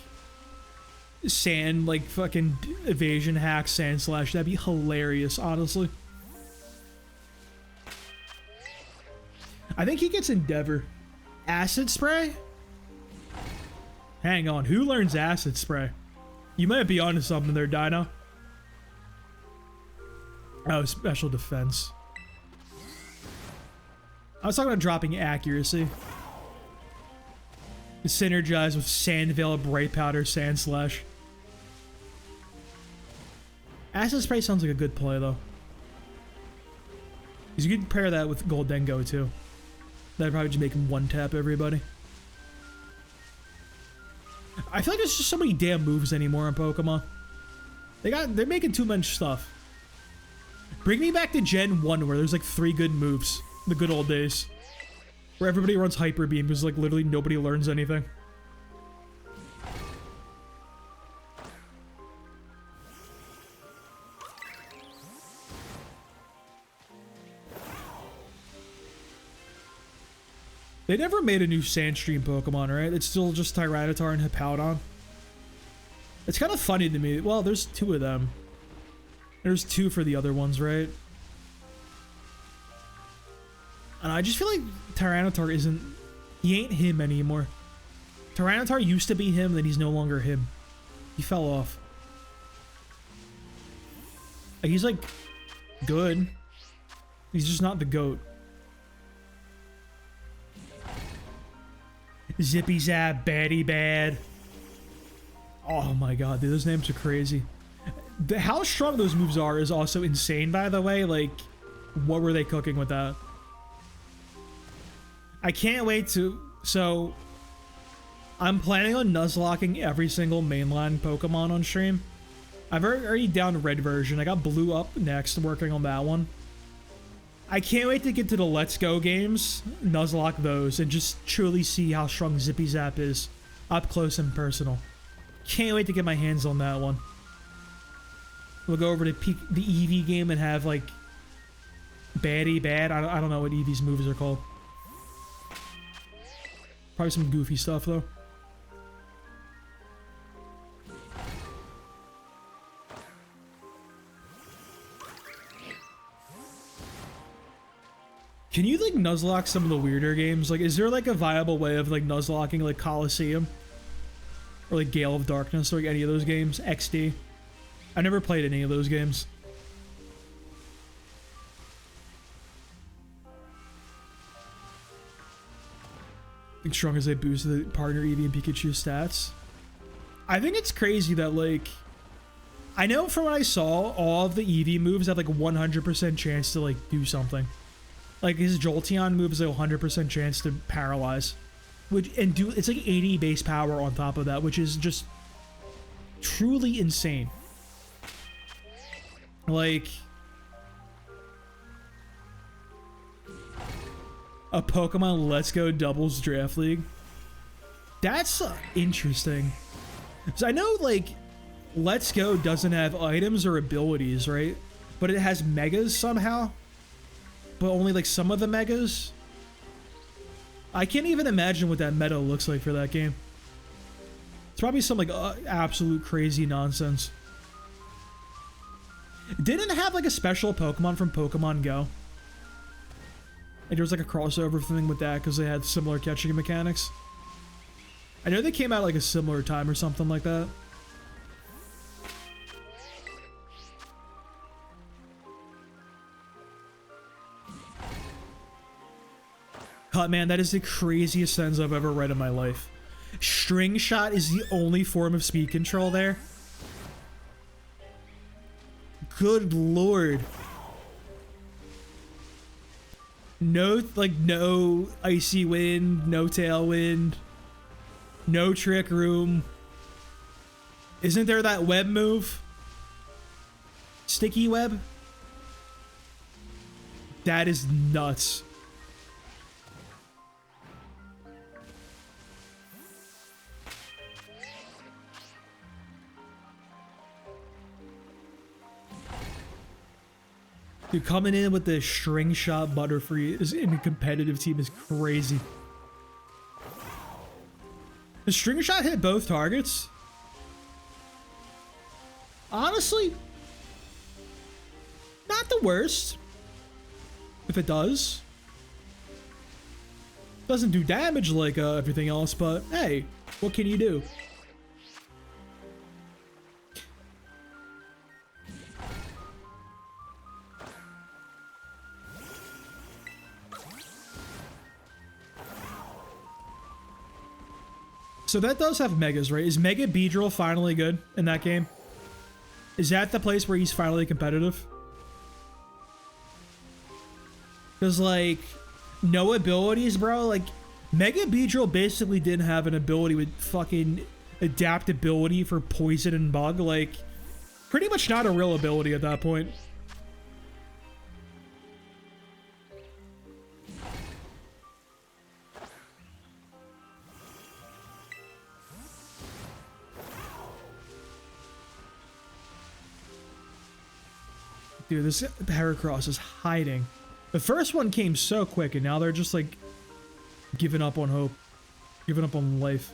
sand, like, fucking evasion hack Sandslash, that'd be hilarious, honestly. I think he gets Endeavor. Acid Spray? Hang on, who learns Acid Spray? You might be onto something there, Dino. Oh, special defense. I was talking about dropping accuracy. To synergize with Sand Veil, Bright Powder, Sand Slash. Acid Spray sounds like a good play, though. Because you could pair that with Goldengo, too. That'd probably just make him one-tap everybody. I feel like there's just so many damn moves anymore in Pokemon. They're making too much stuff. Bring me back to Gen 1 where there's like 3 good moves. The good old days. Where everybody runs Hyper Beam because like literally nobody learns anything. They never made a new Sandstream Pokemon, right? It's still just Tyranitar and Hippowdon. It's kind of funny to me. Well, there's 2 of them. There's 2 for the other ones, right? And I just feel like Tyranitar isn't... He ain't him anymore. Tyranitar used to be him, then he's no longer him. He fell off. Like, he's like... good. He's just not the GOAT. Zippy Zap, Baddie Bad. Oh my god, dude, those names are crazy. How strong those moves are is also insane, by the way. Like, what were they cooking with that? I can't wait to... So, I'm planning on Nuzlocking every single mainline Pokemon on stream. I've already down Red version. I got Blue up next, working on that one. I can't wait to get to the Let's Go games, Nuzlocke those, and just truly see how strong Zippy Zap is up close and personal. Can't wait to get my hands on that one. We'll go over to the Eevee game and have like Baddie Bad. I don't know what Eevee's moves are called. Probably some goofy stuff though. Can you like Nuzlocke some of the weirder games? Like, is there like a viable way of like Nuzlocking like Coliseum? Or like Gale of Darkness or like any of those games? XD. I never played any of those games. I think strong as they boost the partner Eevee and Pikachu stats. I think it's crazy that like... I know from what I saw, all of the Eevee moves have like 100% chance to like do something. Like his Jolteon move is a 100% chance to paralyze, it's like 80 base power on top of that, which is just truly insane. Like a Pokemon Let's Go doubles draft league. That's interesting. So I know like Let's Go doesn't have items or abilities, right? But it has megas somehow. But only like some of the megas. I can't even imagine what that meta looks like for that game. It's probably some like absolute crazy nonsense. Didn't it have like a special Pokemon from Pokemon Go? Like there was like a crossover thing with that because they had similar catching mechanics. I know they came out like a similar time or something like that. Oh, man, that is the craziest sentence I've ever read in my life. String Shot is the only form of speed control there? Good lord. No, like, no Icy Wind, no Tailwind, no Trick Room. Isn't there that web move? Sticky Web? That is nuts. Dude, coming in with the String Shot Butterfree in a competitive team is crazy. The String Shot hit both targets? Honestly, not the worst. If it does. Doesn't do damage like everything else, but hey, what can you do? So that does have Megas, right? Is Mega Beedrill finally good in that game? Is that the place where he's finally competitive? Because, like, no abilities, bro. Like, Mega Beedrill basically didn't have an ability with fucking adaptability for poison and bug. Like, pretty much not a real ability at that point. Dude, this Heracross is hiding. The first one came so quick, and now they're just, like, giving up on hope. Giving up on life.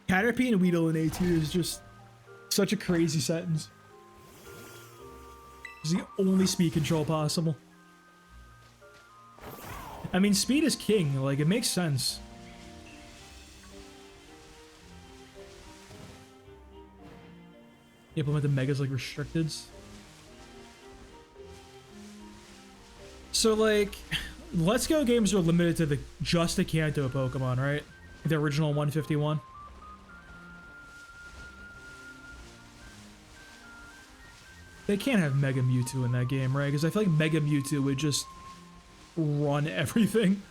Caterpie and Weedle in A2 is just such a crazy sentence. It's the only speed control possible. I mean, speed is king. Like, it makes sense. Implement the megas like restricteds. So like, Let's Go games are limited to the just the Kanto Pokemon, right? The original 151. They can't have Mega Mewtwo in that game, right? Because I feel like Mega Mewtwo would just run everything.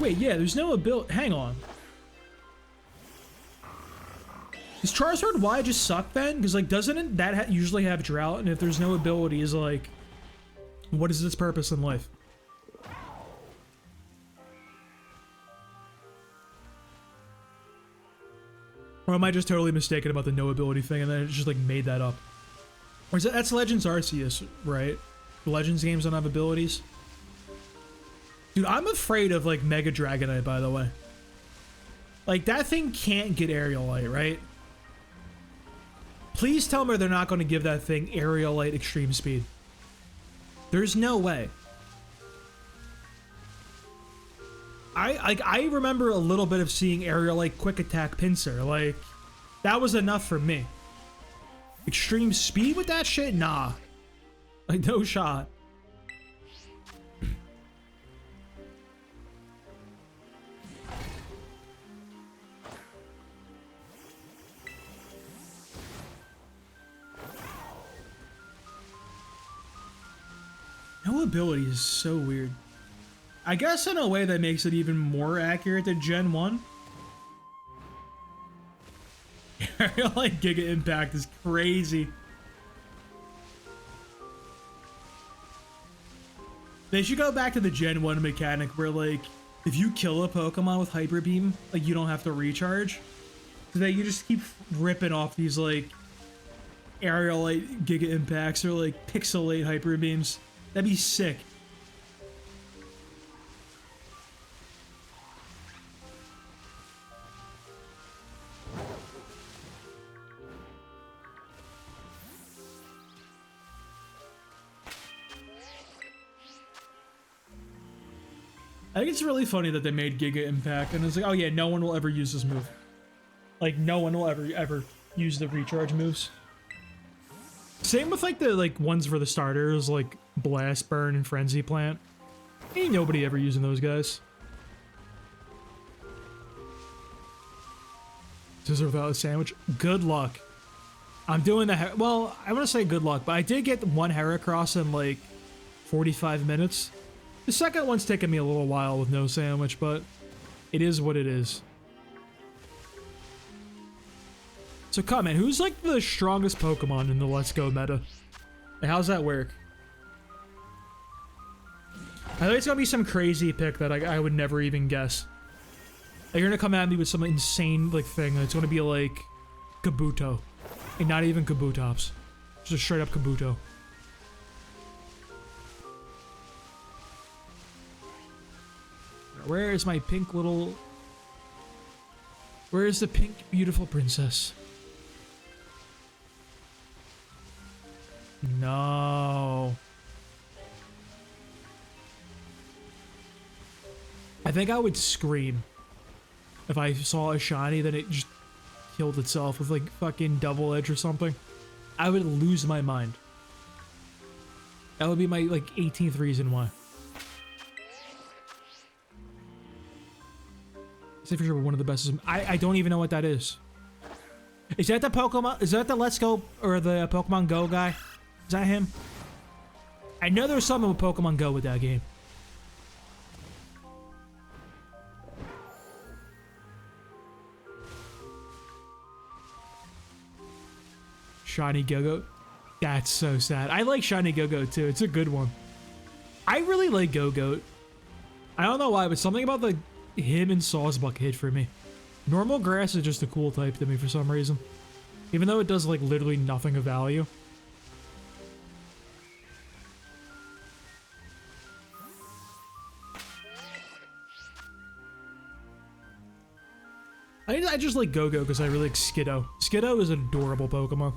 Wait, yeah, there's no ability. Hang on. Does Charizard Y just suck then? Because, like, doesn't that usually have Drought? And if there's no abilities, like, what is its purpose in life? Or am I just totally mistaken about the no ability thing and then it just, like, made that up? Or is that's Legends Arceus, right? Legends games don't have abilities? Dude, I'm afraid of, like, Mega Dragonite, by the way. Like, that thing can't get Aerial Light, right? Please tell me they're not going to give that thing Aerial Light Extreme Speed. There's no way. I remember a little bit of seeing Aerial Light Quick Attack Pinsir. Like, that was enough for me. Extreme Speed with that shit? Nah. Like, no shot. No ability is so weird. I guess in a way that makes it even more accurate than Gen 1. Like Giga Impact is crazy. They should go back to the Gen 1 mechanic where, like, if you kill a Pokemon with Hyper Beam, like, you don't have to recharge. So that you just keep ripping off these, like, Aerial Light Giga Impacts or, like, Pixelate Hyper Beams. That'd be sick. I think it's really funny that they made Giga Impact and it's like, oh yeah, no one will ever use this move. Like, no one will ever use the recharge moves. Same with, like, the, like, ones for the starters, like Blast Burn and Frenzy Plant. Ain't nobody ever using those guys. Scissor without a sandwich. Good luck. I'm doing the, well, I want to say good luck, but I did get one Heracross in, like, 45 minutes. The second one's taken me a little while with no sandwich, but it is what it is. So comment, who's, like, the strongest Pokemon in the Let's Go meta? How's that work? I think it's gonna be some crazy pick that I would never even guess. Like, you're gonna come at me with some insane, like, thing. It's gonna be like Kabuto. And not even Kabutops. Just a straight up Kabuto. Where is my pink little... Where is the pink, beautiful princess? No. I think I would scream if I saw a shiny that it just killed itself with like fucking double edge or something. I would lose my mind. That would be my like 18th reason why. Say for sure one of the best. I don't even know what that is. Is that the Pokemon? Is that the Let's Go or the Pokemon Go guy? Is that him? I know there's something with Pokemon Go with that game. Shiny Go-Go. That's so sad. I like Shiny Go-Go too. It's a good one. I really like Go-Goat. I don't know why, but something about the him and Sawsbuck hit for me. Normal grass is just a cool type to me for some reason. Even though it does like literally nothing of value. I just like Go-Go because I really like Skiddo. Skiddo is an adorable Pokemon.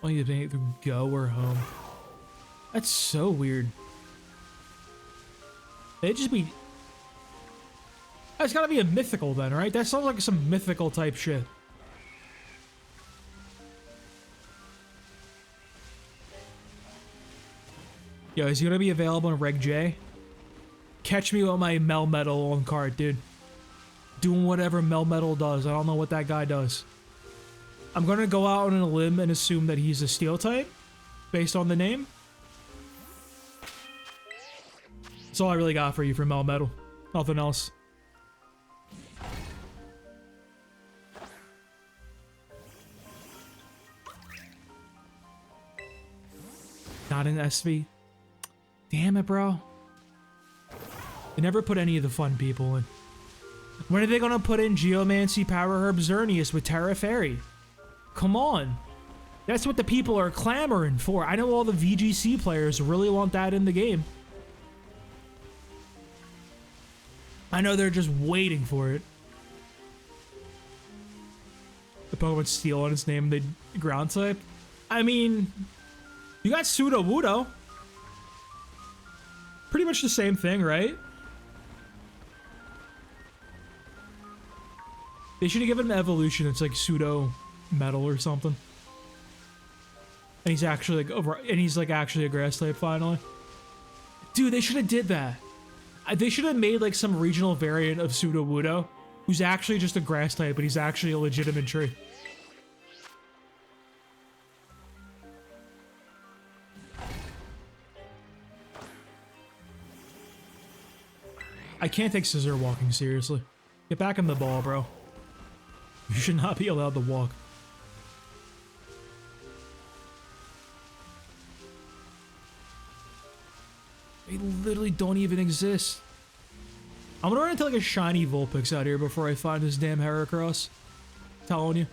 Only you think through Go or Home. That's so weird. It'd just be... That's gotta be a mythical then, right? That sounds like some mythical type shit. Yo, is he gonna be available in Reg J? Catch me with my Melmetal on card, dude. Doing whatever Melmetal does. I don't know what that guy does. I'm gonna go out on a limb and assume that he's a Steel type, based on the name. That's all I really got for you for Melmetal. Nothing else. Not an SV. Damn it, bro. They never put any of the fun people in. When are they gonna put in Geomancy, Power Herb, Xerneas with Terra Fairy? Come on. That's what the people are clamoring for. I know all the VGC players really want that in the game. I know they're just waiting for it. The Pokemon Steel on its name, they ground type. I mean, you got Sudowoodo. Pretty much the same thing, right? They should have given him evolution. It's like pseudo metal or something. And he's actually like over, and he's like actually a grass type finally. Dude, they should have did that. They should have made like some regional variant of Sudowoodo, who's actually just a grass type, but he's actually a legitimate tree. I can't take scissor walking seriously. Get back in the ball, bro. You should not be allowed to walk. They literally don't even exist. I'm gonna run into like a shiny Vulpix out here before I find this damn Heracross. Telling you.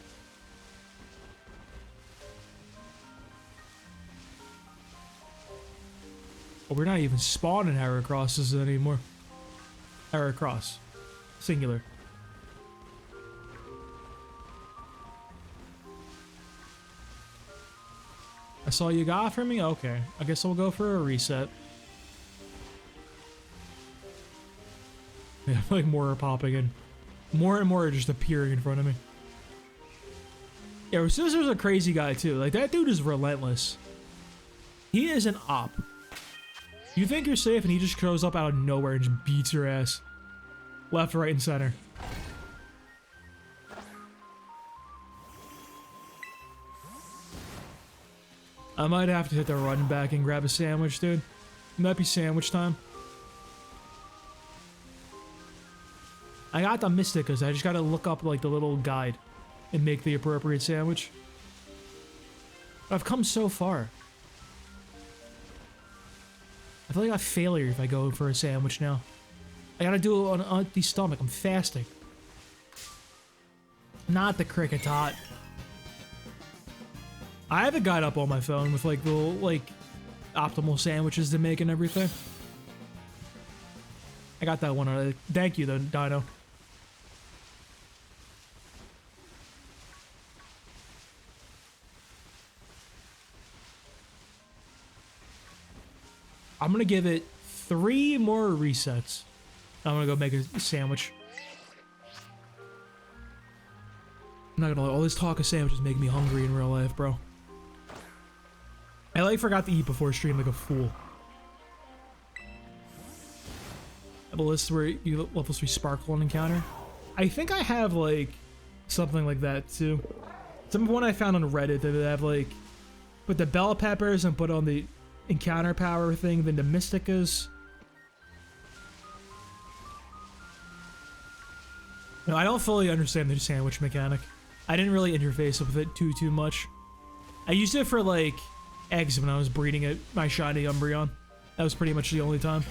Oh, we're not even spawning Heracrosses anymore. Heracross. Singular. That's all you got for me? Okay. I guess I'll go for a reset. Yeah, like more are popping in. More and more are just appearing in front of me. Yeah, Scissor's a crazy guy too. Like, that dude is relentless. He is an op. You think you're safe and he just shows up out of nowhere and just beats your ass. Left, right, and center. I might have to hit the run back and grab a sandwich, dude. It might be sandwich time. I got the Mystikas. I just gotta look up like the little guide and make the appropriate sandwich. I've come so far. I feel like a failure if I go for a sandwich now. I gotta do it on an empty stomach. I'm fasting. Not the cricket tot. I have a guide up on my phone with like little like optimal sandwiches to make and everything. I got that one. Thank you, though, Dino. I'm gonna give it 3 more resets. I'm gonna go make a sandwich. I'm not gonna lie, all this talk of sandwiches make me hungry in real life, bro. I like forgot to eat before stream like a fool. I have a list where you level 3 sparkle on encounter. I think I have like something like that too. Some one I found on Reddit that they have like put the bell peppers and put on the encounter power thing, then the Mysticas. No, I don't fully understand the sandwich mechanic. I didn't really interface with it too much. I used it for like eggs when I was breeding it, my shiny Umbreon. That was pretty much the only time.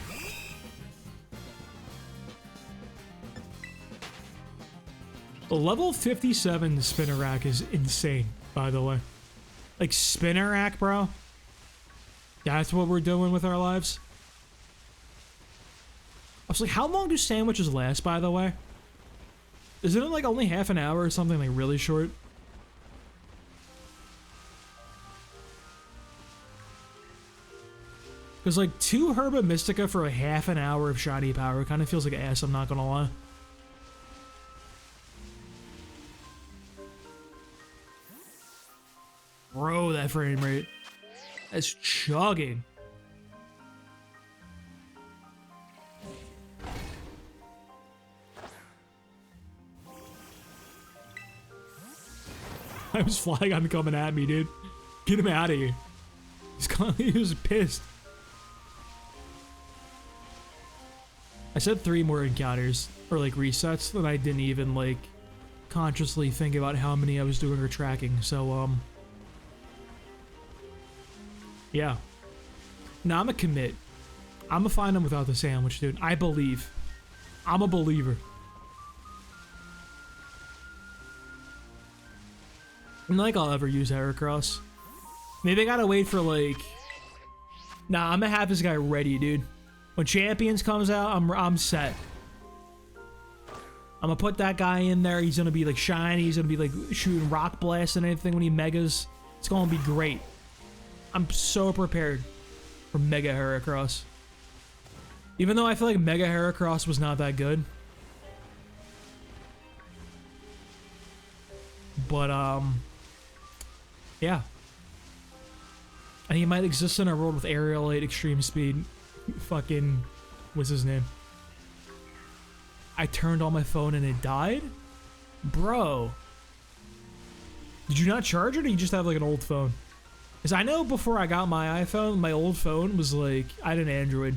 The level 57 spinner rack is insane, by the way. Like spinner rack, bro. That's what we're doing with our lives. I was like, how long do sandwiches last, by the way? Isn't it like only half an hour or something like really short? Because like 2 Herba Mystica for a half an hour of shiny power kind of feels like ass, I'm not gonna lie. Bro, that frame rate. That's chugging. I was flying on coming at me, dude. Get him out of here. He was pissed. I said 3 more encounters, or like resets, that I didn't even like consciously think about how many I was doing or tracking, so yeah. Now I'm a commit. I'm gonna find him without the sandwich, dude. I believe. I'm a believer. I don't think I'll ever use Heracross. Maybe I gotta wait for like... Nah, I'm gonna have this guy ready, dude. When Champions comes out, I'm set. I'm gonna put that guy in there. He's gonna be like shiny. He's gonna be like shooting rock blasts and anything when he megas. It's gonna be great. I'm so prepared for Mega Heracross. Even though I feel like Mega Heracross was not that good. But, yeah. And he might exist in a world with Aerialate, Extreme Speed. Fucking... What's his name? I turned on my phone and it died? Bro. Did you not charge it, or you just have like an old phone? Because I know before I got my iPhone, my old phone was like... I had an Android.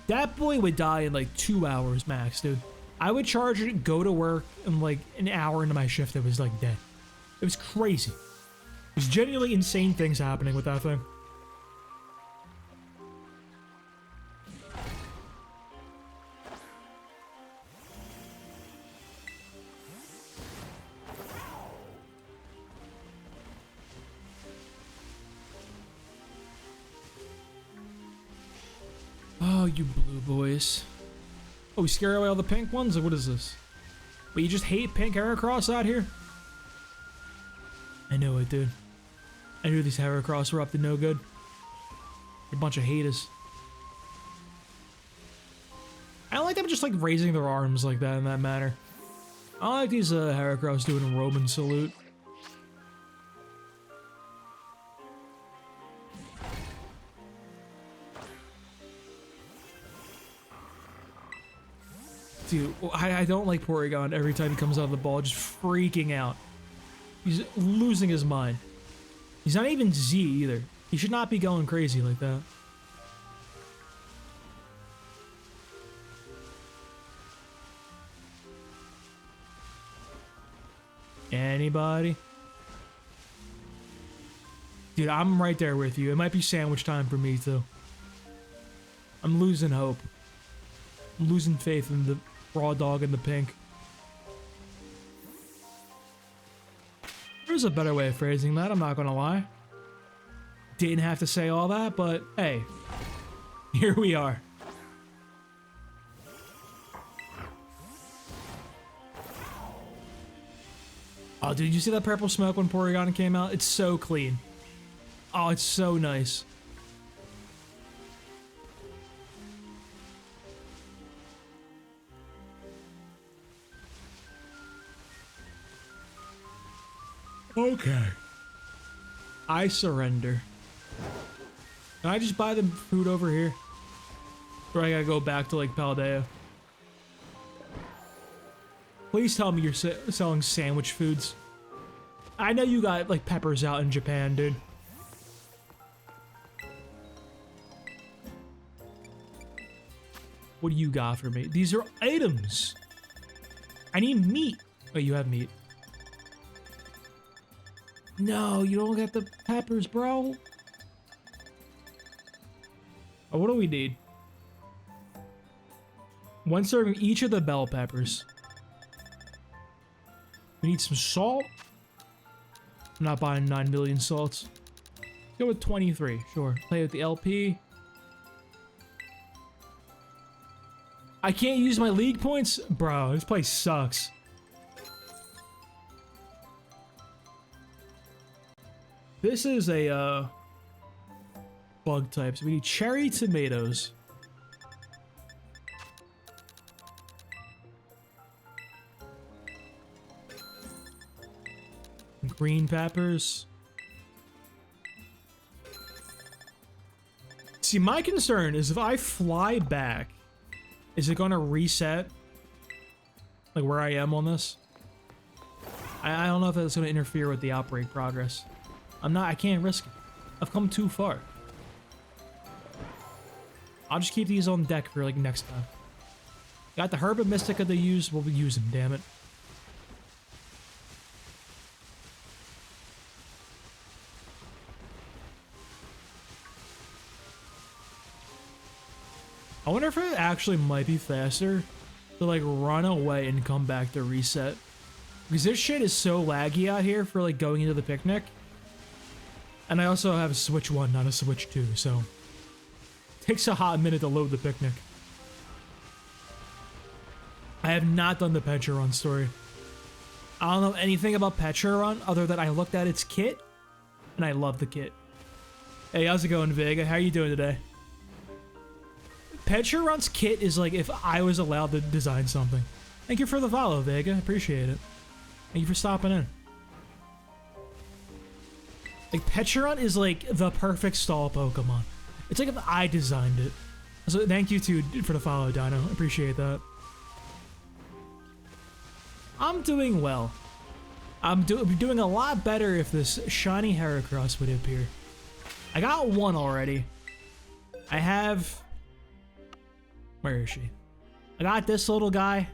That boy would die in like 2 hours max, dude. I would charge it, go to work, and like an hour into my shift, it was like dead. It was crazy. There's genuinely insane things happening with that thing. Oh, you blue boys. Oh, we scare away all the pink ones? Or what is this? Wait, you just hate pink Heracross out here? I knew it, dude. I knew these Heracross were up to no good. A bunch of haters. I don't like them just like raising their arms like that in that manner. I don't like these Heracross doing a Roman salute. Dude, I don't like Porygon every time he comes out of the ball, just freaking out. He's losing his mind. He's not even Z either. He should not be going crazy like that. Anybody? Dude, I'm right there with you. It might be sandwich time for me too. I'm losing hope. I'm losing faith in the raw dog in the pink. There's a better way of phrasing that, I'm not gonna lie. Didn't have to say all that, but hey, here we are. Oh, did you see that purple smoke when Porygon came out? It's so clean. Oh, it's so nice. Okay. I surrender. Can I just buy the food over here? Or I gotta go back to like Paldea? Please tell me you're selling sandwich foods. I know you got like peppers out in Japan, dude. What do you got for me? These are items. I need meat. Wait, you have meat. No, you don't get the peppers, bro. Oh, what do we need? One serving each of the bell peppers. We need some salt. I'm not buying 9 million salts. Let's go with 23, sure. Play with the LP. I can't use my league points? Bro, this place sucks. This is a, bug type, so we need cherry tomatoes. Green peppers. See, my concern is if I fly back, is it gonna reset? Like where I am on this? I don't know if that's gonna interfere with the outbreak progress. I can't risk it. I've come too far. I'll just keep these on deck for like next time. Got the Herb and Mystica to use, we'll use them, damn it. I wonder if it actually might be faster to like run away and come back to reset. Because this shit is so laggy out here for like going into the picnic. And I also have a Switch 1, not a Switch 2, so it takes a hot minute to load the picnic. I have not done the Petra story. I don't know anything about Petra other than I looked at its kit and I love the kit. Hey, how's it going, Vega? How you doing today? Petra kit is like if I was allowed to design something. Thank you for the follow, Vega. Appreciate it. Thank you for stopping in. Like, Petra is like the perfect stall Pokemon. It's like if I designed it. So thank you too for the follow, Dino. Appreciate that. I'm doing well. I'm doing a lot better if this shiny Heracross would appear. I got one already. I have... Where is she? I got this little guy.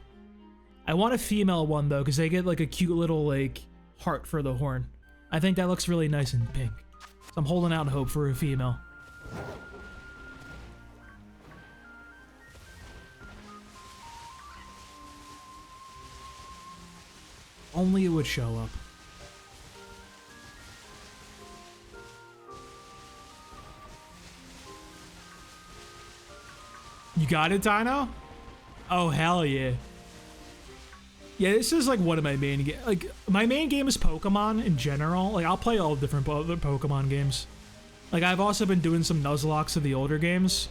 I want a female one though, because they get like a cute little like heart for the horn. I think that looks really nice in pink. So I'm holding out hope for a female. Only it would show up. You got it, Dino? Oh, hell yeah. Yeah, this is like one of my main games. Like, my main game is Pokemon in general. Like, I'll play all different other Pokemon games. Like, I've also been doing some Nuzlocke of the older games.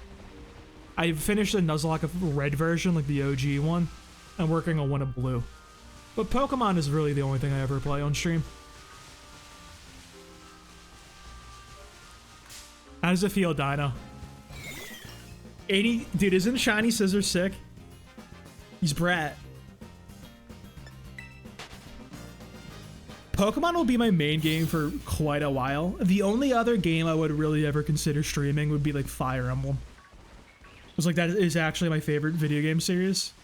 I finished the Nuzlocke of Red version, like the OG one. I'm working on one of Blue. But Pokemon is really the only thing I ever play on stream. How does it feel, Dino? 80... Dude, isn't Shiny Scissor sick? He's brat. Pokemon will be my main game for quite a while. The only other game I would really ever consider streaming would be like Fire Emblem. It's like that is actually my favorite video game series.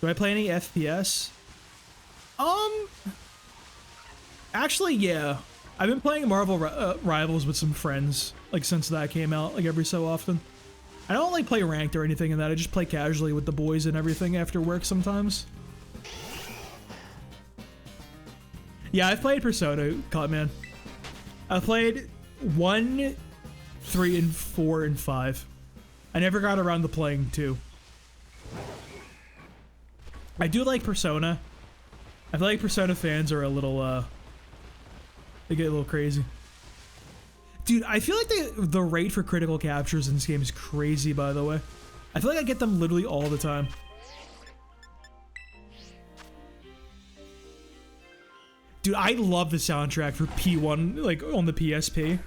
Do I play any FPS? Actually, yeah. I've been playing Marvel Rivals with some friends, like since that came out, like every so often. I don't like play ranked or anything in that. I just play casually with the boys and everything after work sometimes. Yeah, I've played Persona, Cutman. I've played 1, 3, and 4, and 5. I never got around to playing 2. I do like Persona. I feel like Persona fans are a little, they get a little crazy. Dude, I feel like the rate for critical captures in this game is crazy, by the way. I feel like I get them literally all the time. Dude, I love the soundtrack for P1, like on the PSP.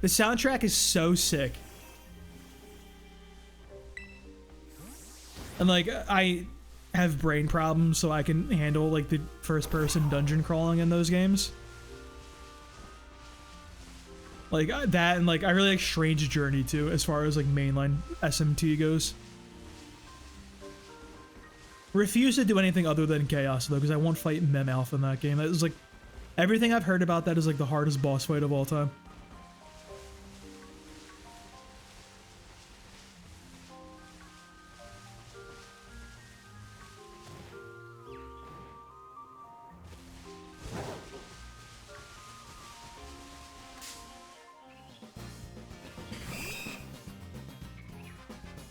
The soundtrack is so sick. And like, I have brain problems, so I can handle like the first person dungeon crawling in those games. Like that, and like I really like Strange Journey too, as far as like mainline SMT goes. Refuse to do anything other than Chaos though, because I won't fight Mem Alpha in that game. That is like, everything I've heard about that is like the hardest boss fight of all time.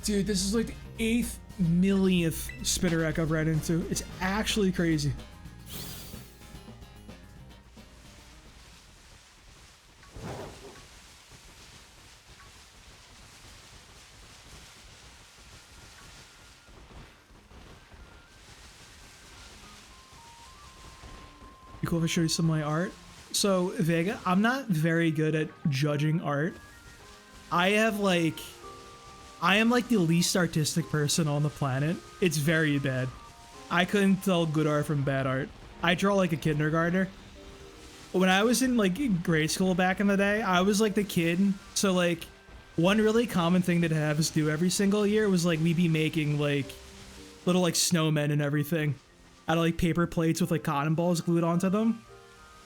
Dude, this is like the 8th millionth spitter wreck I've ran into. It's actually crazy. Be cool if I show you some of my art. So, Vega, I'm not very good at judging art. I am like the least artistic person on the planet. It's very bad. I couldn't tell good art from bad art. I draw like a kindergartner. When I was in like grade school back in the day, I was like the kid. So like one really common thing to have us do every single year was like we'd be making like little like snowmen and everything out of like paper plates with like cotton balls glued onto them.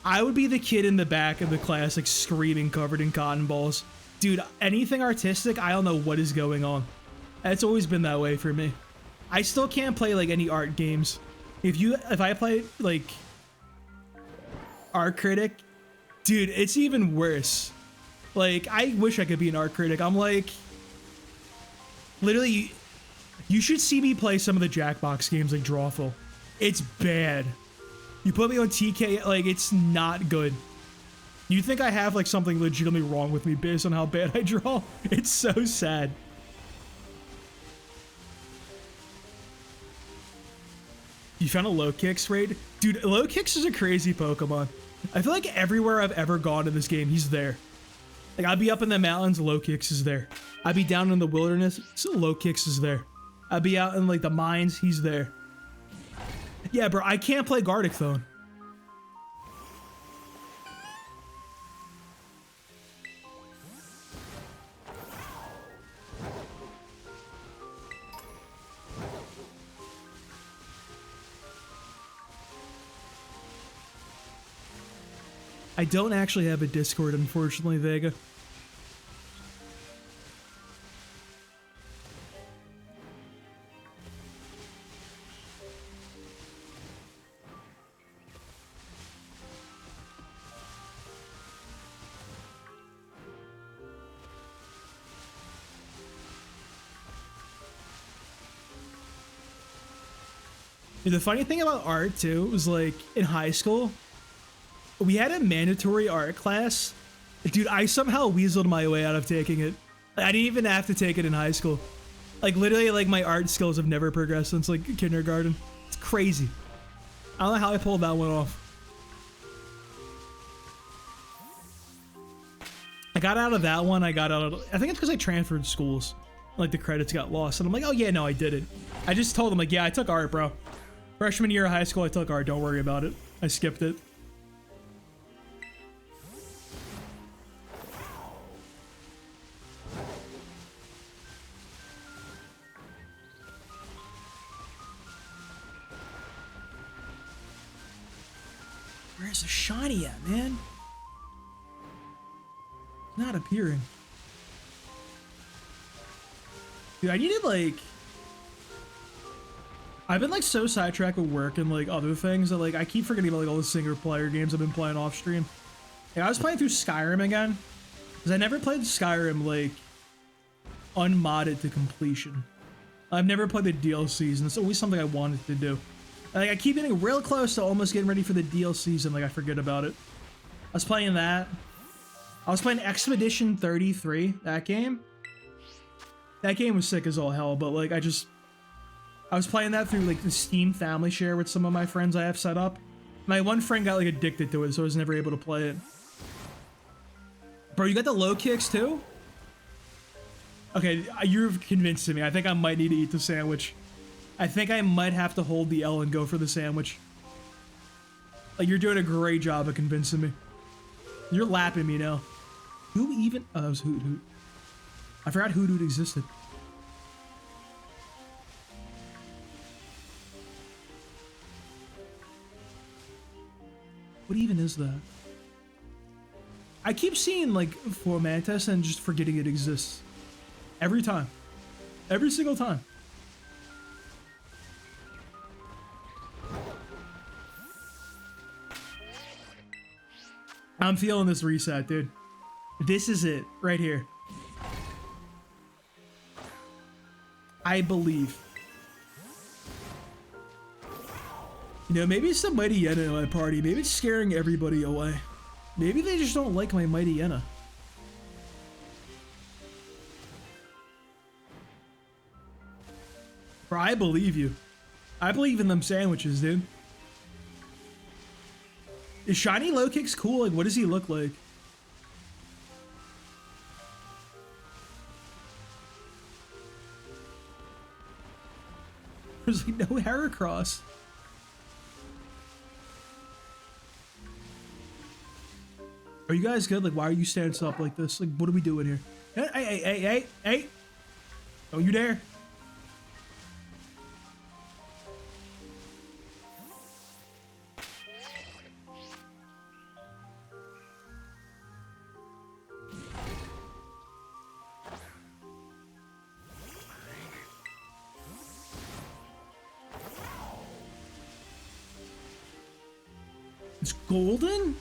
I would be the kid in the back of the class like screaming covered in cotton balls. Dude, anything artistic, I don't know what is going on. It's always been that way for me. I still can't play like any art games. If I play like art critic, dude, it's even worse. Like, I wish I could be an art critic. I'm like, literally, you should see me play some of the Jackbox games like Drawful. It's bad. You put me on TK, like, it's not good. You think I have like something legitimately wrong with me based on how bad I draw? It's so sad. You found a low kicks raid? Dude, low kicks is a crazy Pokemon. I feel like everywhere I've ever gone in this game, he's there. Like, I'd be up in the mountains, low kicks is there. I'd be down in the wilderness, low kicks is there. I'd be out in like the mines, he's there. Yeah, bro, I can't play Gardevoir. I don't actually have a Discord, unfortunately, Vega. Dude, the funny thing about art, too, was like, in high school, we had a mandatory art class. Dude, I somehow weaseled my way out of taking it. I didn't even have to take it in high school. Like, literally, like, my art skills have never progressed since, like, kindergarten. It's crazy. I don't know how I pulled that one off. I got out of that one. I think it's because I transferred schools. Like, the credits got lost. And I'm like, oh, yeah, no, I did it. I just told them, like, yeah, I took art, bro. Freshman year of high school, I took art. Don't worry about it. I skipped it. Where's the shiny at, man? Not appearing. Dude, I needed like... I've been like so sidetracked with work and like other things that like I keep forgetting about like all the single player games I've been playing off stream. Like, I was playing through Skyrim again. Because I never played Skyrim like unmodded to completion. I've never played the DLCs and it's always something I wanted to do. Like, I keep getting real close to almost getting ready for the DLCs and like I forget about it. I was playing that. I was playing Expedition 33, that game. That game was sick as all hell, but like I was playing that through like the Steam family share with some of my friends I have set up. My one friend got like addicted to it, so I was never able to play it. Bro, you got the low kicks too? Okay, you're convincing me. I think I might need to eat the sandwich. I think I might have to hold the L and go for the sandwich. Like, you're doing a great job of convincing me. You're lapping me now. Who even? Oh, that was Hoot Hoot. I forgot Hoot Hoot existed. What even is that? I keep seeing like Fomantis and just forgetting it exists. Every time. Every single time. I'm feeling this reset, dude. This is it, right here. I believe. You know, maybe it's the Mighty Yenna in my party. Maybe it's scaring everybody away. Maybe they just don't like my Mighty Yenna. Bro, I believe you. I believe in them sandwiches, dude. Is Shiny Low Kicks cool? Like, what does he look like? There's like no Heracross. Are you guys good? Like, why are you standing up like this? Like, what are we doing here? Hey. Don't you dare. It's golden?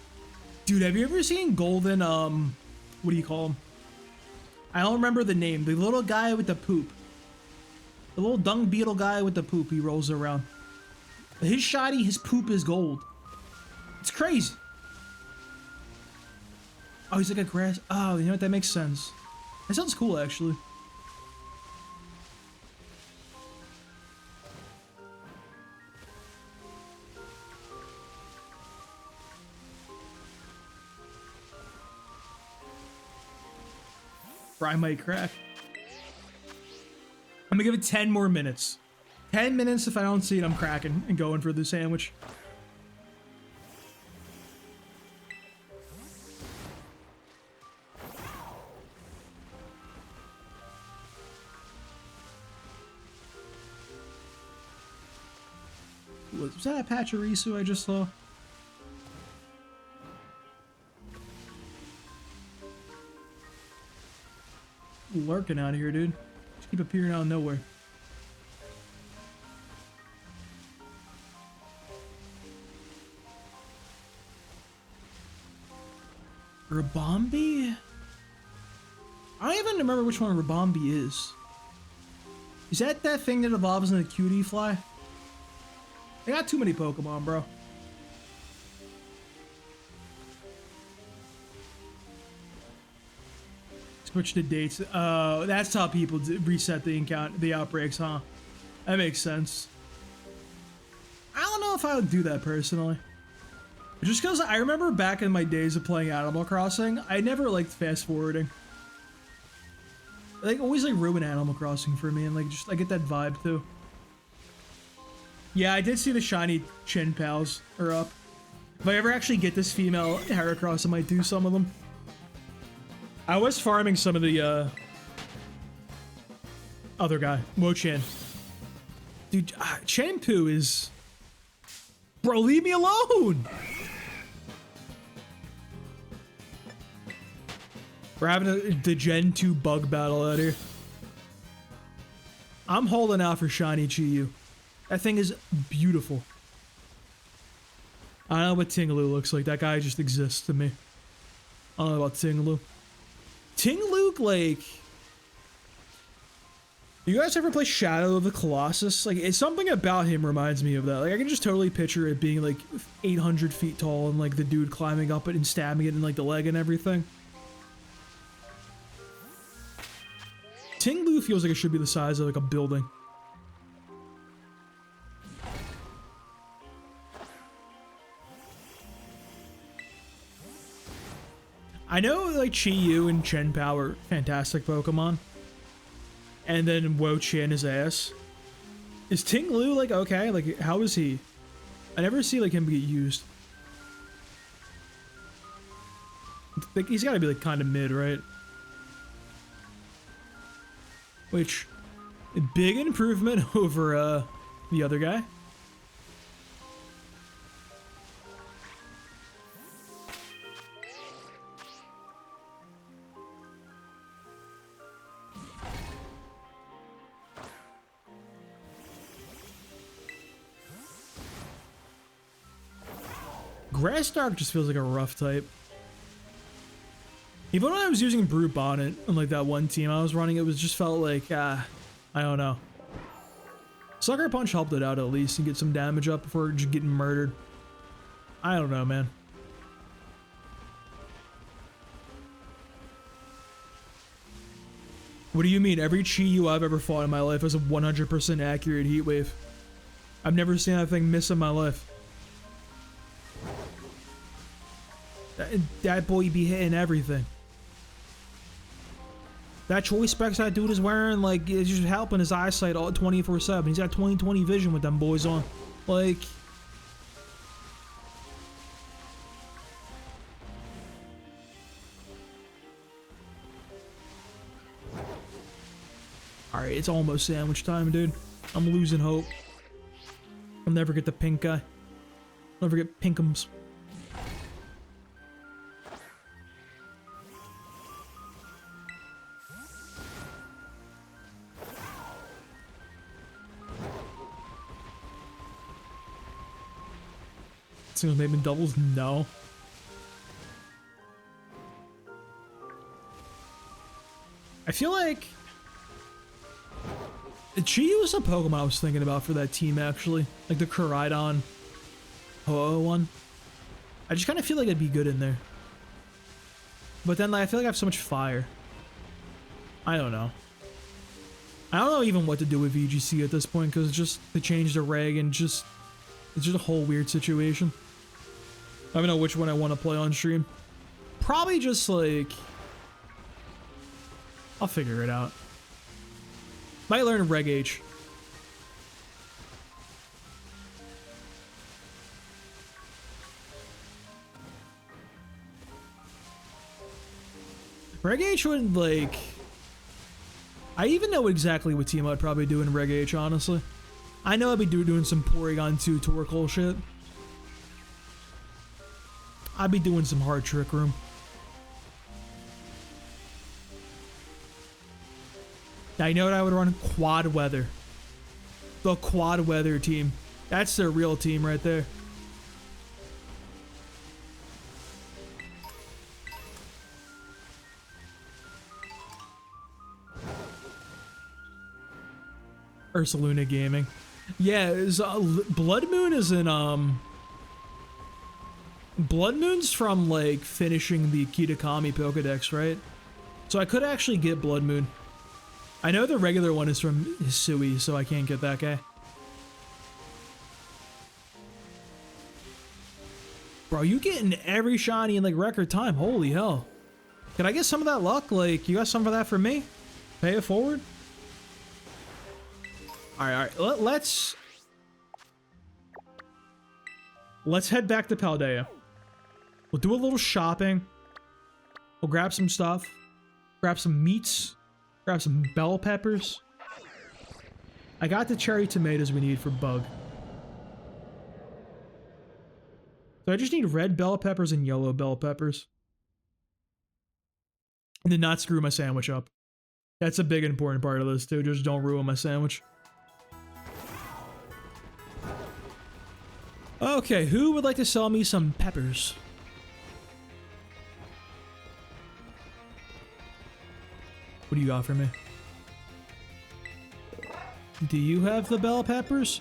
Dude, have you ever seen golden, what do you call him? I don't remember the name. The little guy with the poop. The little dung beetle guy with the poop he rolls around. His shiny, his poop is gold. It's crazy. Oh, he's like a grass. Oh, you know what? That makes sense. That sounds cool, actually. Or I might crack. I'm gonna give it 10 more minutes. 10 minutes. If I don't see it, I'm cracking and going for the sandwich. Was that a Pachirisu I just saw? Lurking out of here, dude. Just keep appearing out of nowhere. Rabombi? I don't even remember which one Rabombi is. Is that thing that evolves into a cutie fly? I got too many Pokemon, bro. Switch the dates. Oh, that's how people reset the outbreaks, huh? That makes sense. I don't know if I would do that personally. Just because I remember back in my days of playing Animal Crossing, I never liked fast forwarding. Like, always like ruin Animal Crossing for me, and like just I get that vibe too. Yeah, I did see the shiny Chin Pals are up. If I ever actually get this female Heracross, I might do some of them. I was farming some of the other guy, Mo-Chan. Dude, Shampoo is... Bro, leave me alone! We're having the Gen 2 bug battle out here. I'm holding out for Shiny Chi-Yu. That thing is beautiful. I don't know what Tingaloo looks like. That guy just exists to me. I don't know about Tingaloo. Tingaloo, like... You guys ever play Shadow of the Colossus? Like, it's something about him reminds me of that. Like, I can just totally picture it being, like, 800 feet tall and, like, the dude climbing up it and stabbing it in, like, the leg and everything. Tingaloo feels like it should be the size of, like, a building. I know like Chi-Yu and Chen Pao are fantastic Pokemon. And then Wo-Chin is ass. Is Ting Lu like okay? Like how is he? I never see like him get used. Like he's gotta be like kind of mid, right? Which big improvement over the other guy. Grass Dark just feels like a rough type. Even when I was using Brute Bonnet on like that one team I was running, it was just felt like, I don't know. Sucker Punch helped it out at least and get some damage up before just getting murdered. I don't know, man. What do you mean? Every Chi-Yu I've ever fought in my life is a 100% accurate Heat Wave. I've never seen that thing miss in my life. That boy be hitting everything. That choice specs that dude is wearing, like, it's just helping his eyesight all 24/7. He's got 20/20 vision with them boys on. Like, alright, it's almost sandwich time, dude. I'm losing hope. I'll never get the pink guy. Never get pinkums. Singles maybe doubles? No. I feel like Chi-Yu was a Pokemon I was thinking about for that team, actually. Like the Koraidon Ho-Oh one. I just kind of feel like it'd be good in there. But then like, I feel like I have so much fire. I don't know. I don't know even what to do with VGC at this point, because just they changed the reg and just it's just a whole weird situation. I don't know which one I want to play on stream. Probably just like... I'll figure it out. Might learn Reg H. Reg H would like... I even know exactly what team I'd probably do in Reg H, honestly. I know I'd be doing some Porygon 2 Torkoal shit. I'd be doing some hard Trick Room. Now, you know what I would run? Quad Weather. The Quad Weather team. That's their real team right there. Ursaluna Gaming. Yeah, Blood Moon is in, Blood Moon's from, like, finishing the Kitakami Pokedex, right? So I could actually get Blood Moon. I know the regular one is from Hisui, so I can't get that guy. Bro, you getting every shiny in, like, record time. Holy hell. Can I get some of that luck? Like, you got some of that for me? Pay it forward? Alright, let's head back to Paldea. We'll do a little shopping. We'll grab some stuff. Grab some meats. Grab some bell peppers. I got the cherry tomatoes we need for Bug. So I just need red bell peppers and yellow bell peppers. And then not screw my sandwich up. That's a big important part of this too. Just don't ruin my sandwich. Okay, who would like to sell me some peppers? What do you got for me? Do you have the bell peppers?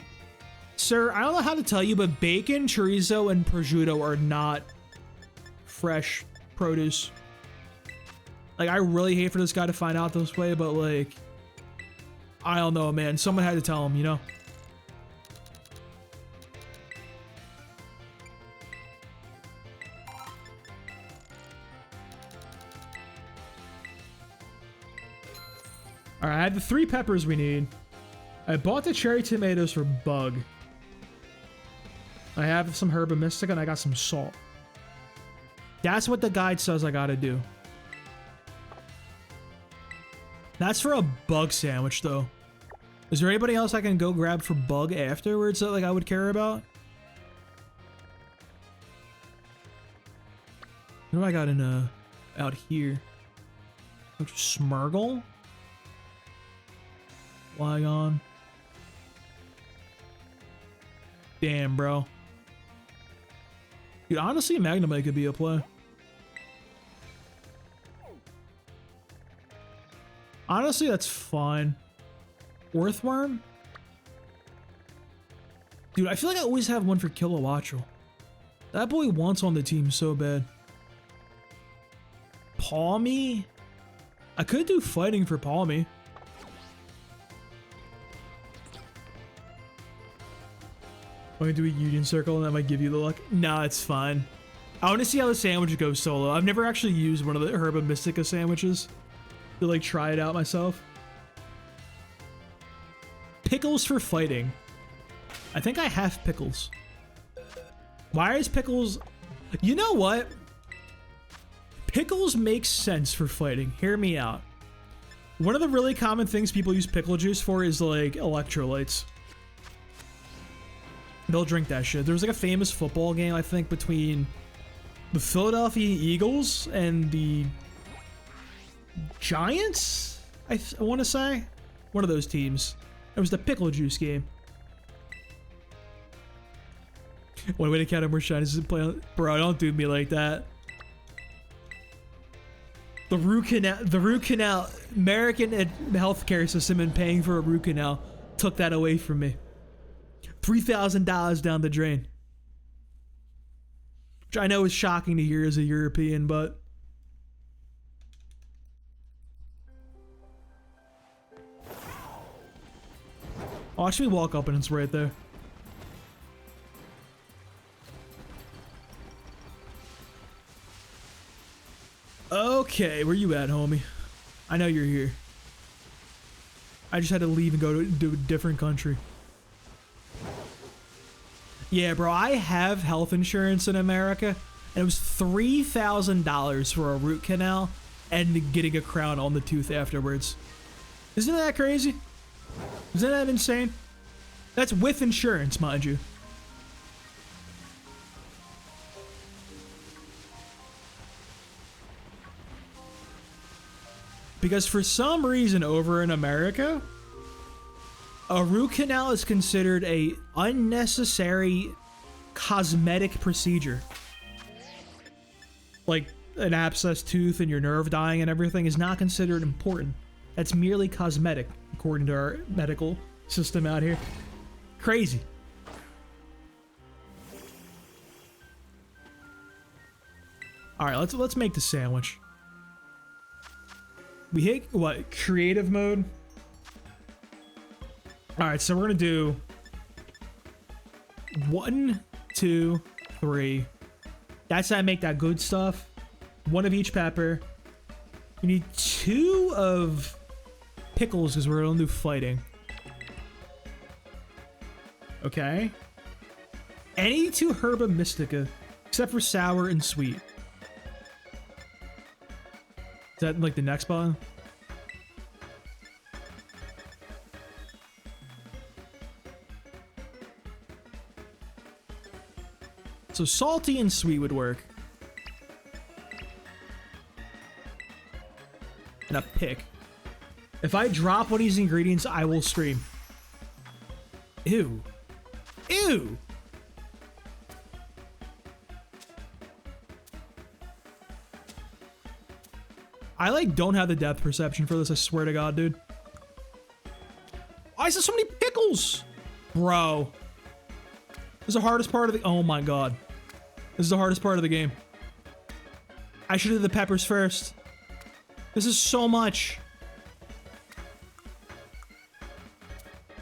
Sir, I don't know how to tell you, but bacon, chorizo, and prosciutto are not fresh produce. Like, I really hate for this guy to find out this way, but like, I don't know, man. Someone had to tell him, you know? All right, I have the 3 peppers we need. I bought the cherry tomatoes for bug. I have some herba mystica and I got some salt. That's what the guide says I gotta do. That's for a bug sandwich though. Is there anybody else I can go grab for bug afterwards that like I would care about? What do I got in out here? Smurgle? Flygon. Damn, bro. Dude, honestly, Magnemite could be a play. Honestly, that's fine. Earthworm? Dude, I feel like I always have one for Kilowattrel. That boy wants on the team so bad. Palmy? I could do fighting for Palmy. I'm gonna do a Union Circle and that might give you the luck. Nah, it's fine. I want to see how the sandwich goes solo. I've never actually used one of the Herba Mystica sandwiches to like try it out myself. Pickles for fighting. I think I have pickles. Why is pickles... You know what? Pickles make sense for fighting. Hear me out. One of the really common things people use pickle juice for is like electrolytes. They'll drink that shit. There was like a famous football game, I think, between the Philadelphia Eagles and the Giants, I want to say. One of those teams. It was the pickle juice game. One way to count how more shinies is play on. Bro, don't do me like that. The root canal, American healthcare system and paying for a root canal took that away from me. $3,000 down the drain. Which I know is shocking to hear as a European, but... Watch me walk up and it's right there. Okay, where you at, homie? I know you're here. I just had to leave and go to a different country. Yeah, bro, I have health insurance in America, and it was $3,000 for a root canal and getting a crown on the tooth afterwards. Isn't that crazy? Isn't that insane? That's with insurance, mind you. Because for some reason over in America, a root canal is considered a unnecessary cosmetic procedure. Like an abscessed tooth and your nerve dying and everything is not considered important. That's merely cosmetic, according to our medical system out here. Crazy. All right, let's make the sandwich. We hit what? Creative mode. All right, so we're gonna do 1, 2, 3. That's how I make that good stuff. 1 of each pepper. You need 2 of pickles because we're gonna do fighting. Okay. Any 2 Herba Mystica, except for sour and sweet. Is that like the next button? So salty and sweet would work. And a pick. If I drop one of these ingredients, I will scream. Ew. Ew! I like don't have the depth perception for this, I swear to God, dude. Why is there so many pickles? Bro. This is the hardest part of the... Oh my God. This is the hardest part of the game. I should have did the peppers first. This is so much.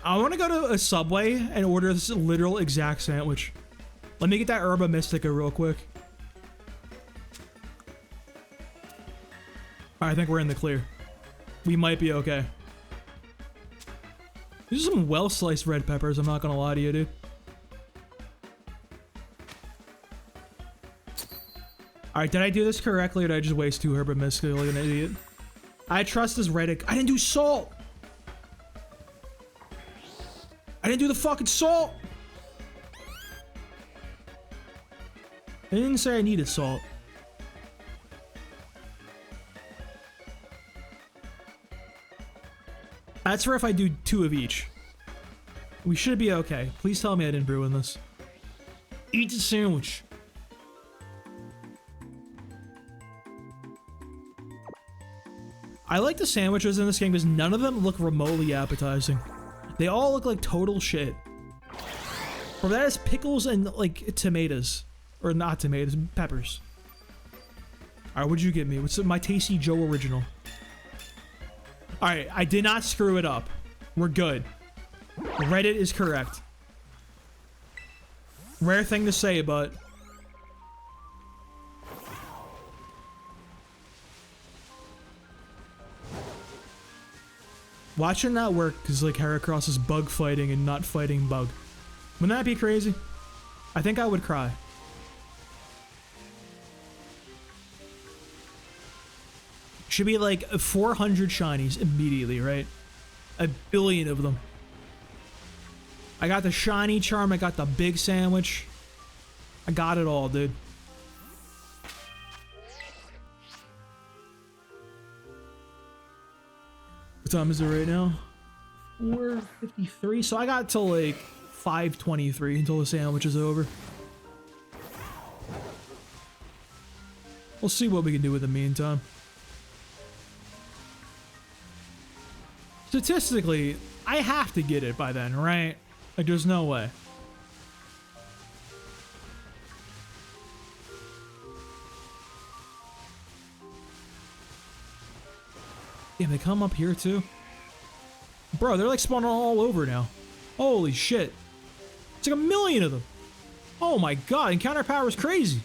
I want to go to a Subway and order this literal exact sandwich. Let me get that Herba Mystica real quick. Alright, I think we're in the clear. We might be okay. These are some well-sliced red peppers, I'm not gonna lie to you, dude. Alright, did I do this correctly or did I just waste 2 herb misty like an idiot? I trust this Reddick. I didn't do salt! I didn't do the fucking salt! I didn't say I needed salt. That's for if I do 2 of each. We should be okay. Please tell me I didn't ruin this. Eat the sandwich. I like the sandwiches in this game because none of them look remotely appetizing. They all look like total shit. Or that is pickles and like tomatoes. Or not tomatoes, peppers. Alright, what'd you give me? What's my Tasty Joe original? Alright, I did not screw it up. We're good. Reddit is correct. Rare thing to say, but... watching that work is like Heracross is bug fighting and not fighting bug. Wouldn't that be crazy? I think I would cry. Should be like 400 shinies immediately, right? 1 billion of them. I got the shiny charm, I got the big sandwich. I got it all, dude. What time is it right now? 4:53. So I got till like 5:23 until the sandwich is over. We'll see what we can do in the meantime. Statistically, I have to get it by then, right? Like, there's no way. Damn, they come up here too? Bro, they're like spawning all over now. Holy shit. It's like 1 million of them. Oh my god, encounter power is crazy.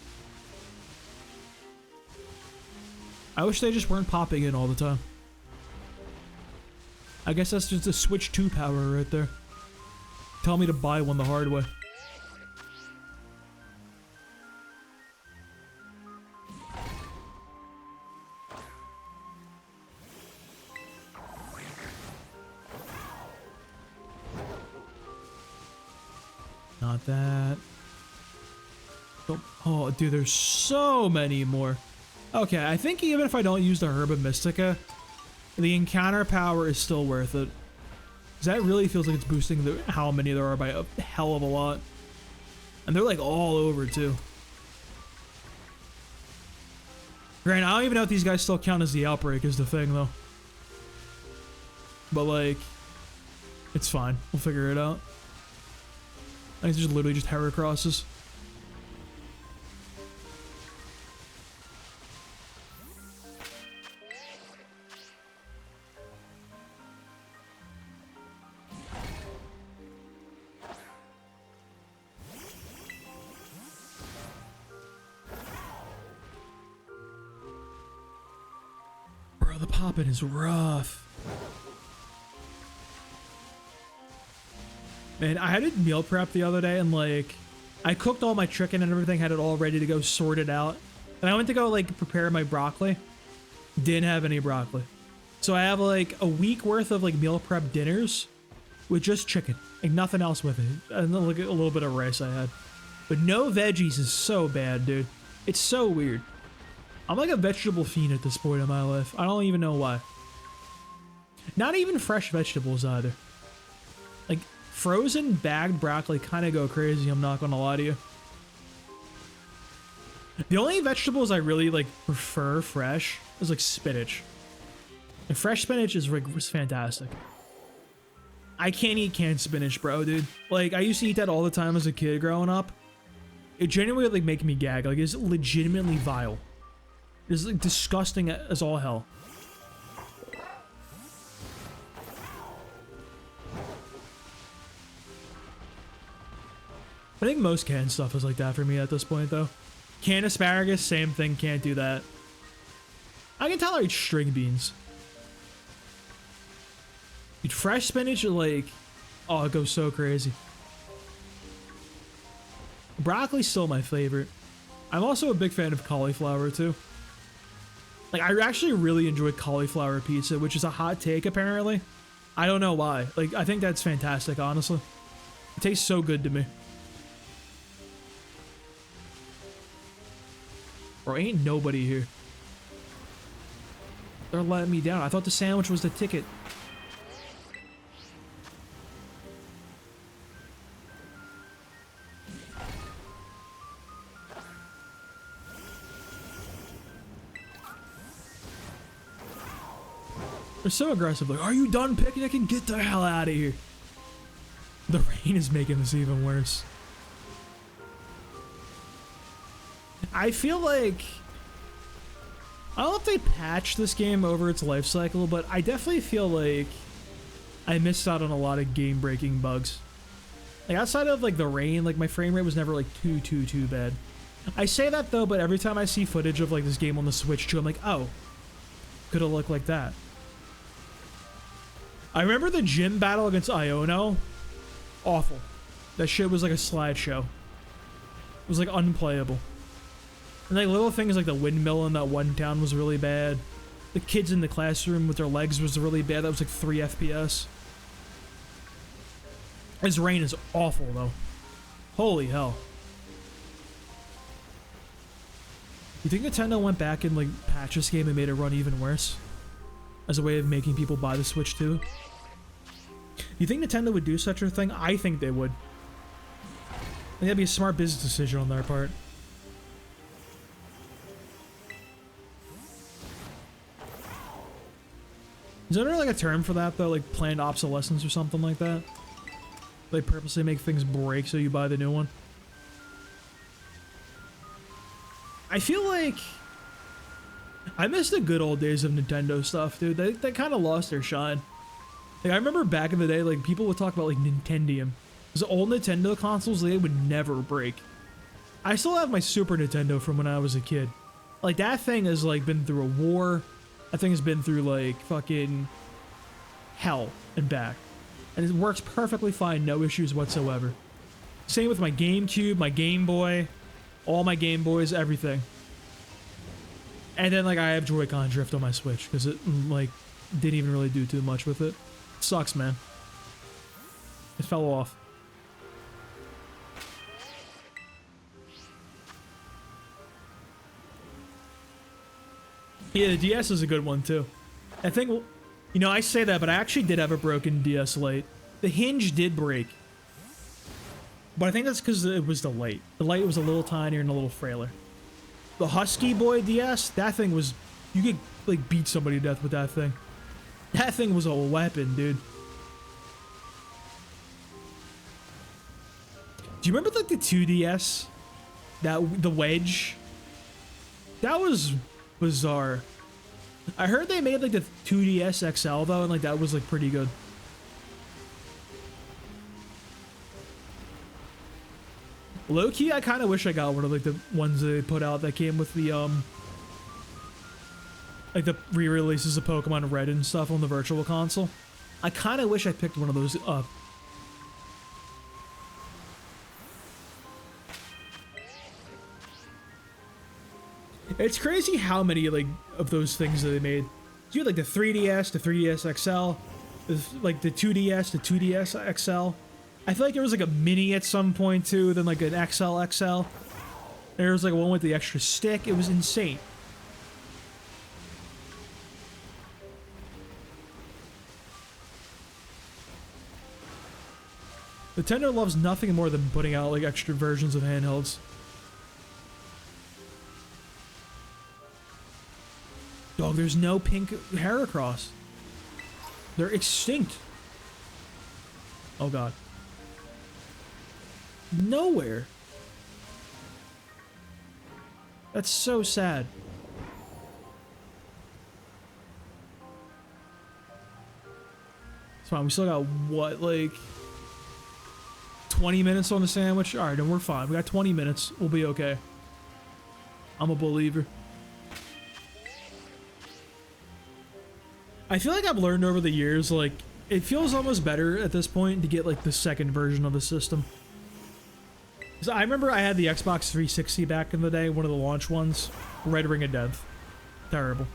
I wish they just weren't popping in all the time. I guess that's just a Switch 2 power right there. Tell me to buy one the hard way. Not that. Oh, dude, there's so many more. Okay, I think even if I don't use the Herba Mystica, the encounter power is still worth it. Because that really feels like it's boosting how many there are by a hell of a lot. And they're like all over too. Granted, I don't even know if these guys still count as the outbreak is the thing though. But like, it's fine. We'll figure it out. I think it's just literally just Heracrosses. Bro, the poppin' is rough. Man, I had a meal prep the other day and like, I cooked all my chicken and everything, had it all ready to go sorted out. And I went to go like prepare my broccoli. Didn't have any broccoli. So I have like a week worth of like meal prep dinners with just chicken. Like nothing else with it. And then like a little bit of rice I had. But no veggies is so bad, dude. It's so weird. I'm like a vegetable fiend at this point in my life. I don't even know why. Not even fresh vegetables either. Like frozen bagged broccoli kind of go crazy, I'm not gonna lie to you. The only vegetables I really like prefer fresh is like spinach. And fresh spinach is fantastic. I can't eat canned spinach, bro, dude. Like I used to eat that all the time as a kid growing up. It genuinely would like make me gag. Like it's legitimately vile. It's like disgusting as all hell. I think most canned stuff is like that for me at this point, though. Canned asparagus, same thing, can't do that. I can tolerate string beans. Dude, fresh spinach, like, Oh, it goes so crazy. Broccoli's still my favorite. I'm also a big fan of cauliflower too. Like, I actually really enjoy cauliflower pizza, which is a hot take apparently. I don't know why. Like, I think that's fantastic, honestly. It tastes so good to me. Bro, ain't nobody here. They're letting me down. I thought the sandwich was the ticket. They're so aggressive. Like, are you done picnicking? Get the hell out of here. The rain is making this even worse. I feel like... I don't know if they patched this game over its life cycle, but I definitely feel like I missed out on a lot of game-breaking bugs. Like, outside of, like, the rain, like, my frame rate was never, like, too bad. I say that, though, but every time I see footage of, like, this game on the Switch, too, I'm like, oh, could have looked like that. I remember the gym battle against Iono. Awful. That shit was like a slideshow. It was like unplayable. And like little things like the windmill in that one town was really bad. The kids in the classroom with their legs was really bad. That was like 3 FPS. This rain is awful though. Holy hell. You think Nintendo went back and like patched this game and made it run even worse? As a way of making people buy the Switch too? You think Nintendo would do such a thing? I think they would. I think that'd be a smart business decision on their part. Is there like a term for that though? Like planned obsolescence or something like that? They purposely make things break so you buy the new one? I feel like... I miss the good old days of Nintendo stuff, dude. They kind of lost their shine. Like, I remember back in the day, like, people would talk about, like, Nintendium. Those old Nintendo consoles, they would never break. I still have my Super Nintendo from when I was a kid. Like, that thing has, like, been through a war. That thing has been through, like, fucking hell and back. And it works perfectly fine, no issues whatsoever. Same with my GameCube, my Game Boy, all my Game Boys, everything. And then, like, I have Joy-Con drift on my Switch, because it, like, didn't even really do too much with it. Sucks, man. It fell off. Yeah, the DS is a good one, too. I think, you know, I say that, but I actually did have a broken DS Lite. The hinge did break. But I think that's because it was the Lite. The Lite was a little tinier and a little frailer. The Husky Boy DS, that thing was... You could, like, beat somebody to death with that thing. That thing was a weapon, dude. Do you remember, like, the 2DS? The Wedge? That was bizarre. I heard they made, like, the 2DS XL, though, and, like, that was, like, pretty good. Low-key, I kind of wish I got one of, like, the ones they put out that came with the, like the re-releases of Pokemon Red and stuff on the Virtual Console. I kind of wish I picked one of those up. It's crazy how many like of those things that they made. You had like the 3DS, the 3DS XL, like the 2DS, the 2DS XL. I feel like there was like a mini at some point too, then like an XL. There was like one with the extra stick. It was insane. Nintendo loves nothing more than putting out like extra versions of handhelds. Dog, there's no pink Heracross. They're extinct. Oh god. Nowhere. That's so sad. It's fine, we still got what, like 20 minutes on the sandwich? Alright, then we're fine. We got 20 minutes. We'll be okay. I'm a believer. I feel like I've learned over the years, like, It feels almost better at this point to get like the second version of the system. So I remember I had the Xbox 360 back in the day, one of the launch ones. Red Ring of Death. Terrible.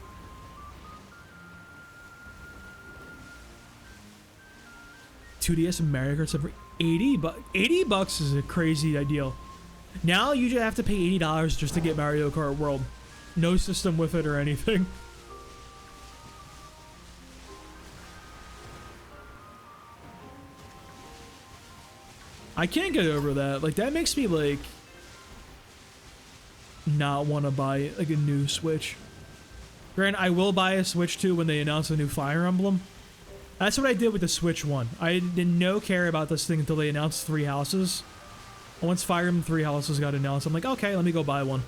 $2DS and Mario Kart for 80 bucks. 80 bucks is a crazy deal. Now you just have to pay $80 just to get Mario Kart World. No system with it or anything. I can't get over that. Like, that makes me, like, not want to buy, like, a new Switch. Granted, I will buy a Switch 2 when they announce a new Fire Emblem. That's what I did with the Switch 1. I did no care about this thing until they announced 3 Houses. And once Fire Emblem 3 Houses got announced, I'm like, okay, let me go buy one.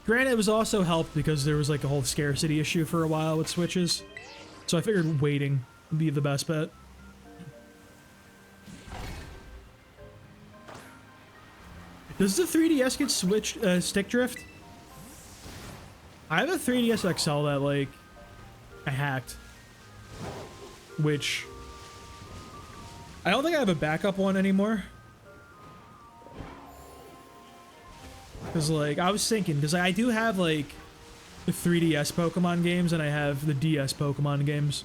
Granted, it was also helped because there was, like, a whole scarcity issue for a while with Switches. So I figured waiting would be the best bet. Does the 3DS get Switch stick drift? I have a 3DS XL that, like, I hacked. Which... I don't think I have a backup one anymore. Because, like, I was thinking, because I do have, like, the 3DS Pokemon games, and I have the DS Pokemon games.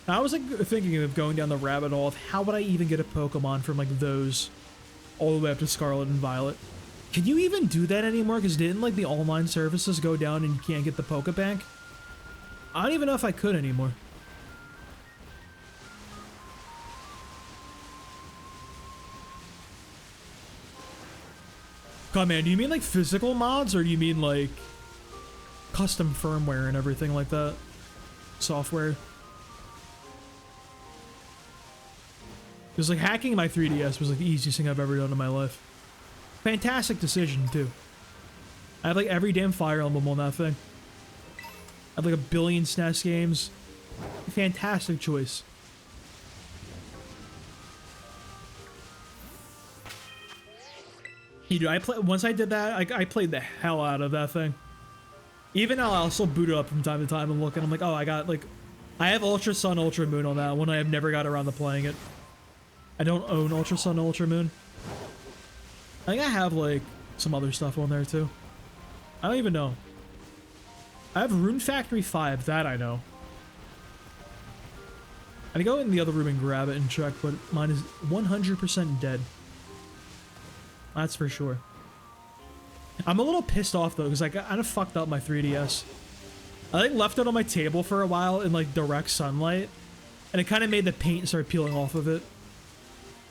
And I was, like, thinking of going down the rabbit hole of how would I even get a Pokemon from, like, those all the way up to Scarlet and Violet. Can you even do that anymore? Because didn't, like, the online services go down and you can't get the Pokebank? I don't even know if I could anymore. God, man, do you mean, like, physical mods, or do you mean, like, custom firmware and everything like that? Software? Because, like, hacking my 3DS was, like, the easiest thing I've ever done in my life. Fantastic decision, too. I have, like, every damn Fire Emblem on that thing. I have, like, a billion SNES games. Fantastic choice. You know, once I did that, I played the hell out of that thing. Even now, I'll still boot it up from time to time and look, and I'm like, oh, I got, like... I have Ultra Sun, Ultra Moon on that one. I have never got around to playing it. I don't own Ultra Sun, Ultra Moon. I think I have, like, some other stuff on there, too. I don't even know. I have Rune Factory 5, that I know. I'd go in the other room and grab it and check, but mine is 100% dead. That's for sure. I'm a little pissed off, though, because I kind of fucked up my 3DS. I, like, left it on my table for a while in, like, direct sunlight, and it kind of made the paint start peeling off of it.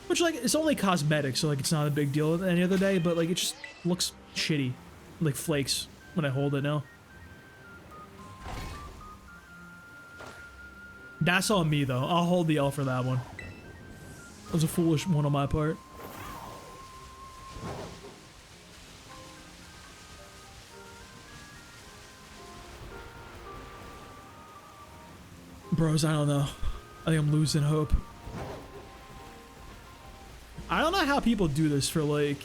Which, like, it's only cosmetic, so, like, it's not a big deal any other day, but, like, it just looks shitty. Like, flakes when I hold it now. That's on me, though. I'll hold the L for that one. That was a foolish one on my part. Bros, I don't know. I think I'm losing hope. I don't know how people do this for, like,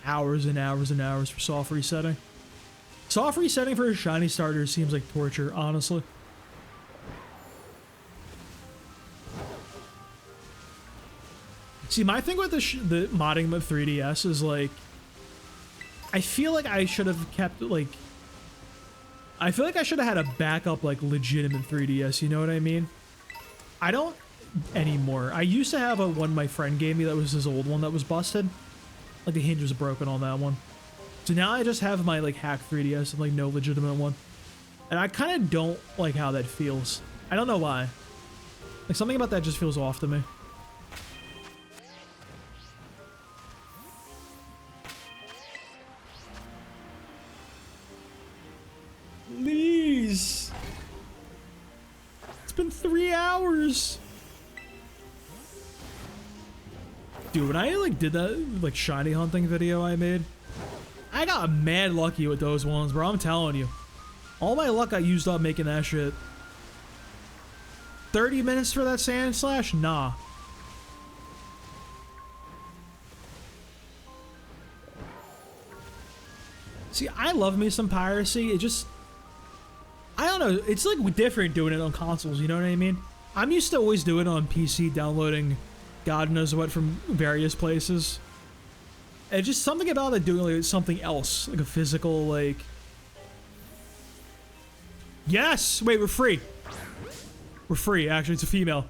hours and hours and hours for soft resetting. Soft resetting for a shiny starter seems like torture, honestly. See, my thing with the modding with 3DS is, like, I feel like I should have kept, like... I feel like I should have had a backup, like, legitimate 3DS, you know what I mean? I don't anymore. I used to have one my friend gave me that was his old one that was busted. Like, the hinge was broken on that one. So now I just have my, like, hack 3DS and, like, no legitimate one. And I kind of don't like how that feels. I don't know why. Like, something about that just feels off to me. Please. It's been 3 hours. Dude, when I, like, did that, like, shiny hunting video I made, I got mad lucky with those ones, bro. I'm telling you. All my luck I used up making that shit. 30 minutes for that sand slash? Nah. See, I love me some piracy. It just, I don't know. It's like different doing it on consoles. You know what I mean? I'm used to always doing it on PC, downloading God knows what from various places. And just something about it doing like something else, like a physical, like. Yes! Wait, we're free. We're free. Actually, it's a female.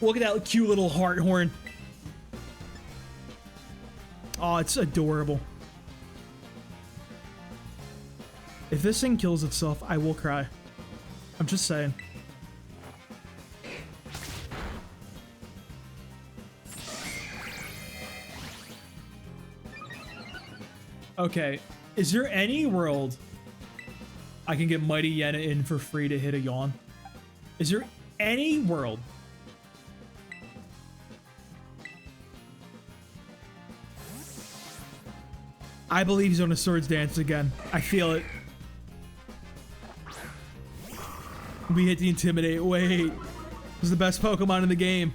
Look at that cute little heart horn. Oh, it's adorable. If this thing kills itself, I will cry. I'm just saying. Okay, is there any world I can get Mighty Yenna in for free to hit a yawn? Is there any world? I believe he's on a Swords Dance again. I feel it. We hit the Intimidate. Wait. This is the best Pokemon in the game.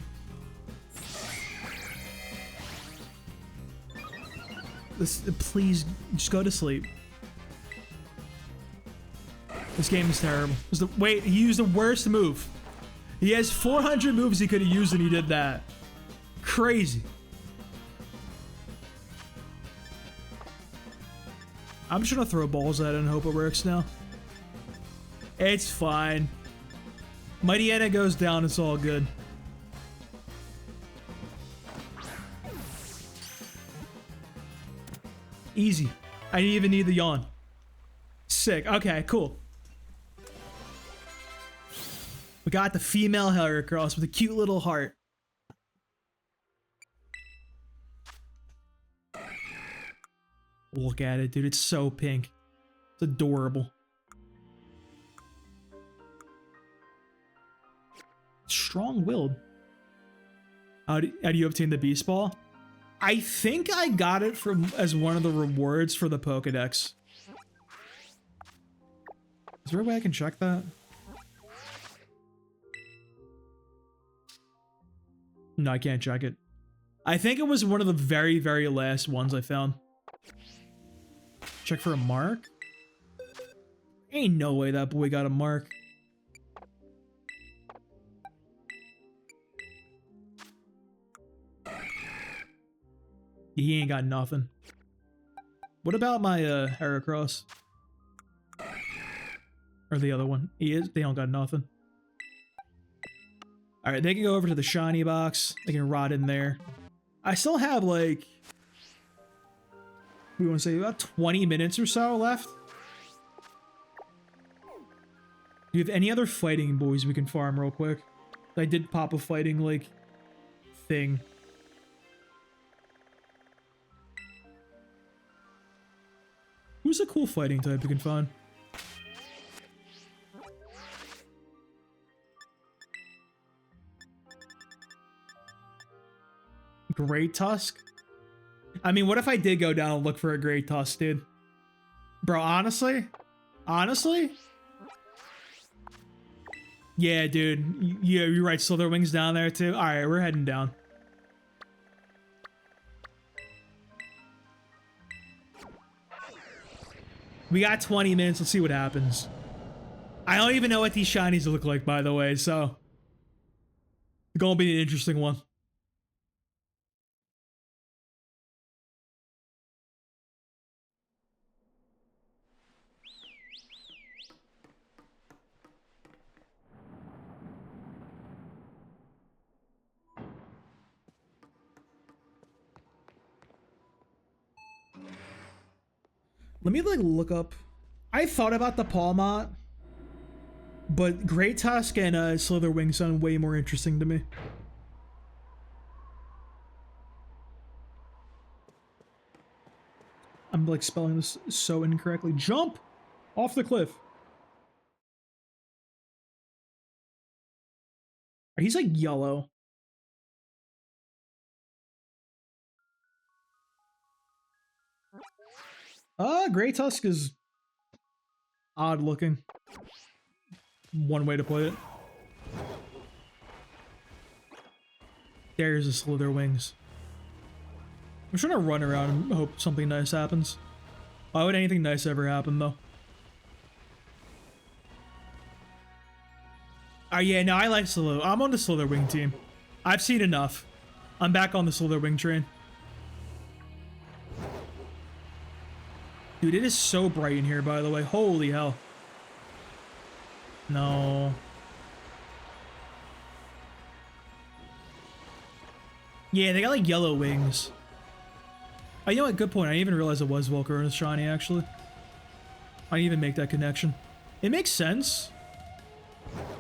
Please, just go to sleep. This game is terrible. Wait, he used the worst move. He has 400 moves he could have used and he did that. Crazy. I'm just gonna throw balls at it and hope it works now. It's fine. Mighty Yenna goes down, it's all good. Easy. I didn't even need the yawn. Sick. Okay, cool. We got the female Heracross with a cute little heart. Look at it, dude. It's so pink. It's adorable. Strong-willed. How do you obtain the Beast Ball? I think I got it from as one of the rewards for the Pokedex. Is there a way I can check that? No, I can't check it. I think it was one of the very, very last ones I found. Check for a mark? Ain't no way that boy got a mark. He ain't got nothing. What about my Heracross? Or the other one? They don't got nothing. Alright, they can go over to the shiny box. They can rot in there. I still have like, we want to say about 20 minutes or so left. Do you have any other fighting boys we can farm real quick? I did pop a fighting like thing. Who's a cool fighting type we can find? Great Tusk? I mean, what if I did go down and look for a Great Tusk, dude? Bro, honestly? Honestly? Yeah, dude. Yeah, you're right. Slitherwing's down there, too. Alright, we're heading down. We got 20 minutes. Let's see what happens. I don't even know what these shinies look like, by the way, so it's gonna be an interesting one. Let me like look up. I thought about the Palmot, but Great Tusk and Slitherwing sound way more interesting to me. I'm like spelling this so incorrectly. Jump off the cliff. He's like yellow. Great Tusk is odd looking. One way to put it. There's the Slitherwings. I'm trying to run around and hope something nice happens. Why would anything nice ever happen, though? Oh, yeah, no, I like Slither. I'm on the Slitherwing team. I've seen enough. I'm back on the Slitherwing train. Dude, it is so bright in here, by the way. Holy hell. No. Yeah, they got like yellow wings. Oh, you know what? Good point. I didn't even realize it was Volcarona shiny, actually. I didn't even make that connection. It makes sense.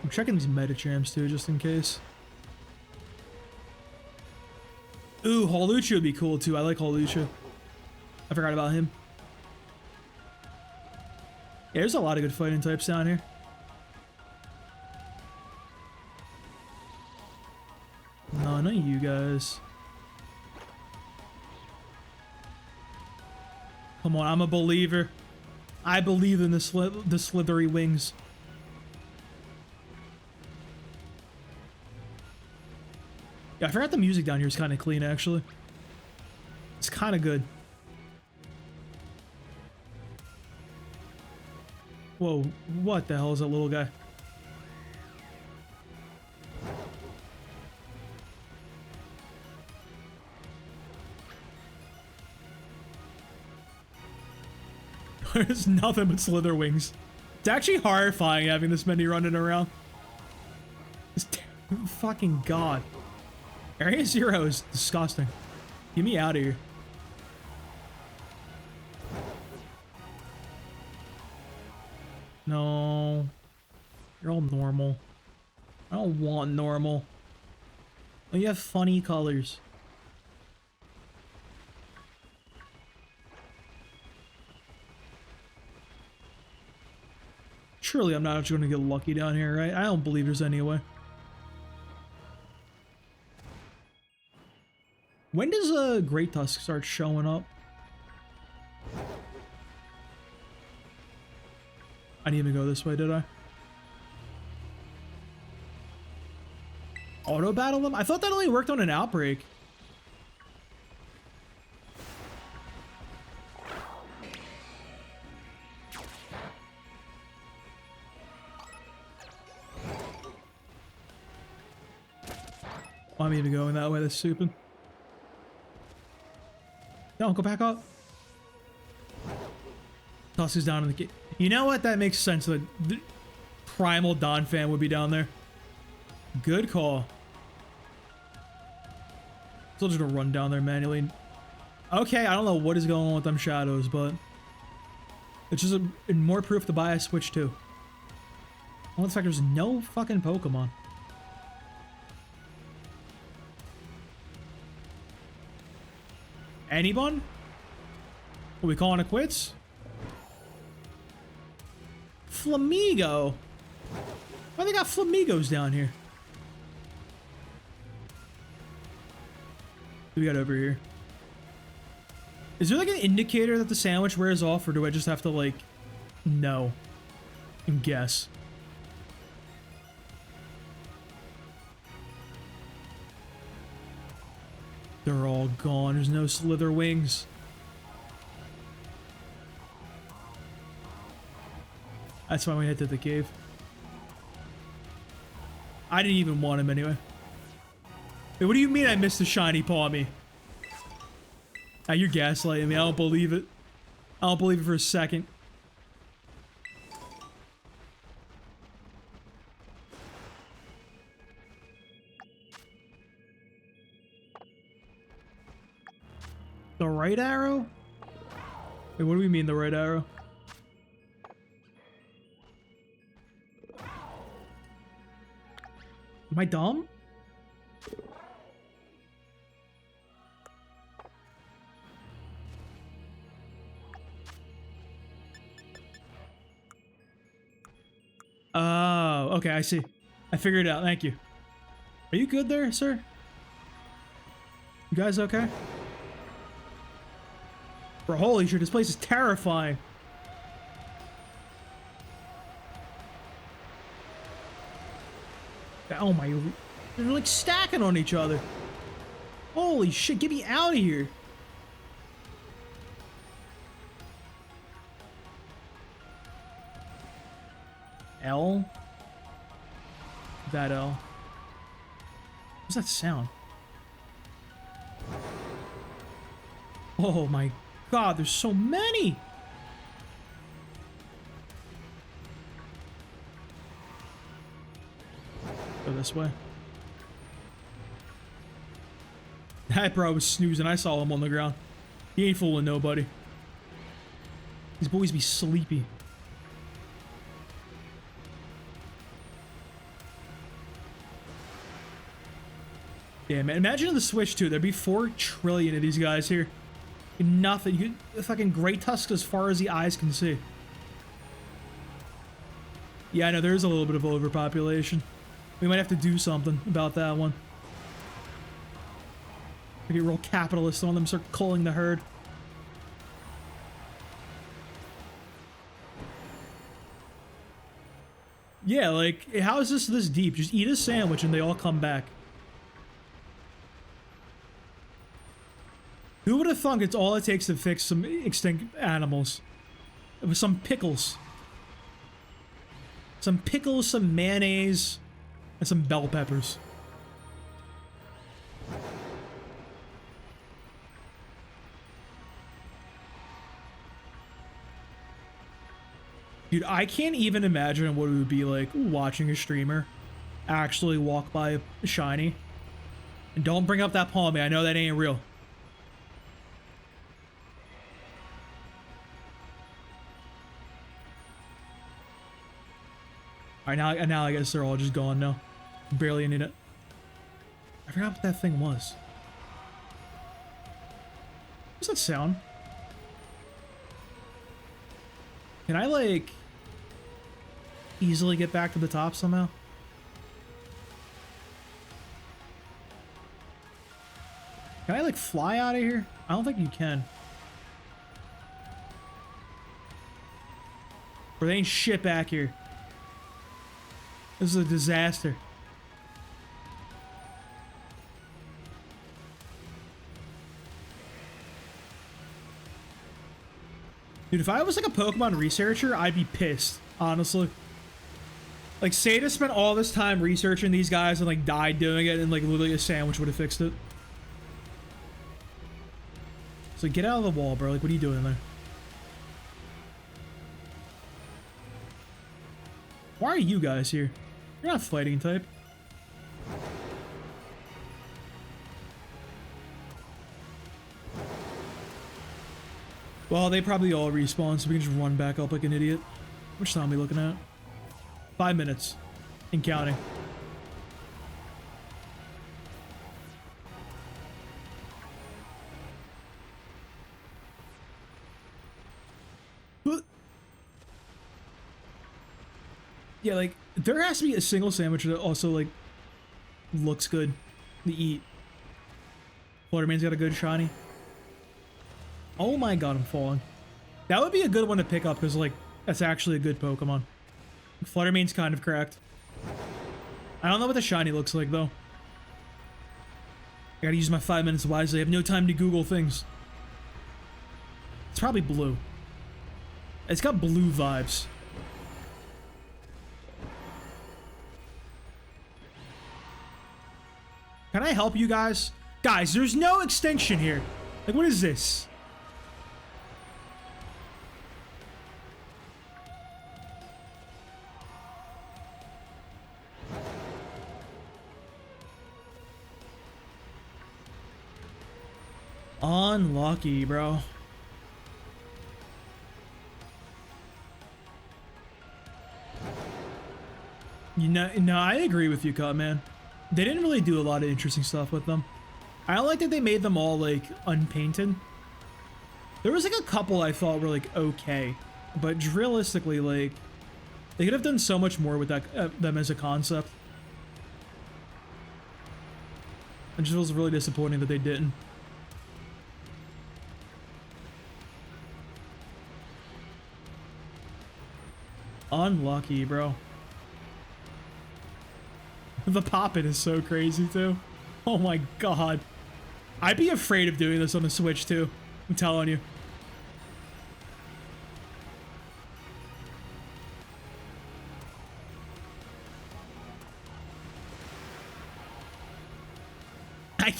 I'm checking these Metachamps too, just in case. Ooh, Hawlucha would be cool too. I like Hawlucha. I forgot about him. Yeah, there's a lot of good fighting types down here. No, none of you guys. Come on, I'm a believer. I believe in the slithery wings. Yeah, I forgot the music down here is kind of clean, actually. It's kind of good. Whoa, what the hell is that little guy? There's nothing but slither wings. It's actually horrifying having this many running around. Fucking god. Area 0 is disgusting. Get me out of here. No. You're all normal. I don't want normal. Oh, you have funny colors. Surely I'm not actually going to get lucky down here, right? I don't believe there's any way. When does Great Tusk start showing up? I didn't even go this way, did I? Auto battle them? I thought that only worked on an outbreak. I'm even going that way, that's stupid. No, go back up. Tusk is down in the gate. You know what? That makes sense. The Primal Donphan would be down there. Good call. Still just gonna run down there manually. Okay, I don't know what is going on with them shadows, but it's just more proof to buy a Switch too. Well, in fact, there's no fucking Pokemon. Anyone? Are we calling it quits? Flamigo? Why they got Flamigos down here? What do we got over here? Is there like an indicator that the sandwich wears off, or do I just have to like know and guess? They're all gone. There's no slither wings. That's why we head to the cave. I didn't even want him anyway. Wait, what do you mean I missed the shiny Palmy? Ah, you're gaslighting me. I don't believe it. I don't believe it for a second. The right arrow? Wait, what do we mean the right arrow? Am I dumb? Oh, okay, I see. I figured it out. Thank you. Are you good there, sir? You guys okay? Bro, holy shit, this place is terrifying. Oh my, they're like stacking on each other. Holy shit, get me out of here. L? That L. What's that sound? Oh my god, there's so many! Go this way. That bro was snoozing. I saw him on the ground. He ain't fooling nobody. These boys be sleepy. Yeah, man. Imagine on the Switch, too. There'd be 4 trillion of these guys here. Nothing. You could fucking Great Tusk as far as the eyes can see. Yeah, I know. There is a little bit of overpopulation. We might have to do something about that one. Get real capitalist on them, start culling the herd. Yeah, like, how is this deep? Just eat a sandwich and they all come back. Who would have thunk it's all it takes to fix some extinct animals? It was some pickles. Some pickles, some mayonnaise, and some bell peppers. Dude, I can't even imagine what it would be like watching a streamer actually walk by a shiny. And don't bring up that palmy, I know that ain't real. Alright, now I guess they're all just gone now. Barely need it. I forgot what that thing was. What's that sound? Can I, like, easily get back to the top somehow? Can I, like, fly out of here? I don't think you can. Or there ain't shit back here. This is a disaster. Dude, if I was like a Pokemon researcher, I'd be pissed, honestly. Like, Sada spent all this time researching these guys and like died doing it, and like literally a sandwich would have fixed it. So get out of the wall, bro. Like, what are you doing there? Why are you guys here? You're not fighting type. Well, they probably all respawn, so we can just run back up like an idiot. Which time are we looking at? 5 minutes. And counting. Yeah, like, there has to be a single sandwich that also, like, looks good to eat. Fluttermane's got a good shiny. Oh my god, I'm falling. That would be a good one to pick up, because, like, that's actually a good Pokemon. Fluttermane's kind of cracked. I don't know what the shiny looks like, though. I gotta use my 5 minutes wisely. I have no time to Google things. It's probably blue. It's got blue vibes. Can I help you guys? Guys, there's no extinction here. Like, what is this? Unlucky, bro. You know, no, I agree with you, Cut, man. They didn't really do a lot of interesting stuff with them. I don't like that they made them all, like, unpainted. There was, like, a couple I thought were, like, okay. But realistically, like, they could have done so much more with that, them as a concept. It just was really disappointing that they didn't. Unlucky, bro. The pop-it is so crazy, too. Oh my god. I'd be afraid of doing this on the Switch, too. I'm telling you.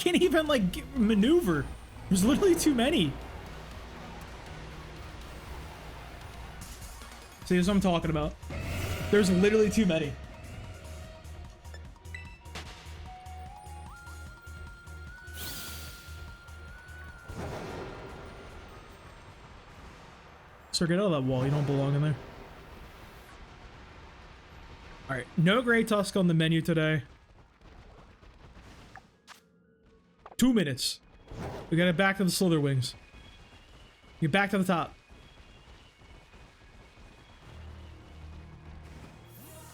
can't even, like, maneuver. There's literally too many. See, that's what I'm talking about. There's literally too many. Sir, get out of that wall. You don't belong in there. Alright, no Grey Tusk on the menu today. 2 minutes. We gotta back to the Slither Wings. Get back to the top.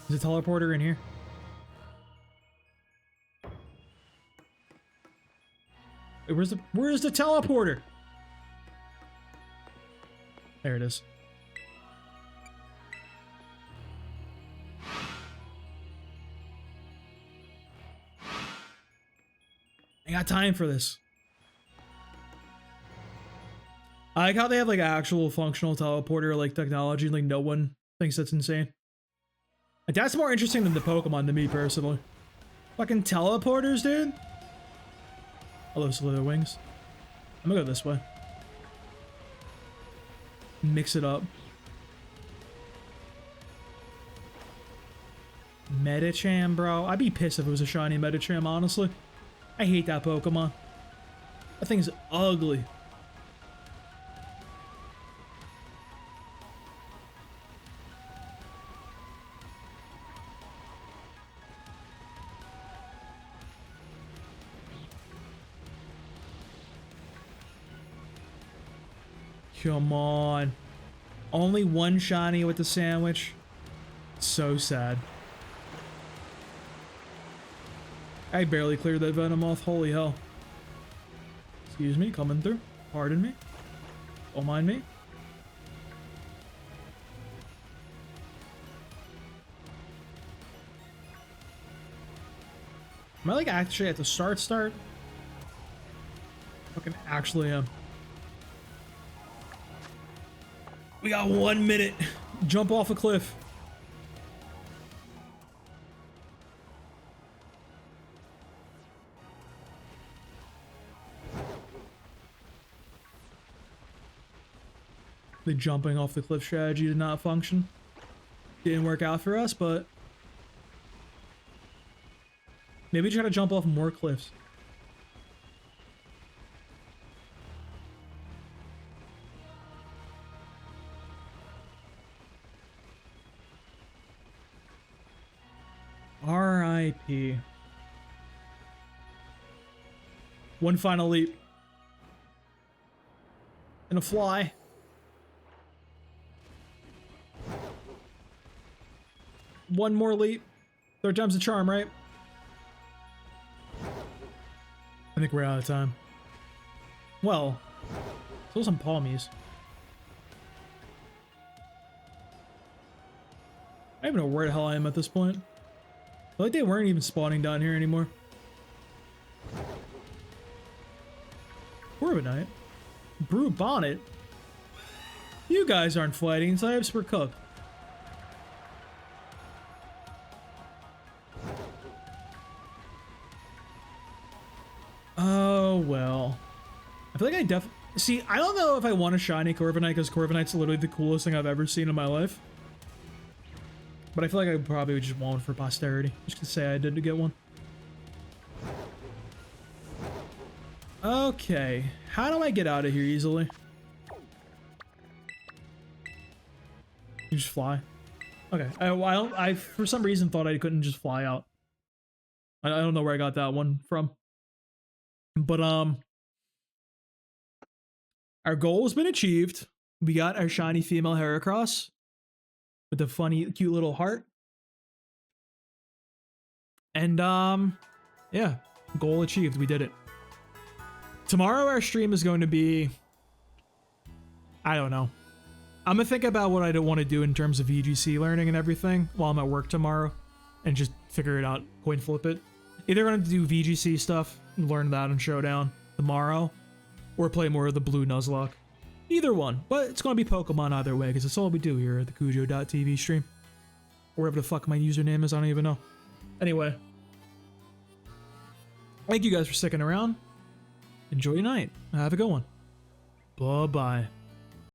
Is a teleporter in here? Wait, where's the teleporter? There it is. I got time for this. I like how they have like actual functional teleporter like technology. Like no one thinks that's insane. Like that's more interesting than the Pokemon to me personally. Fucking teleporters, dude. Hello, Slither Wings. I'm gonna go this way. Mix it up. Medicham, bro. I'd be pissed if it was a shiny Medicham, honestly. I hate that Pokemon. That thing's ugly. Come on. Only one shiny with the sandwich. So sad. I barely cleared that Venomoth. Holy hell. Excuse me, coming through. Pardon me. Don't mind me. Am I like actually at the start? Fucking actually am. We got 1 minute. Jump off a cliff. The jumping off the cliff strategy did not function. Didn't work out for us, but maybe try to jump off more cliffs. R.I.P. One final leap. And a fly. One more leap. Third time's the charm, right? I think we're out of time. Well, still some palmies. I don't even know where the hell I am at this point. I feel like they weren't even spawning down here anymore. Corviknight. Brew Bonnet. You guys aren't fighting, so I have for cook. Oh well. I feel like I see, I don't know if I want a shiny Corviknight because Corviknight's literally the coolest thing I've ever seen in my life. But I feel like I probably would just want one for posterity. Just to say I did to get one. Okay. How do I get out of here easily? You just fly. Okay. I for some reason thought I couldn't just fly out. I don't know where I got that one from. But our goal has been achieved. We got our shiny female Heracross with the funny, cute little heart. And yeah, goal achieved. We did it. Tomorrow our stream is going to be, I don't know. I'm gonna think about what I don't want to do in terms of VGC learning and everything while I'm at work tomorrow, and just figure it out, coin flip it. Either gonna do VGC stuff, learn that on Showdown tomorrow, or play more of the blue Nuzlocke. Either one, but it's gonna be Pokemon either way, because that's all we do here at the Cujo.tv stream. Or whatever the fuck my username is, I don't even know. Anyway. Thank you guys for sticking around. Enjoy your night. Have a good one. Bye-bye.